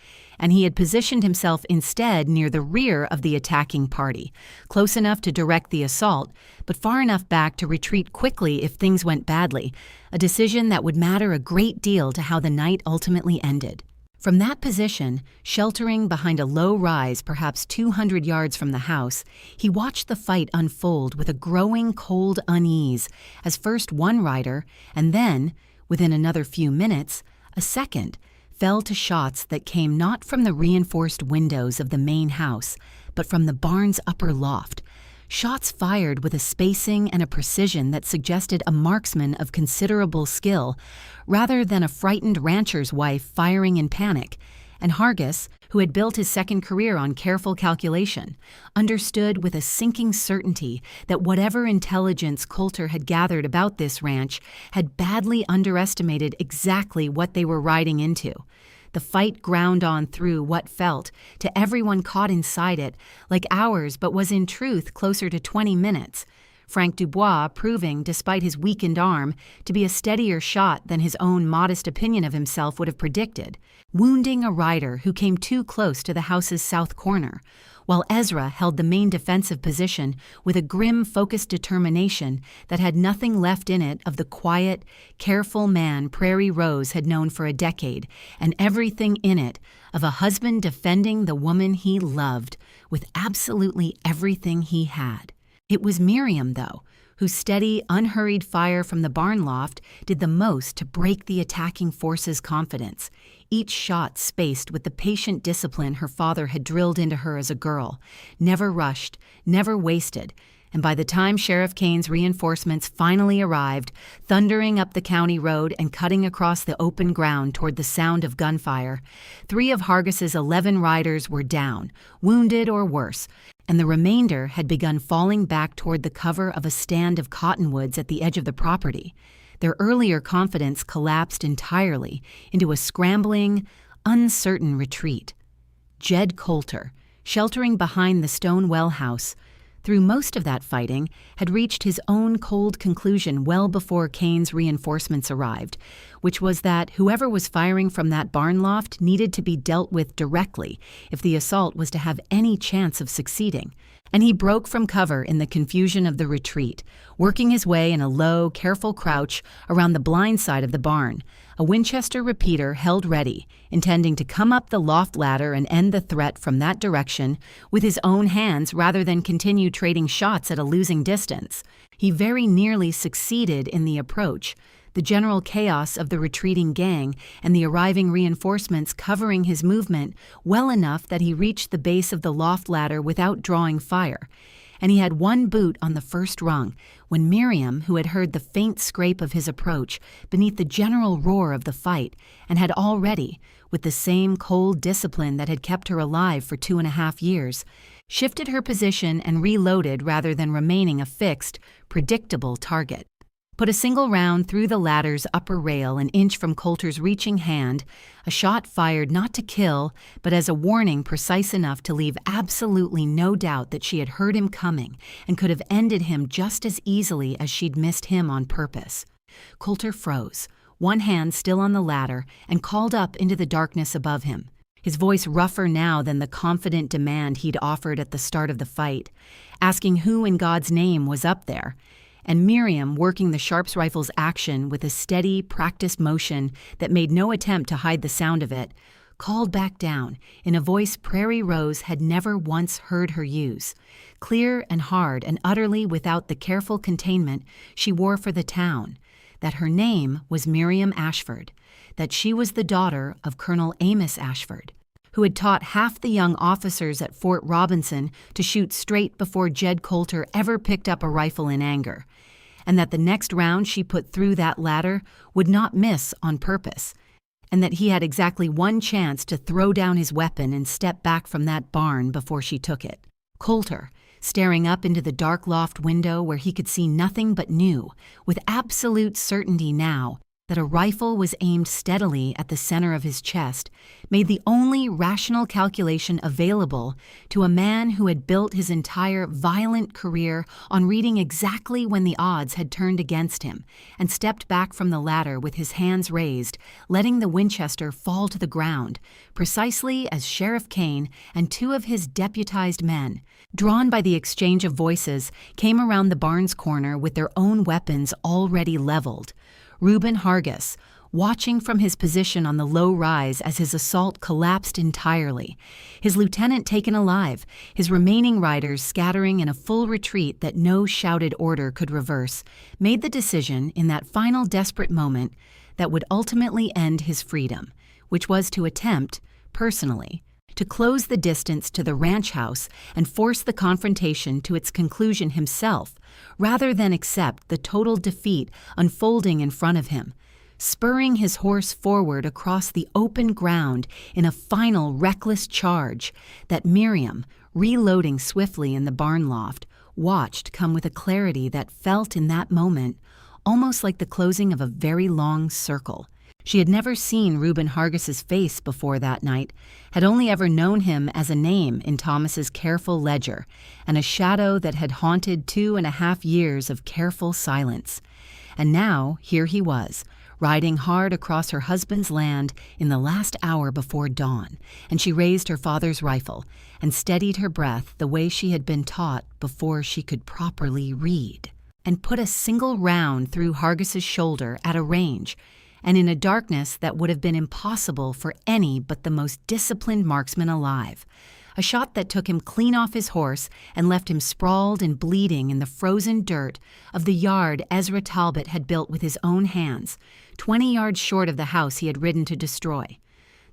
And he had positioned himself instead near the rear of the attacking party, close enough to direct the assault, but far enough back to retreat quickly if things went badly, a decision that would matter a great deal to how the night ultimately ended. From that position, sheltering behind a low rise perhaps 200 yards from the house, he watched the fight unfold with a growing cold unease as first one rider, and then, within another few minutes, a second, fell to shots that came not from the reinforced windows of the main house, but from the barn's upper loft, shots fired with a spacing and a precision that suggested a marksman of considerable skill, rather than a frightened rancher's wife firing in panic, and Hargiss, who had built his second career on careful calculation, understood with a sinking certainty that whatever intelligence Coulter had gathered about this ranch had badly underestimated exactly what they were riding into. The fight ground on through what felt, to everyone caught inside it, like hours but was in truth closer to 20 minutes. Frank Dubois proving, despite his weakened arm, to be a steadier shot than his own modest opinion of himself would have predicted, wounding a rider who came too close to the house's south corner, while Ezra held the main defensive position with a grim, focused determination that had nothing left in it of the quiet, careful man Prairie Rose had known for a decade, and everything in it of a husband defending the woman he loved with absolutely everything he had. It was Miriam, though, whose steady, unhurried fire from the barn loft did the most to break the attacking force's confidence, each shot spaced with the patient discipline her father had drilled into her as a girl, never rushed, never wasted, and by the time Sheriff Kane's reinforcements finally arrived, thundering up the county road and cutting across the open ground toward the sound of gunfire, 3 of Hargiss's 11 riders were down, wounded or worse, and the remainder had begun falling back toward the cover of a stand of cottonwoods at the edge of the property. Their earlier confidence collapsed entirely into a scrambling, uncertain retreat. Jed Coulter, sheltering behind the stone well house, through most of that fighting, had reached his own cold conclusion well before Kane's reinforcements arrived, which was that whoever was firing from that barn loft needed to be dealt with directly if the assault was to have any chance of succeeding. And he broke from cover in the confusion of the retreat, working his way in a low, careful crouch around the blind side of the barn, a Winchester repeater held ready, intending to come up the loft ladder and end the threat from that direction with his own hands rather than continue trading shots at a losing distance. He very nearly succeeded in the approach, the general chaos of the retreating gang and the arriving reinforcements covering his movement well enough that he reached the base of the loft ladder without drawing fire. And he had one boot on the first rung when Miriam, who had heard the faint scrape of his approach beneath the general roar of the fight and had already, with the same cold discipline that had kept her alive for 2.5 years, shifted her position and reloaded rather than remaining a fixed, predictable target. Put a single round through the ladder's upper rail an inch from Coulter's reaching hand, a shot fired not to kill, but as a warning precise enough to leave absolutely no doubt that she had heard him coming and could have ended him just as easily as she'd missed him on purpose. Coulter froze, one hand still on the ladder, and called up into the darkness above him, his voice rougher now than the confident demand he'd offered at the start of the fight, asking who in God's name was up there. And Miriam, working the Sharps rifle's action with a steady, practiced motion that made no attempt to hide the sound of it, called back down in a voice Prairie Rose had never once heard her use, clear and hard and utterly without the careful containment she wore for the town, that her name was Miriam Ashford, that she was the daughter of Colonel Amos Ashford, who had taught half the young officers at Fort Robinson to shoot straight before Jed Coulter ever picked up a rifle in anger, and that the next round she put through that ladder would not miss on purpose, and that he had exactly one chance to throw down his weapon and step back from that barn before she took it. Coulter, staring up into the dark loft window where he could see nothing but knew, with absolute certainty now, that a rifle was aimed steadily at the center of his chest, made the only rational calculation available to a man who had built his entire violent career on reading exactly when the odds had turned against him, and stepped back from the ladder with his hands raised, letting the Winchester fall to the ground, precisely as Sheriff Kane and 2 of his deputized men, drawn by the exchange of voices, came around the barn's corner with their own weapons already leveled. Reuben Hargis, watching from his position on the low rise as his assault collapsed entirely, his lieutenant taken alive, his remaining riders scattering in a full retreat that no shouted order could reverse, made the decision in that final desperate moment that would ultimately end his freedom, which was to attempt, personally, to close the distance to the ranch house and force the confrontation to its conclusion himself, rather than accept the total defeat unfolding in front of him, spurring his horse forward across the open ground in a final reckless charge that Miriam, reloading swiftly in the barn loft, watched come with a clarity that felt in that moment almost like the closing of a very long circle. She had never seen Reuben Hargis's face before that night, had only ever known him as a name in Thomas's careful ledger, and a shadow that had haunted 2.5 years of careful silence. And now, here he was, riding hard across her husband's land in the last hour before dawn, and she raised her father's rifle and steadied her breath the way she had been taught before she could properly read, and put a single round through Hargis's shoulder at a range, and in a darkness that would have been impossible for any but the most disciplined marksman alive. A shot that took him clean off his horse and left him sprawled and bleeding in the frozen dirt of the yard Ezra Talbot had built with his own hands, 20 yards short of the house he had ridden to destroy.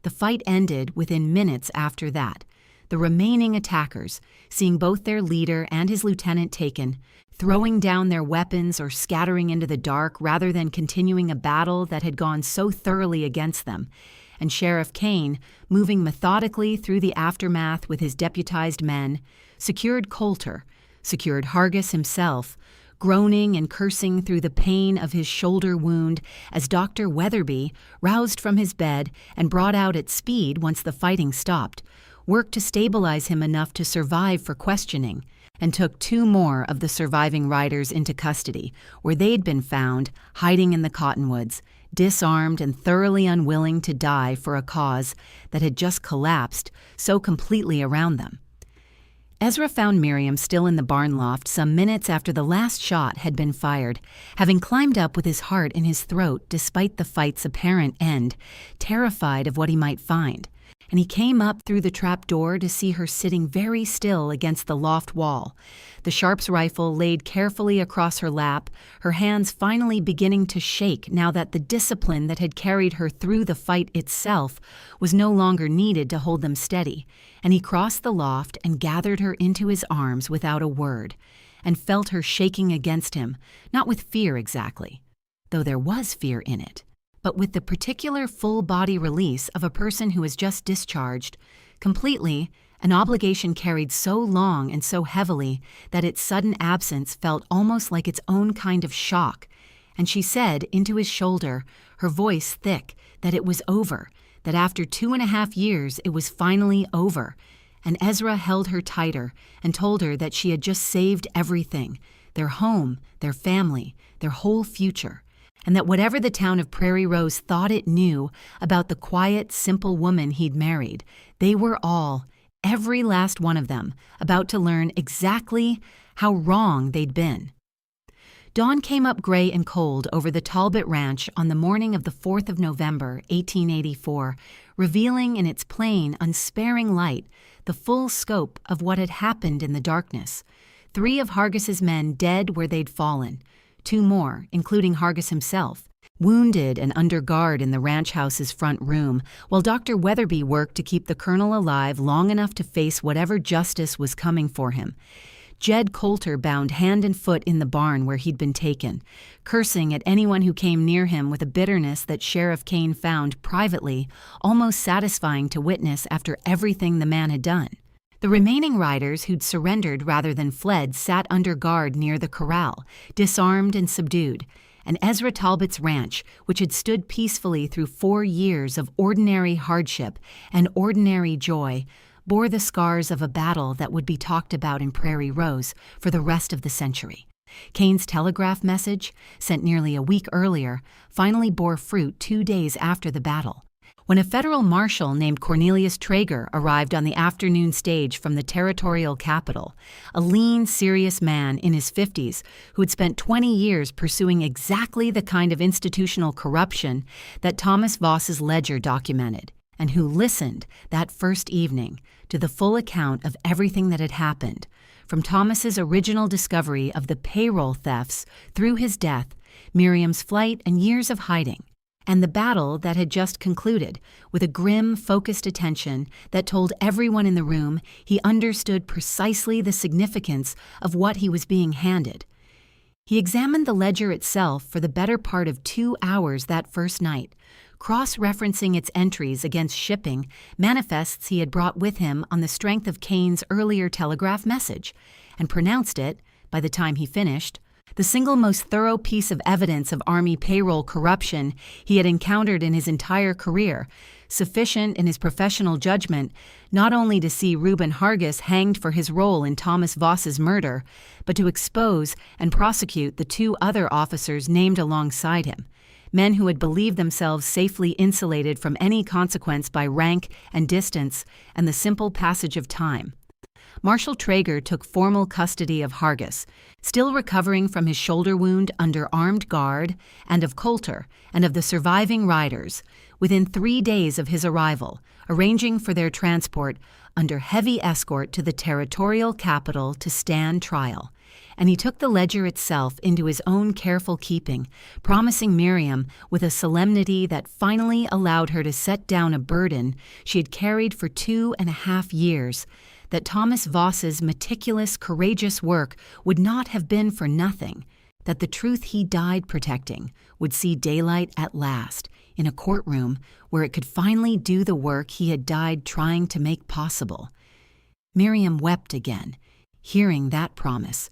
The fight ended within minutes after that. The remaining attackers, seeing both their leader and his lieutenant taken, throwing down their weapons or scattering into the dark rather than continuing a battle that had gone so thoroughly against them, and Sheriff Kane, moving methodically through the aftermath with his deputized men, secured Coulter, secured Hargis himself, groaning and cursing through the pain of his shoulder wound as Dr. Weatherby, roused from his bed and brought out at speed once the fighting stopped, worked to stabilize him enough to survive for questioning, and took 2 more of the surviving riders into custody, where they'd been found, hiding in the cottonwoods, disarmed and thoroughly unwilling to die for a cause that had just collapsed so completely around them. Ezra found Miriam still in the barn loft some minutes after the last shot had been fired, having climbed up with his heart in his throat despite the fight's apparent end, terrified of what he might find. and he came up through the trap door to see her sitting very still against the loft wall, the Sharps rifle laid carefully across her lap, her hands finally beginning to shake now that the discipline that had carried her through the fight itself was no longer needed to hold them steady, and he crossed the loft and gathered her into his arms without a word, and felt her shaking against him, not with fear exactly, though there was fear in it, but with the particular full-body release of a person who has just discharged, completely, an obligation carried so long and so heavily that its sudden absence felt almost like its own kind of shock, and she said into his shoulder, her voice thick, that it was over, that after 2.5 years it was finally over, and Ezra held her tighter and told her that she had just saved everything, their home, their family, their whole future, and that whatever the town of Prairie Rose thought it knew about the quiet, simple woman he'd married, they were all, every last one of them, about to learn exactly how wrong they'd been. Dawn came up gray and cold over the Talbot Ranch on the morning of the 4th of November, 1884, revealing in its plain, unsparing light the full scope of what had happened in the darkness. 3 of Hargiss's men dead where they'd fallen, 2 more, including Hargiss himself, wounded and under guard in the ranch house's front room, while Dr. Weatherby worked to keep the colonel alive long enough to face whatever justice was coming for him. Jed Coulter bound hand and foot in the barn where he'd been taken, cursing at anyone who came near him with a bitterness that Sheriff Kane found privately almost satisfying to witness after everything the man had done. The remaining riders who'd surrendered rather than fled sat under guard near the corral, disarmed and subdued, and Ezra Talbot's ranch, which had stood peacefully through 4 years of ordinary hardship and ordinary joy, bore the scars of a battle that would be talked about in Prairie Rose for the rest of the century. Kane's telegraph message, sent nearly a week earlier, finally bore fruit 2 days after the battle. When a federal marshal named Cornelius Traeger arrived on the afternoon stage from the territorial capital, a lean, serious man in his 50s who had spent 20 years pursuing exactly the kind of institutional corruption that Thomas Voss's ledger documented, and who listened that first evening to the full account of everything that had happened, from Thomas's original discovery of the payroll thefts through his death, Miriam's flight and years of hiding, and the battle that had just concluded, with a grim, focused attention that told everyone in the room he understood precisely the significance of what he was being handed. He examined the ledger itself for the better part of 2 hours that first night, cross-referencing its entries against shipping manifests he had brought with him on the strength of Kane's earlier telegraph message, and pronounced it, by the time he finished, the single most thorough piece of evidence of Army payroll corruption he had encountered in his entire career, sufficient in his professional judgment not only to see Reuben Hargiss hanged for his role in Thomas Voss's murder, but to expose and prosecute the 2 other officers named alongside him, men who had believed themselves safely insulated from any consequence by rank and distance and the simple passage of time. Marshal Traeger took formal custody of Hargiss, still recovering from his shoulder wound under armed guard, and of Coulter, and of the surviving riders, within 3 days of his arrival, arranging for their transport under heavy escort to the territorial capital to stand trial. And he took the ledger itself into his own careful keeping, promising Miriam, with a solemnity that finally allowed her to set down a burden she had carried for 2.5 years, that Thomas Voss's meticulous, courageous work would not have been for nothing, that the truth he died protecting would see daylight at last, in a courtroom where it could finally do the work he had died trying to make possible. Miriam wept again, hearing that promise,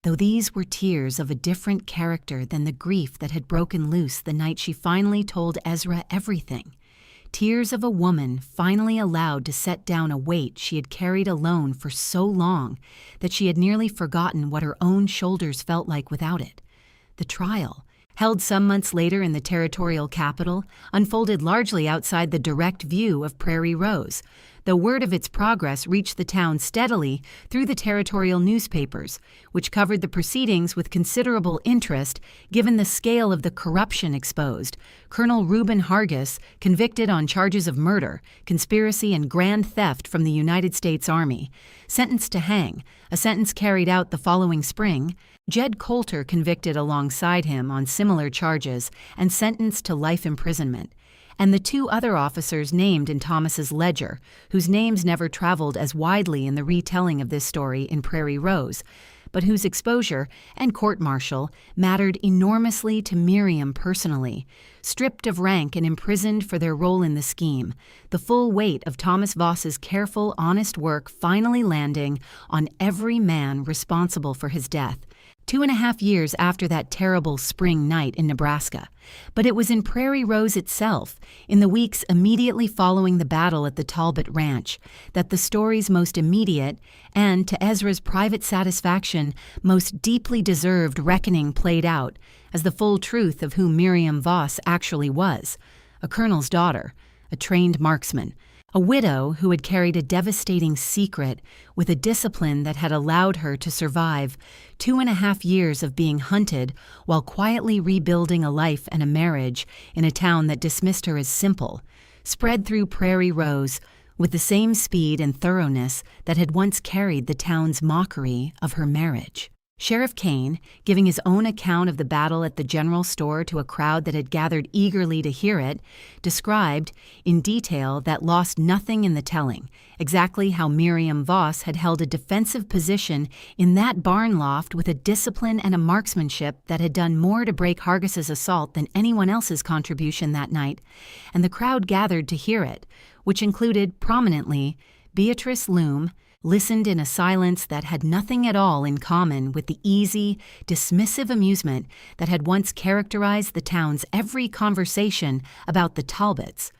though these were tears of a different character than the grief that had broken loose the night she finally told Ezra everything. Tears of a woman finally allowed to set down a weight she had carried alone for so long that she had nearly forgotten what her own shoulders felt like without it. The trial, held some months later in the territorial capital, unfolded largely outside the direct view of Prairie Rose, though word of its progress reached the town steadily through the territorial newspapers, which covered the proceedings with considerable interest given the scale of the corruption exposed. Colonel Reuben Hargis, convicted on charges of murder, conspiracy, and grand theft from the United States Army, sentenced to hang, a sentence carried out the following spring. Jed Coulter, convicted alongside him on similar charges and sentenced to life imprisonment, and the two other officers named in Thomas's ledger, whose names never traveled as widely in the retelling of this story in Prairie Rose, but whose exposure and court-martial mattered enormously to Miriam personally. Stripped of rank and imprisoned for their role in the scheme, the full weight of Thomas Voss's careful, honest work finally landing on every man responsible for his death. 2.5 years after that terrible spring night in Nebraska. But it was in Prairie Rose itself, in the weeks immediately following the battle at the Talbot Ranch, that the story's most immediate and, to Ezra's private satisfaction, most deeply deserved reckoning played out, as the full truth of who Miriam Voss actually was, a colonel's daughter, a trained marksman, a widow who had carried a devastating secret with a discipline that had allowed her to survive 2.5 years of being hunted while quietly rebuilding a life and a marriage in a town that dismissed her as simple, spread through Prairie Rose with the same speed and thoroughness that had once carried the town's mockery of her marriage. Sheriff Kane, giving his own account of the battle at the general store to a crowd that had gathered eagerly to hear it, described, in detail that lost nothing in the telling, exactly how Miriam Voss had held a defensive position in that barn loft with a discipline and a marksmanship that had done more to break Hargis's assault than anyone else's contribution that night, and the crowd gathered to hear it, which included, prominently, Beatrice Loom, listened in a silence that had nothing at all in common with the easy, dismissive amusement that had once characterized the town's every conversation about the Talbots.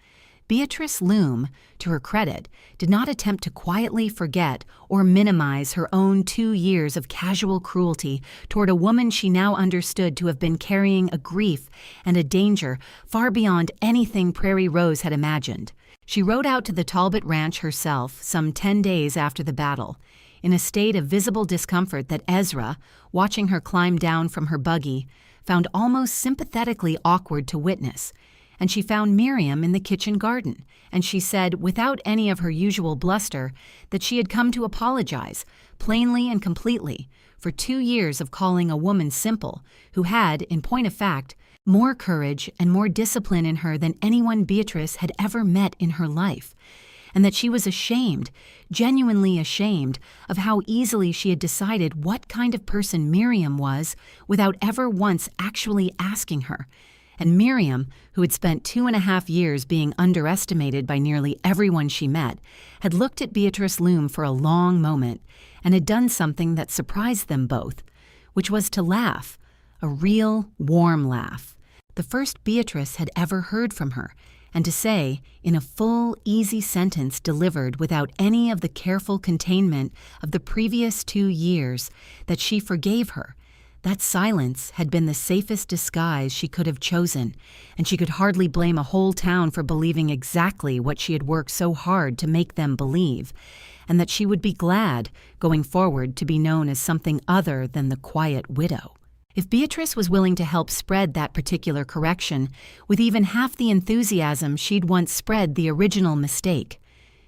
Beatrice Loom, to her credit, did not attempt to quietly forget or minimize her own 2 years of casual cruelty toward a woman she now understood to have been carrying a grief and a danger far beyond anything Prairie Rose had imagined. She rode out to the Talbot Ranch herself some 10 days after the battle, in a state of visible discomfort that Ezra, watching her climb down from her buggy, found almost sympathetically awkward to witness. And she found Miriam in the kitchen garden, and she said, without any of her usual bluster, that she had come to apologize, plainly and completely, for 2 years of calling a woman simple, who had, in point of fact, more courage and more discipline in her than anyone Beatrice had ever met in her life, and that she was ashamed, genuinely ashamed, of how easily she had decided what kind of person Miriam was without ever once actually asking her. And Miriam, who had spent 2.5 years being underestimated by nearly everyone she met, had looked at Beatrice Loom for a long moment and had done something that surprised them both, which was to laugh, a real, warm laugh, the first Beatrice had ever heard from her, and to say, in a full, easy sentence delivered without any of the careful containment of the previous 2 years, that she forgave her. That silence had been the safest disguise she could have chosen, and she could hardly blame a whole town for believing exactly what she had worked so hard to make them believe, and that she would be glad, going forward, to be known as something other than the quiet widow. If Beatrice was willing to help spread that particular correction with even half the enthusiasm she'd once spread the original mistake,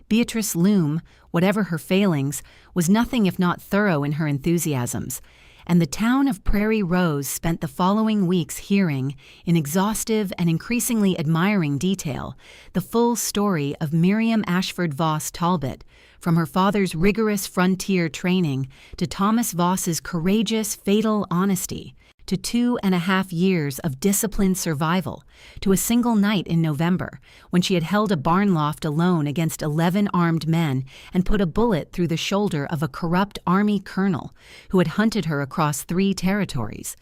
Beatrice Loom, whatever her failings, was nothing if not thorough in her enthusiasms, and the town of Prairie Rose spent the following weeks hearing, in exhaustive and increasingly admiring detail, the full story of Miriam Ashford Voss Talbot, from her father's rigorous frontier training to Thomas Voss's courageous, fatal honesty, to 2.5 years of disciplined survival, to a single night in November when she had held a barn loft alone against 11 armed men and put a bullet through the shoulder of a corrupt army colonel who had hunted her across 3 territories.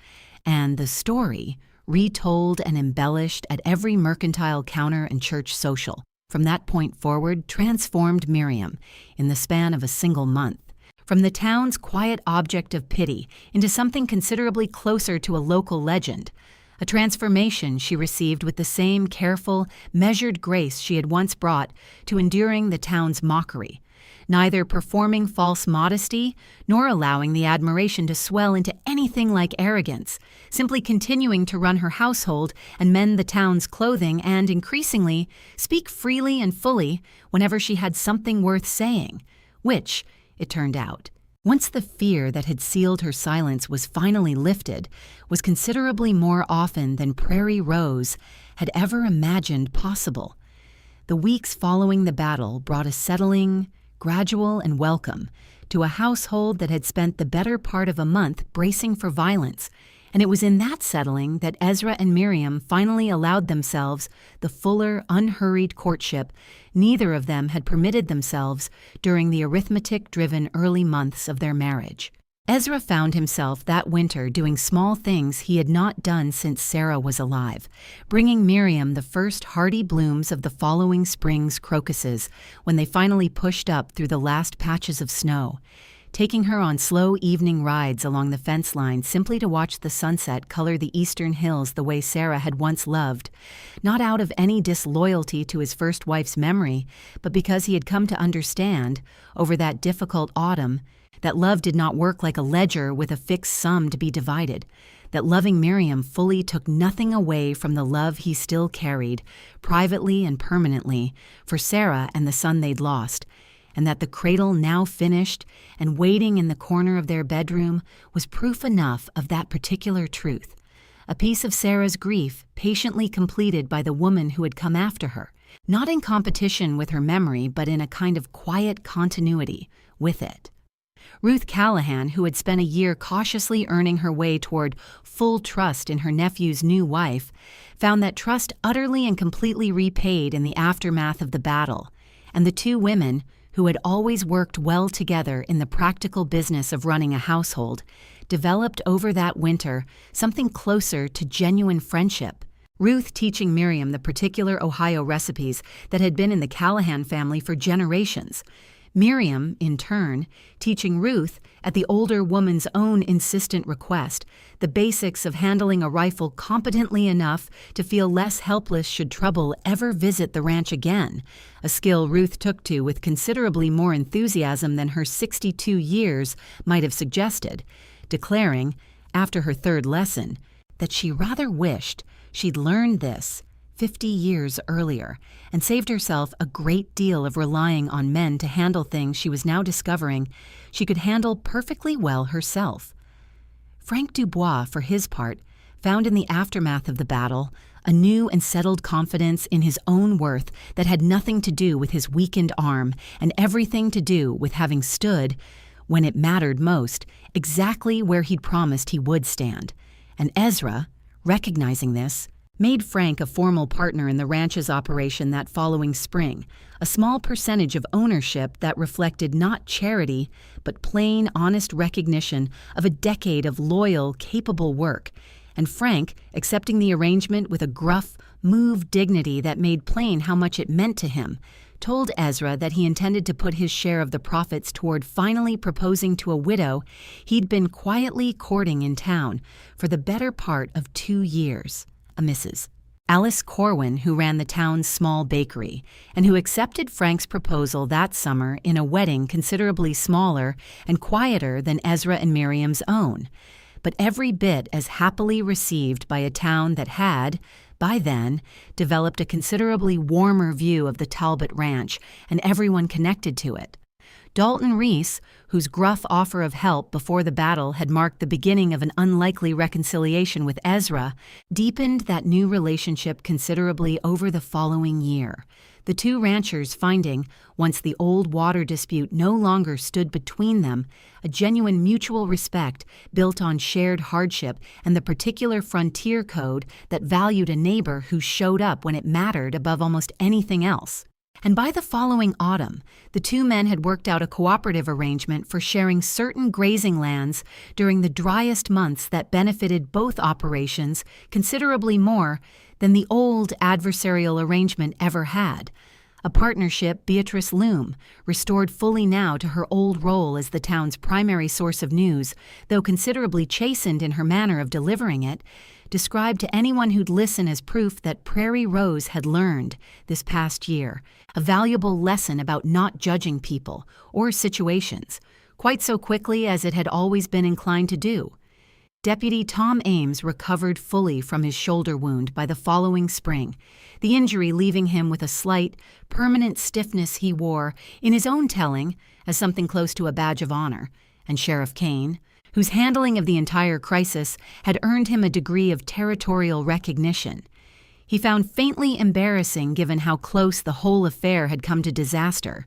And the story, retold and embellished at every mercantile counter and church social, from that point forward transformed Miriam in the span of a single month. From the town's quiet object of pity into something considerably closer to a local legend, a transformation she received with the same careful, measured grace she had once brought to enduring the town's mockery, neither performing false modesty nor allowing the admiration to swell into anything like arrogance, simply continuing to run her household and mend the town's clothing and, increasingly, speak freely and fully whenever she had something worth saying, which, it turned out, once the fear that had sealed her silence was finally lifted, was considerably more often than Prairie Rose had ever imagined possible. The weeks following the battle brought a settling, gradual and welcome, to a household that had spent the better part of a month bracing for violence, and it was in that settling that Ezra and Miriam finally allowed themselves the fuller, unhurried courtship neither of them had permitted themselves during the arithmetic-driven early months of their marriage. Ezra found himself that winter doing small things he had not done since Sarah was alive, bringing Miriam the first hardy blooms of the following spring's crocuses when they finally pushed up through the last patches of snow, taking her on slow evening rides along the fence line simply to watch the sunset color the eastern hills the way Sarah had once loved, not out of any disloyalty to his first wife's memory, but because he had come to understand, over that difficult autumn, that love did not work like a ledger with a fixed sum to be divided, that loving Miriam fully took nothing away from the love he still carried, privately and permanently, for Sarah and the son they'd lost, and that the cradle now finished and waiting in the corner of their bedroom was proof enough of that particular truth, a piece of Sarah's grief patiently completed by the woman who had come after her, not in competition with her memory but in a kind of quiet continuity with it. Ruth Callahan, who had spent a year cautiously earning her way toward full trust in her nephew's new wife, found that trust utterly and completely repaid in the aftermath of the battle, and the two women, who had always worked well together in the practical business of running a household, developed over that winter something closer to genuine friendship. Ruth teaching Miriam the particular Ohio recipes that had been in the Callahan family for generations. Miriam, in turn, teaching Ruth, at the older woman's own insistent request, the basics of handling a rifle competently enough to feel less helpless should trouble ever visit the ranch again, a skill Ruth took to with considerably more enthusiasm than her 62 years might have suggested, declaring, after her third lesson, that she rather wished she'd learned this 50 years earlier, and saved herself a great deal of relying on men to handle things she was now discovering she could handle perfectly well herself. Frank Dubois, for his part, found in the aftermath of the battle a new and settled confidence in his own worth that had nothing to do with his weakened arm and everything to do with having stood, when it mattered most, exactly where he'd promised he would stand. And Ezra, recognizing this, made Frank a formal partner in the ranch's operation that following spring, a small percentage of ownership that reflected not charity, but plain, honest recognition of a decade of loyal, capable work, and Frank accepting the arrangement with a gruff, moved dignity that made plain how much it meant to him, told Ezra that he intended to put his share of the profits toward finally proposing to a widow he'd been quietly courting in town for the better part of 2 years. A Mrs. Alice Corwin, who ran the town's small bakery, and who accepted Frank's proposal that summer in a wedding considerably smaller and quieter than Ezra and Miriam's own, but every bit as happily received by a town that had, by then, developed a considerably warmer view of the Talbot Ranch and everyone connected to it. Dalton Reese, whose gruff offer of help before the battle had marked the beginning of an unlikely reconciliation with Ezra, deepened that new relationship considerably over the following year, the two ranchers finding, once the old water dispute no longer stood between them, a genuine mutual respect built on shared hardship and the particular frontier code that valued a neighbor who showed up when it mattered above almost anything else. And by the following autumn, the two men had worked out a cooperative arrangement for sharing certain grazing lands during the driest months that benefited both operations considerably more than the old adversarial arrangement ever had, a partnership Beatrice Loom, restored fully now to her old role as the town's primary source of news, though considerably chastened in her manner of delivering it, described to anyone who'd listen as proof that Prairie Rose had learned, this past year, a valuable lesson about not judging people or situations, quite so quickly as it had always been inclined to do. Deputy Tom Ames recovered fully from his shoulder wound by the following spring, the injury leaving him with a slight, permanent stiffness he wore, in his own telling, as something close to a badge of honor, and Sheriff Kane, whose handling of the entire crisis had earned him a degree of territorial recognition, he found faintly embarrassing given how close the whole affair had come to disaster,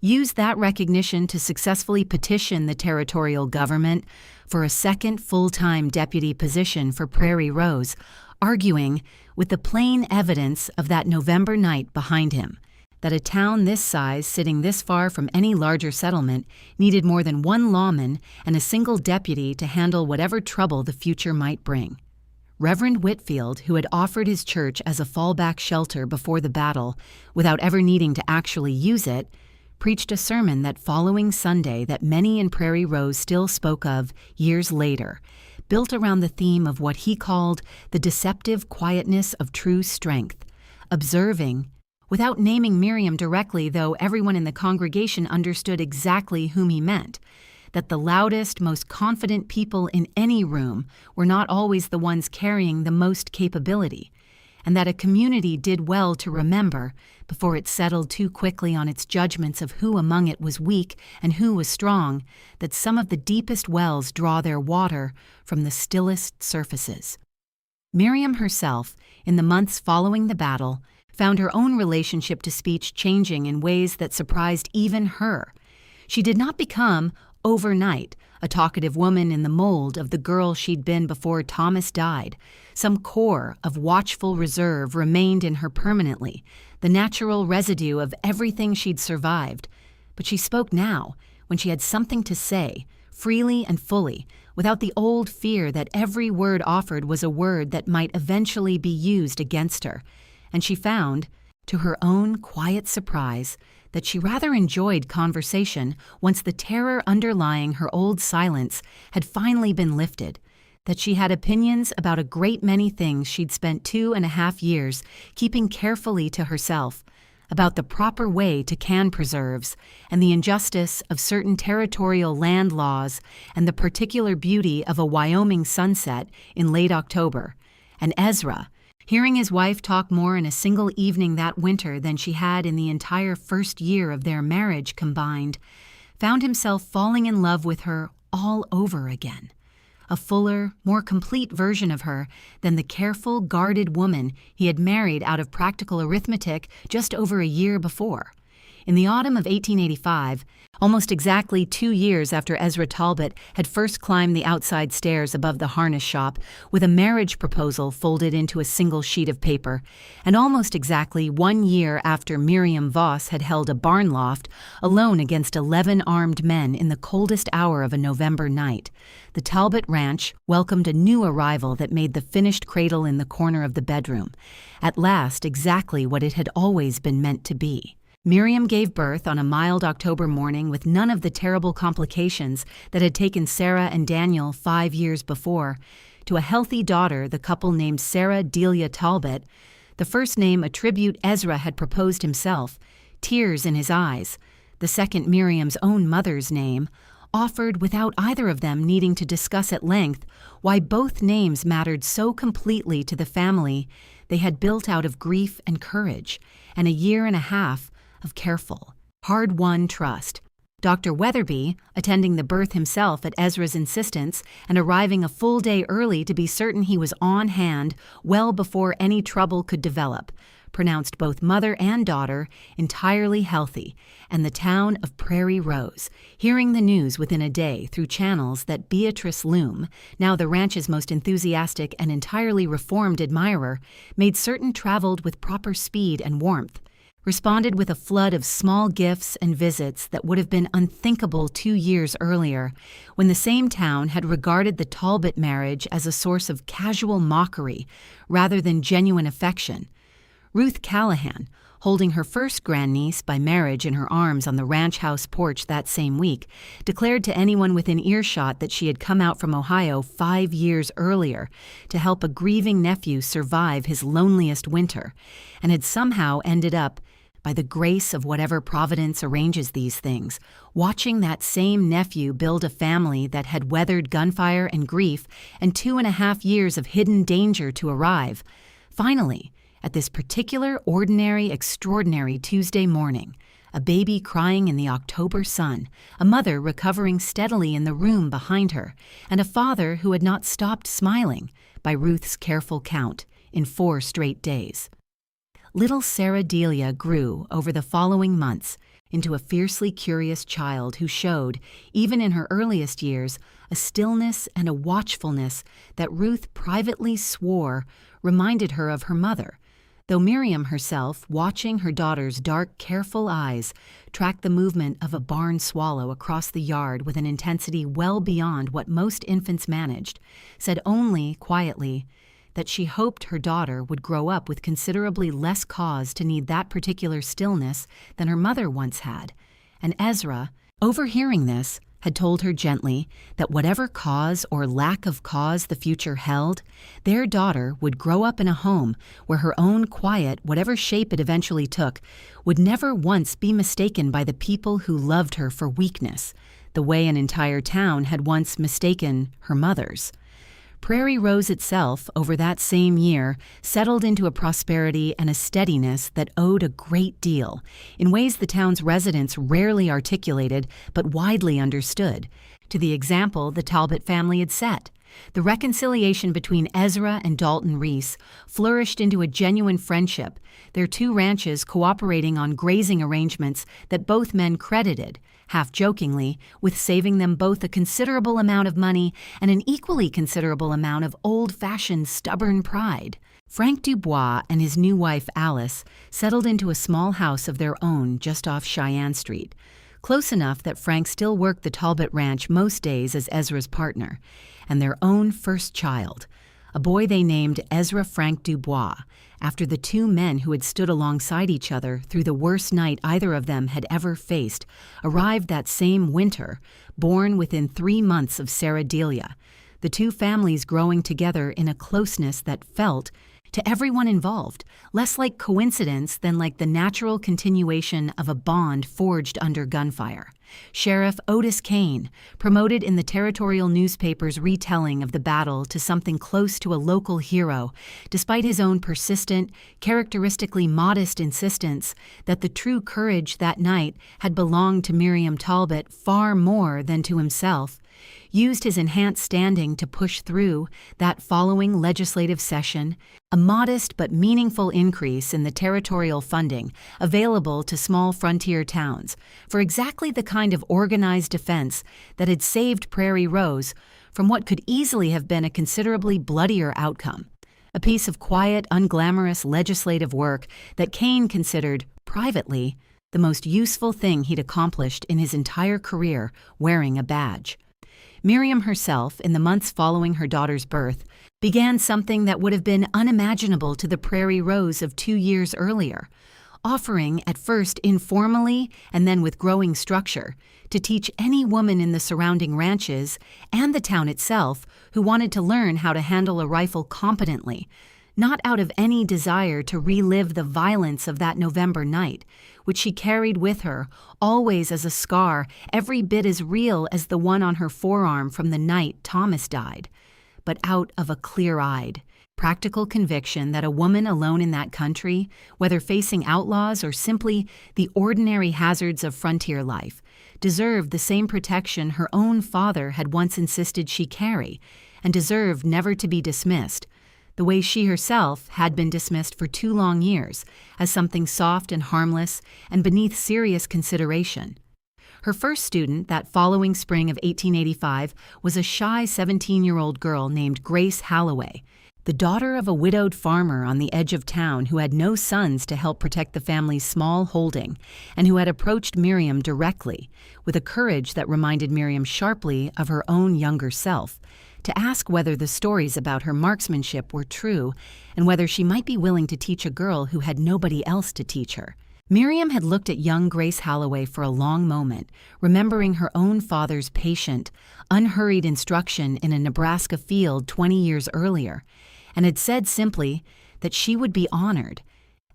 used that recognition to successfully petition the territorial government for a second full-time deputy position for Prairie Rose, arguing, with the plain evidence of that November night behind him, that a town this size sitting this far from any larger settlement needed more than one lawman and a single deputy to handle whatever trouble the future might bring. Reverend Whitfield, who had offered his church as a fallback shelter before the battle, without ever needing to actually use it, preached a sermon that following Sunday that many in Prairie Rose still spoke of years later, built around the theme of what he called the deceptive quietness of true strength, observing, without naming Miriam directly, though everyone in the congregation understood exactly whom he meant, that the loudest, most confident people in any room were not always the ones carrying the most capability, and that a community did well to remember, before it settled too quickly on its judgments of who among it was weak and who was strong, that some of the deepest wells draw their water from the stillest surfaces. Miriam herself, in the months following the battle, found her own relationship to speech changing in ways that surprised even her. She did not become, overnight, a talkative woman in the mold of the girl she'd been before Thomas died. Some core of watchful reserve remained in her permanently, the natural residue of everything she'd survived. But she spoke now, when she had something to say, freely and fully, without the old fear that every word offered was a word that might eventually be used against her. And she found, to her own quiet surprise, that she rather enjoyed conversation once the terror underlying her old silence had finally been lifted, that she had opinions about a great many things she'd spent 2.5 years keeping carefully to herself, about the proper way to can preserves, and the injustice of certain territorial land laws, and the particular beauty of a Wyoming sunset in late October. And Ezra, hearing his wife talk more in a single evening that winter than she had in the entire first year of their marriage combined, found himself falling in love with her all over again. A fuller, more complete version of her than the careful, guarded woman he had married out of practical arithmetic just over a year before. In the autumn of 1885, almost exactly 2 years after Ezra Talbot had first climbed the outside stairs above the harness shop with a marriage proposal folded into a single sheet of paper, and almost exactly 1 year after Miriam Voss had held a barn loft alone against 11 armed men in the coldest hour of a November night, the Talbot Ranch welcomed a new arrival that made the finished cradle in the corner of the bedroom, at last exactly what it had always been meant to be. Miriam gave birth on a mild October morning with none of the terrible complications that had taken Sarah and Daniel 5 years before, to a healthy daughter the couple named Sarah Delia Talbot, the first name a tribute Ezra had proposed himself, tears in his eyes, the second Miriam's own mother's name, offered without either of them needing to discuss at length why both names mattered so completely to the family they had built out of grief and courage, and a 1.5 years of careful, hard-won trust. Dr. Weatherby, attending the birth himself at Ezra's insistence and arriving a full day early to be certain he was on hand well before any trouble could develop, pronounced both mother and daughter entirely healthy, and the town of Prairie Rose, hearing the news within a day through channels that Beatrice Loom, now the ranch's most enthusiastic and entirely reformed admirer, made certain traveled with proper speed and warmth, responded with a flood of small gifts and visits that would have been unthinkable 2 years earlier, when the same town had regarded the Talbot marriage as a source of casual mockery rather than genuine affection. Ruth Callahan, holding her first grandniece by marriage in her arms on the ranch house porch that same week, declared to anyone within earshot that she had come out from Ohio 5 years earlier to help a grieving nephew survive his loneliest winter, and had somehow ended up, by the grace of whatever providence arranges these things, watching that same nephew build a family that had weathered gunfire and grief and 2.5 years of hidden danger to arrive. Finally, at this particular ordinary, extraordinary Tuesday morning, a baby crying in the October sun, a mother recovering steadily in the room behind her, and a father who had not stopped smiling, by Ruth's careful count, in 4 straight days. Little Sarah Delia grew, over the following months, into a fiercely curious child who showed, even in her earliest years, a stillness and a watchfulness that Ruth privately swore reminded her of her mother, though Miriam herself, watching her daughter's dark, careful eyes, tracked the movement of a barn swallow across the yard with an intensity well beyond what most infants managed, said only, quietly, that she hoped her daughter would grow up with considerably less cause to need that particular stillness than her mother once had, and Ezra, overhearing this, had told her gently that whatever cause or lack of cause the future held, their daughter would grow up in a home where her own quiet, whatever shape it eventually took, would never once be mistaken by the people who loved her for weakness, the way an entire town had once mistaken her mother's. Prairie Rose itself, over that same year, settled into a prosperity and a steadiness that owed a great deal, in ways the town's residents rarely articulated but widely understood, to the example the Talbot family had set. The reconciliation between Ezra and Dalton Reese flourished into a genuine friendship, their 2 ranches cooperating on grazing arrangements that both men credited, half-jokingly, with saving them both a considerable amount of money and an equally considerable amount of old-fashioned stubborn pride. Frank Dubois and his new wife Alice settled into a small house of their own just off Cheyenne Street, close enough that Frank still worked the Talbot Ranch most days as Ezra's partner, and their own first child, a boy they named Ezra Frank Dubois, after the 2 men who had stood alongside each other through the worst night either of them had ever faced, arrived that same winter, born within 3 months of Sarah Delia, the 2 families growing together in a closeness that felt, to everyone involved, less like coincidence than like the natural continuation of a bond forged under gunfire. Sheriff Otis Kane, promoted in the territorial newspaper's retelling of the battle to something close to a local hero, despite his own persistent, characteristically modest insistence that the true courage that night had belonged to Miriam Talbot far more than to himself, used his enhanced standing to push through, that following legislative session, a modest but meaningful increase in the territorial funding available to small frontier towns for exactly the kind of organized defense that had saved Prairie Rose from what could easily have been a considerably bloodier outcome. A piece of quiet, unglamorous legislative work that Kane considered, privately, the most useful thing he'd accomplished in his entire career wearing a badge. Miriam herself, in the months following her daughter's birth, began something that would have been unimaginable to the Prairie Rose of 2 years earlier, offering, at first informally and then with growing structure, to teach any woman in the surrounding ranches and the town itself who wanted to learn how to handle a rifle competently, not out of any desire to relive the violence of that November night, which she carried with her, always as a scar every bit as real as the one on her forearm from the night Thomas died, but out of a clear-eyed, practical conviction that a woman alone in that country, whether facing outlaws or simply the ordinary hazards of frontier life, deserved the same protection her own father had once insisted she carry, and deserved never to be dismissed, the way she herself had been dismissed for 2 long years, as something soft and harmless and beneath serious consideration. Her first student that following spring of 1885 was a shy 17-year-old girl named Grace Halloway, the daughter of a widowed farmer on the edge of town who had no sons to help protect the family's small holding, and who had approached Miriam directly, with a courage that reminded Miriam sharply of her own younger self, to ask whether the stories about her marksmanship were true and whether she might be willing to teach a girl who had nobody else to teach her. Miriam had looked at young Grace Holloway for a long moment, remembering her own father's patient, unhurried instruction in a Nebraska field 20 years earlier, and had said simply that she would be honored,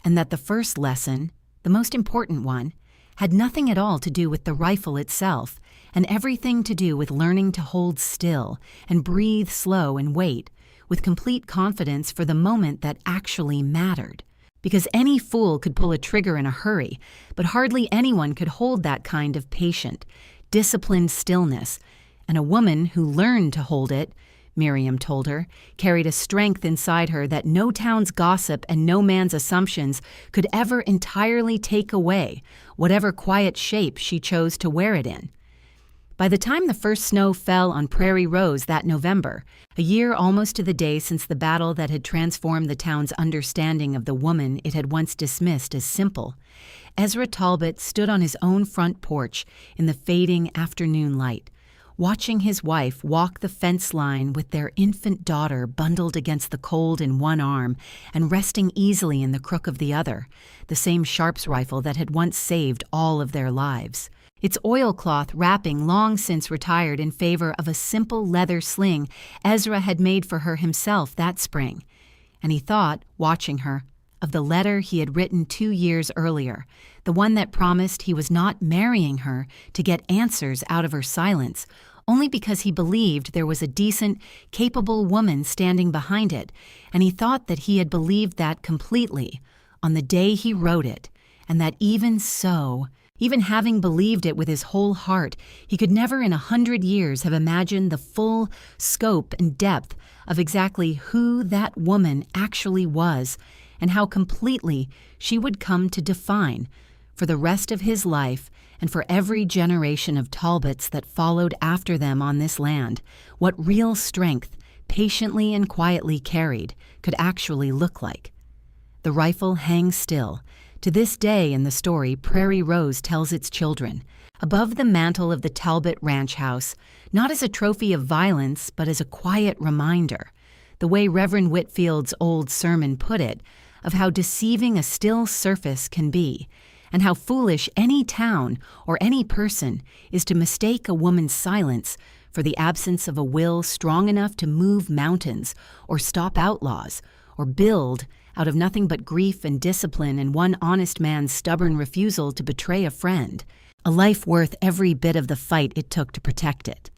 and that the first lesson, the most important one, had nothing at all to do with the rifle itself, and everything to do with learning to hold still and breathe slow and wait, with complete confidence for the moment that actually mattered. Because any fool could pull a trigger in a hurry, but hardly anyone could hold that kind of patient, disciplined stillness, and a woman who learned to hold it, Miriam told her, carried a strength inside her that no town's gossip and no man's assumptions could ever entirely take away, whatever quiet shape she chose to wear it in. By the time the first snow fell on Prairie Rose that November, a year almost to the day since the battle that had transformed the town's understanding of the woman it had once dismissed as simple, Ezra Talbot stood on his own front porch in the fading afternoon light, watching his wife walk the fence line with their infant daughter bundled against the cold in one arm and resting easily in the crook of the other, the same Sharps rifle that had once saved all of their lives. Its oilcloth wrapping long since retired in favor of a simple leather sling Ezra had made for her himself that spring. And he thought, watching her, of the letter he had written 2 years earlier, the one that promised he was not marrying her to get answers out of her silence, only because he believed there was a decent, capable woman standing behind it, and he thought that he had believed that completely on the day he wrote it, and that even so, even having believed it with his whole heart, he could never in 100 years have imagined the full scope and depth of exactly who that woman actually was and how completely she would come to define, for the rest of his life and for every generation of Talbots that followed after them on this land, what real strength, patiently and quietly carried, could actually look like. The rifle hangs still. To this day in the story Prairie Rose tells its children, above the mantel of the Talbot ranch house, not as a trophy of violence, but as a quiet reminder, the way Reverend Whitfield's old sermon put it, of how deceiving a still surface can be, and how foolish any town or any person is to mistake a woman's silence for the absence of a will strong enough to move mountains or stop outlaws or build out of nothing but grief and discipline and one honest man's stubborn refusal to betray a friend, a life worth every bit of the fight it took to protect it.